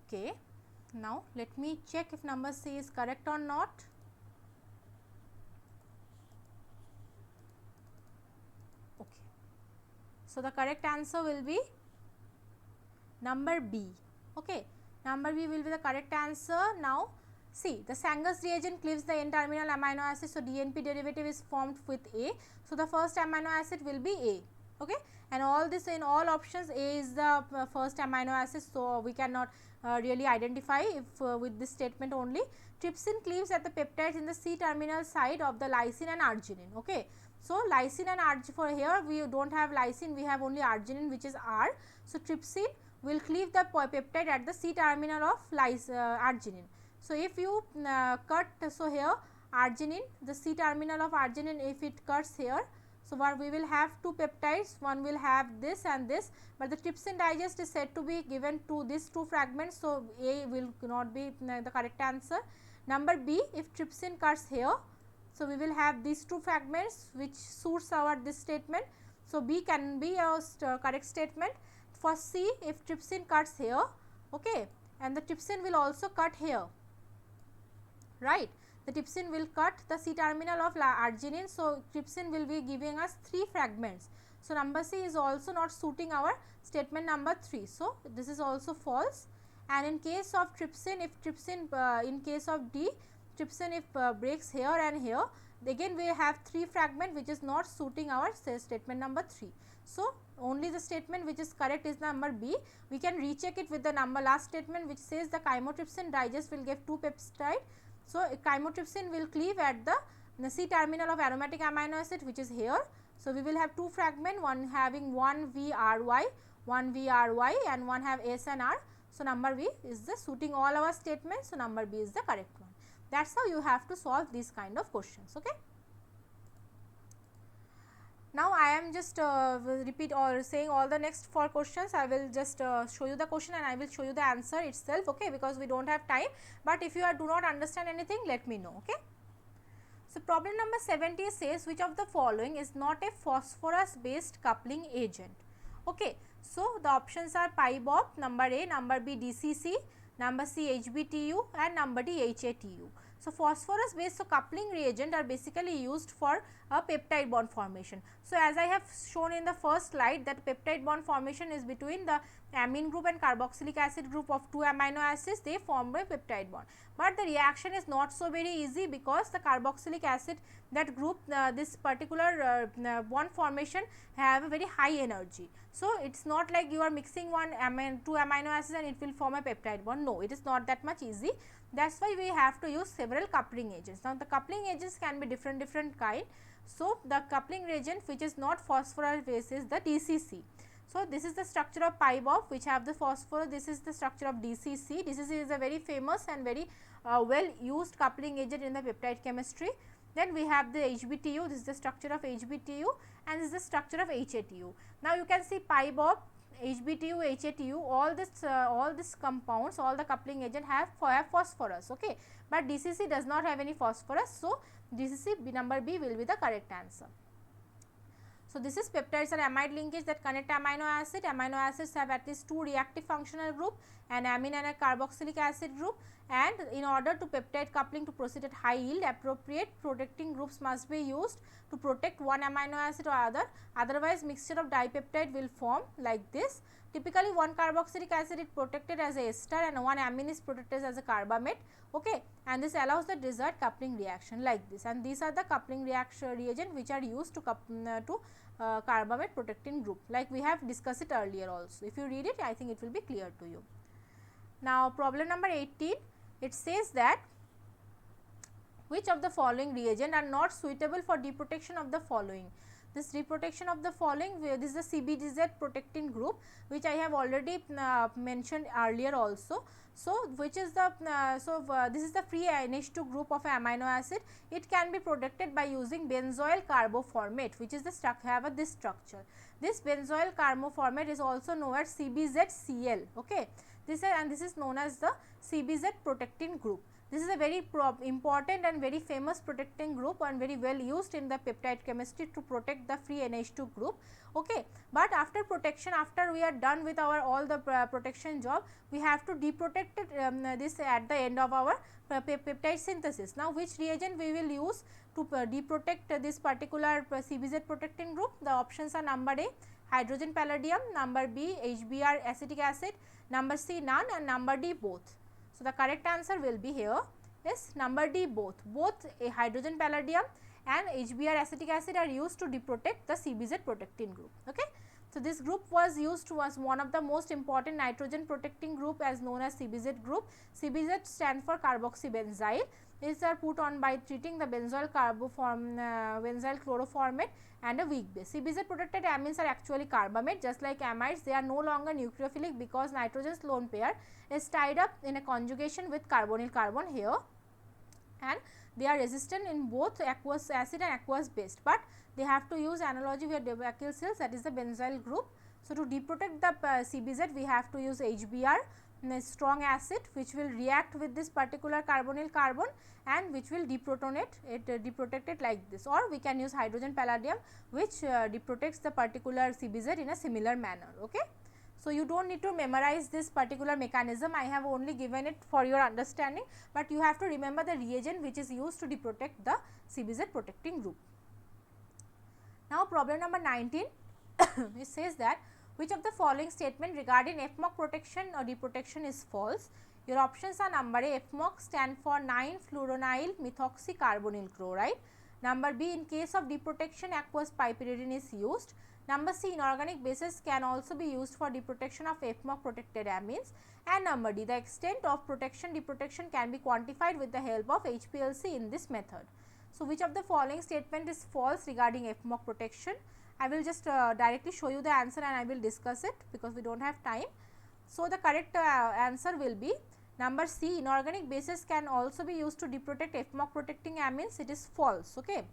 A: Okay, now let me check if number C is correct or not. Okay, so the correct answer will be number B. Okay, number B will be the correct answer. Now see, the Sanger's reagent cleaves the N-terminal amino acid, so DNP derivative is formed with A. So the first amino acid will be A. Okay, and all this in all options A is the first amino acid, so we cannot really identify if with this statement only. Trypsin cleaves at the peptides in the C-terminal side of the lysine and arginine. Okay, so lysine and arginine, for here we don't have lysine, we have only arginine, which is R. So trypsin will cleave the peptide at the C-terminal of arginine. So if you cut, so here arginine, the C-terminal of arginine, if it cuts here, so what we will have two peptides, one will have this and this, but the trypsin digest is said to be given to these two fragments, so A will not be the correct answer. Number B, if trypsin cuts here, so we will have these two fragments which suits our this statement, so B can be a correct statement. For C, if trypsin cuts here, okay, and the trypsin will also cut here, right, the trypsin will cut the C-terminal of arginine, so trypsin will be giving us 3 fragments. So number C is also not suiting our statement number 3, so this is also false. And in case of trypsin, if trypsin in case of D, trypsin if breaks here and here, again we have 3 fragment which is not suiting our statement number 3. So only the statement which is correct is number B. We can recheck it with the number last statement which says the chymotrypsin digest will give 2 peptide. So chymotrypsin will cleave at the C-terminal of aromatic amino acid, which is here. So we will have 2 fragment, one having 1 VRY, 1 VRY and one have S and R. So number B is the suiting all our statements, so number B is the correct one. That's how you have to solve these kind of questions. Okay. Now I am just repeat or saying all the next 4 questions. I will just show you the question and I will show you the answer itself, okay, because we don't have time. But if you do not understand anything, let me know, okay. So problem number 70 says which of the following is not a phosphorus based coupling agent. Okay, so the options are PIBOB, number A, number B DCC, number C HBTU and number D HATU. So, phosphorus based coupling reagent are basically used for a peptide bond formation. So, as I have shown in the first slide that peptide bond formation is between the amine group and carboxylic acid group of 2 amino acids, they form a peptide bond. But the reaction is not so very easy because the carboxylic acid, that group, this particular bond formation have a very high energy. So, it is not like you are mixing 2 amino acids and it will form a peptide bond. No, it is not that much easy. That is why we have to use several coupling agents. Now, the coupling agents can be different kind. So, the coupling reagent which is not phosphorus based is the DCC. So, this is the structure of pi bob which have the phosphorus, this is the structure of DCC. DCC is a very famous and very well used coupling agent in the peptide chemistry. Then we have the HBTU, this is the structure of HBTU, and this is the structure of HATU. Now, you can see pi bob, HBTU, HATU, all this compounds, all the coupling agent have phosphorus, okay, but DCC does not have any phosphorus. So, DCC number B will be the correct answer. So, this is peptides are amide linkage that connect amino acid. Amino acids have at least 2 reactive functional group, an amine and a carboxylic acid group, and in order to peptide coupling to proceed at high yield, appropriate protecting groups must be used to protect one amino acid or other, otherwise mixture of dipeptide will form like this. Typically, one carboxylic acid is protected as a ester and one amine is protected as a carbamate, okay, and this allows the desired coupling reaction like this, and these are the coupling reagent which are used to carbamate protecting group, like we have discussed it earlier also. If you read it, I think it will be clear to you. Now, problem number 18, it says that which of the following reagent are not suitable for deprotection of the following. This reprotection of the following, this is the CBDZ protecting group which I have already mentioned earlier also. So, which is the this is the free NH2 group of amino acid. It can be protected by using benzoyl carboformate, which is the have this structure. This benzoyl carboformate is also known as CBZCl, okay. This is known as the CBZ protecting group. This is a very important and very famous protecting group and very well used in the peptide chemistry to protect the free NH2 group, okay. But after protection, after we are done with our all the protection job, we have to deprotect it, this at the end of our peptide synthesis. Now, which reagent we will use to deprotect this particular CBZ protecting group? The options are number A, hydrogen palladium, number B, HBr acetic acid, number C, none, and number D, both. So, the correct answer will be here is number D, both. Both a hydrogen palladium and HBr acetic acid are used to deprotect the CBZ protecting group, okay. So, this group was used was one of the most important nitrogen protecting group as known as CBZ group. CBZ stand for carboxybenzyl. These are put on by treating the benzoyl benzyl chloroformate and a weak base. CBZ protected amines are actually carbamate, just like amides. They are no longer nucleophilic because nitrogen's lone pair is tied up in a conjugation with carbonyl carbon here, and they are resistant in both aqueous acid and aqueous base, but they have to use analogy with Debye cells, that is the benzyl group. So, to deprotect the CBZ, we have to use HBr, strong acid, which will react with this particular carbonyl carbon and which will deprotonate it, deprotect it like this, or we can use hydrogen palladium which deprotects the particular CBZ in a similar manner, okay. So, you do not need to memorize this particular mechanism, I have only given it for your understanding, but you have to remember the reagent which is used to deprotect the CBZ protecting group. Now, problem number 19, it says that which of the following statement regarding FMOC protection or deprotection is false? Your options are number A, FMOC stand for 9-fluoronyl methoxycarbonyl chloride. Number B, in case of deprotection, aqueous piperidine is used. Number C, inorganic bases can also be used for deprotection of FMOC protected amines. And number D, the extent of deprotection can be quantified with the help of HPLC in this method. So, which of the following statement is false regarding FMOC protection? I will just directly show you the answer and I will discuss it because we do not have time. So, the correct answer will be number C, inorganic bases can also be used to deprotect FMOC protecting amines. It is false, okay.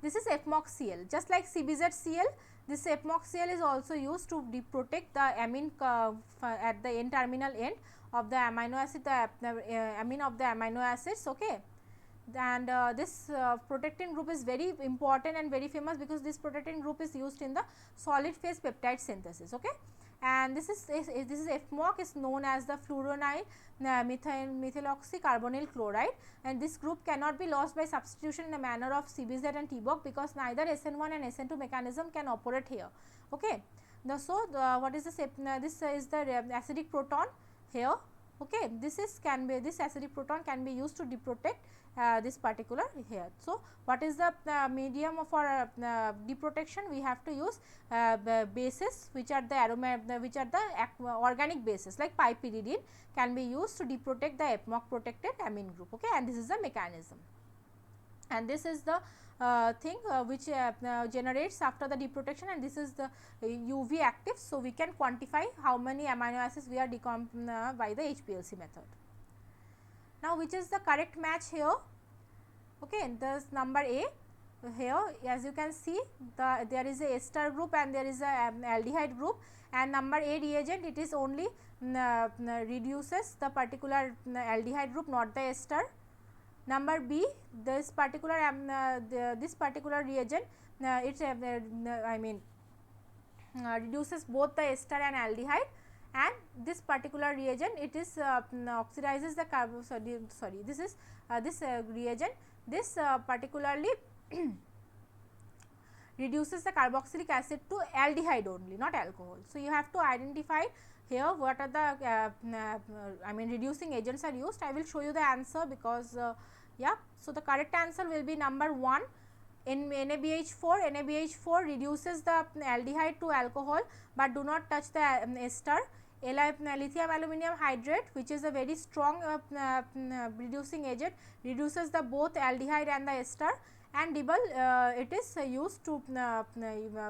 A: This is FMOCCl, just like CBZCl, this FMOCCl is also used to deprotect the amine at the N terminal end of the amino acid, the amine of the amino acids, okay. And this protecting group is very important and very famous because this protecting group is used in the solid phase peptide synthesis, okay. and this is FMOC is known as the fluoronyl methyloxy carbonyl chloride, and this group cannot be lost by substitution in the manner of CBZ and TBOC because neither SN1 and SN2 mechanism can operate here. Okay. What is this? This is the acidic proton here. Okay, this acidic proton can be used to deprotect this particular here. So, what is the medium for deprotection? We have to use bases which are the organic bases like piperidine can be used to deprotect the FMOC protected amine group. Okay, and this is the mechanism. And this is the thing which generates after the deprotection, and this is the UV active. So, we can quantify how many amino acids we are by the HPLC method. Now, which is the correct match here? Okay, this number A here, as you can see, there is a ester group and there is a aldehyde group, and number A reagent, it is only reduces the particular aldehyde group, not the ester. Number B, this particular reagent, reduces both the ester and aldehyde, and this particular reagent, it is oxidizes the this reagent, this particularly reduces the carboxylic acid to aldehyde only, not alcohol. So, you have to identify here what are the reducing agents are used. I will show you the answer because yeah. So, the correct answer will be number 1. In NaBH4 reduces the aldehyde to alcohol, but do not touch the ester. Lithium aluminium hydrate, which is a very strong reducing agent, reduces the both aldehyde and the ester, and Dibble it is used to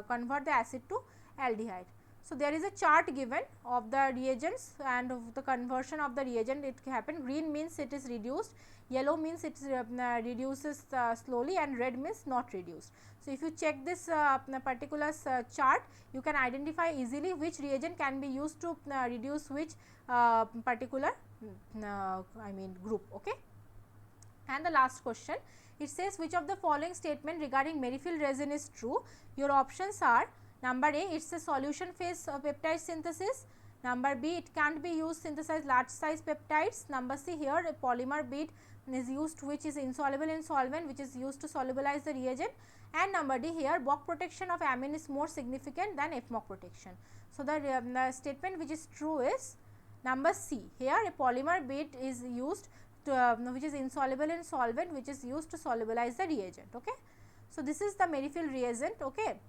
A: convert the acid to aldehyde. So, there is a chart given of the reagents and of the conversion of the reagent. It happened. Green means it is reduced, yellow means it reduces slowly, and red means not reduced. So, if you check this particular chart, you can identify easily which reagent can be used to reduce which particular group. Okay. And the last question, it says which of the following statement regarding Merrifield resin is true? Your options are: number A, it is a solution phase peptide synthesis. Number B, it can't be used to synthesize large size peptides. Number C, here a polymer bead is used which is insoluble in solvent, which is used to solubilize the reagent. And number D, here Boc protection of amine is more significant than FMOC protection. So, the statement which is true is number C. Here a polymer bead is used to, which is insoluble in solvent, which is used to solubilize the reagent. Okay. So, this is the Merrifield reagent. Okay.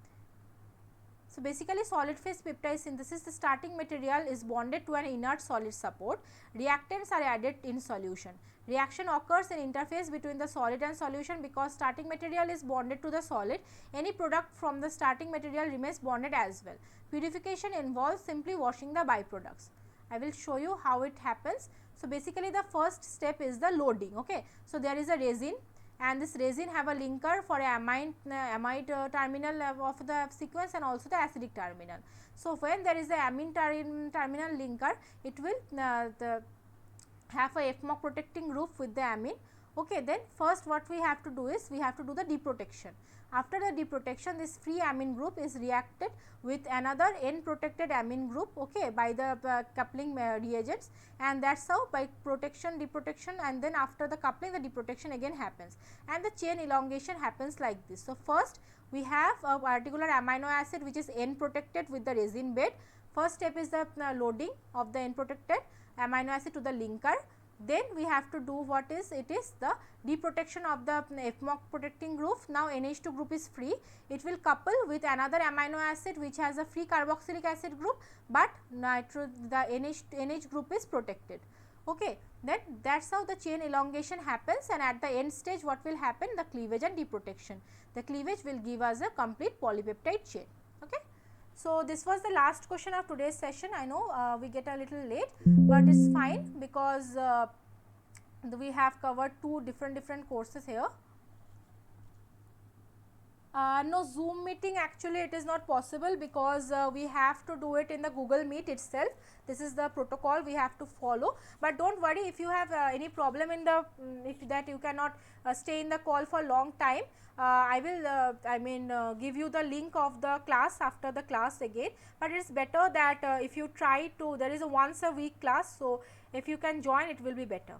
A: So, basically solid phase peptide synthesis, the starting material is bonded to an inert solid support, reactants are added in solution. Reaction occurs in interface between the solid and solution because starting material is bonded to the solid. Any product from the starting material remains bonded as well. Purification involves simply washing the byproducts. I will show you how it happens. So, basically the first step is the loading. Okay. So, there is a resin, and this resin have a linker for a amide terminal of the sequence and also the acidic terminal. So, when there is a amine terminal linker, it will have a FMOC protecting group with the amine. Okay, then first what we have to do is we have to do the deprotection. After the deprotection, this free amine group is reacted with another N protected amine group, okay, by the coupling reagents, and that is how by protection, deprotection, and then after the coupling the deprotection again happens, and the chain elongation happens like this. So, first we have a particular amino acid which is N protected with the resin bed. First step is the loading of the N protected amino acid to the linker. Then we have to do what is, it is the deprotection of the FMOC protecting group. Now, NH2 group is free, it will couple with another amino acid which has a free carboxylic acid group, but the NH group is protected. Okay. Then that is how the chain elongation happens, and at the end stage what will happen, the cleavage and deprotection. The cleavage will give us a complete polypeptide chain. Okay. So, this was the last question of today's session. I know we get a little late, but it is fine because we have covered two different courses here. No, Zoom meeting actually it is not possible, because we have to do it in the Google Meet itself. This is the protocol we have to follow. But don't worry, if you have any problem in the if that you cannot stay in the call for long time, I will give you the link of the class after the class again. But it is better that if you try to, there is a once a week class, so if you can join, it will be better.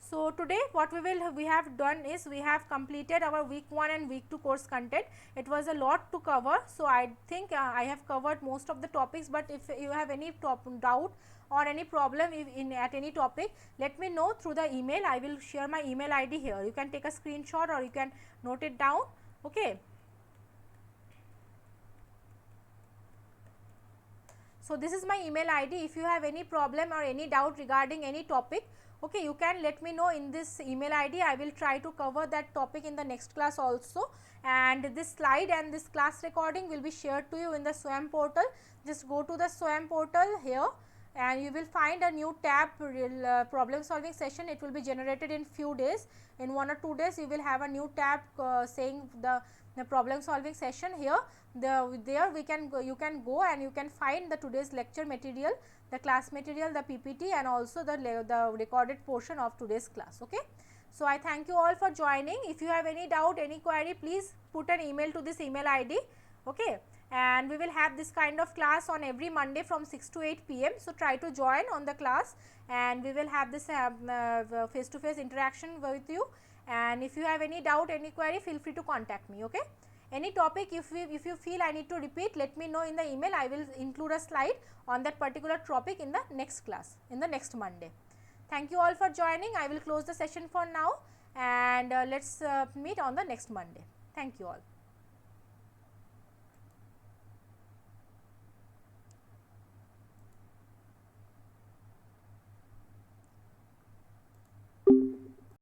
A: So today what we have done is we have completed our week 1 and week 2 course content. It was a lot to cover, so I think I have covered most of the topics, but if you have any doubt or any problem at any topic, let me know through the email. I will share my email ID here. You can take a screenshot or you can note it down. Okay. So this is my email ID. If you have any problem or any doubt regarding any topic, okay, you can let me know in this email ID. I will try to cover that topic in the next class also, and this slide and this class recording will be shared to you in the SWAYAM portal. Just go to the SWAYAM portal here and you will find a new tab, problem solving session. It will be generated in few days. In 1 or 2 days you will have a new tab saying the problem solving session. Here there we can go, you can go and you can find the today's lecture material, the class material, the PPT, and also the recorded portion of today's class. Okay. So I thank you all for joining. If you have any doubt, any query, please put an email to this email ID. Okay. And we will have this kind of class on every Monday from 6 to 8 p.m. So try to join on the class, and we will have this face to face interaction with you. And if you have any doubt, any query, feel free to contact me. Okay. Any topic, if you feel I need to repeat, let me know in the email. I will include a slide on that particular topic in the next class, in the next Monday. Thank you all for joining. I will close the session for now, and let's meet on the next Monday. Thank you all.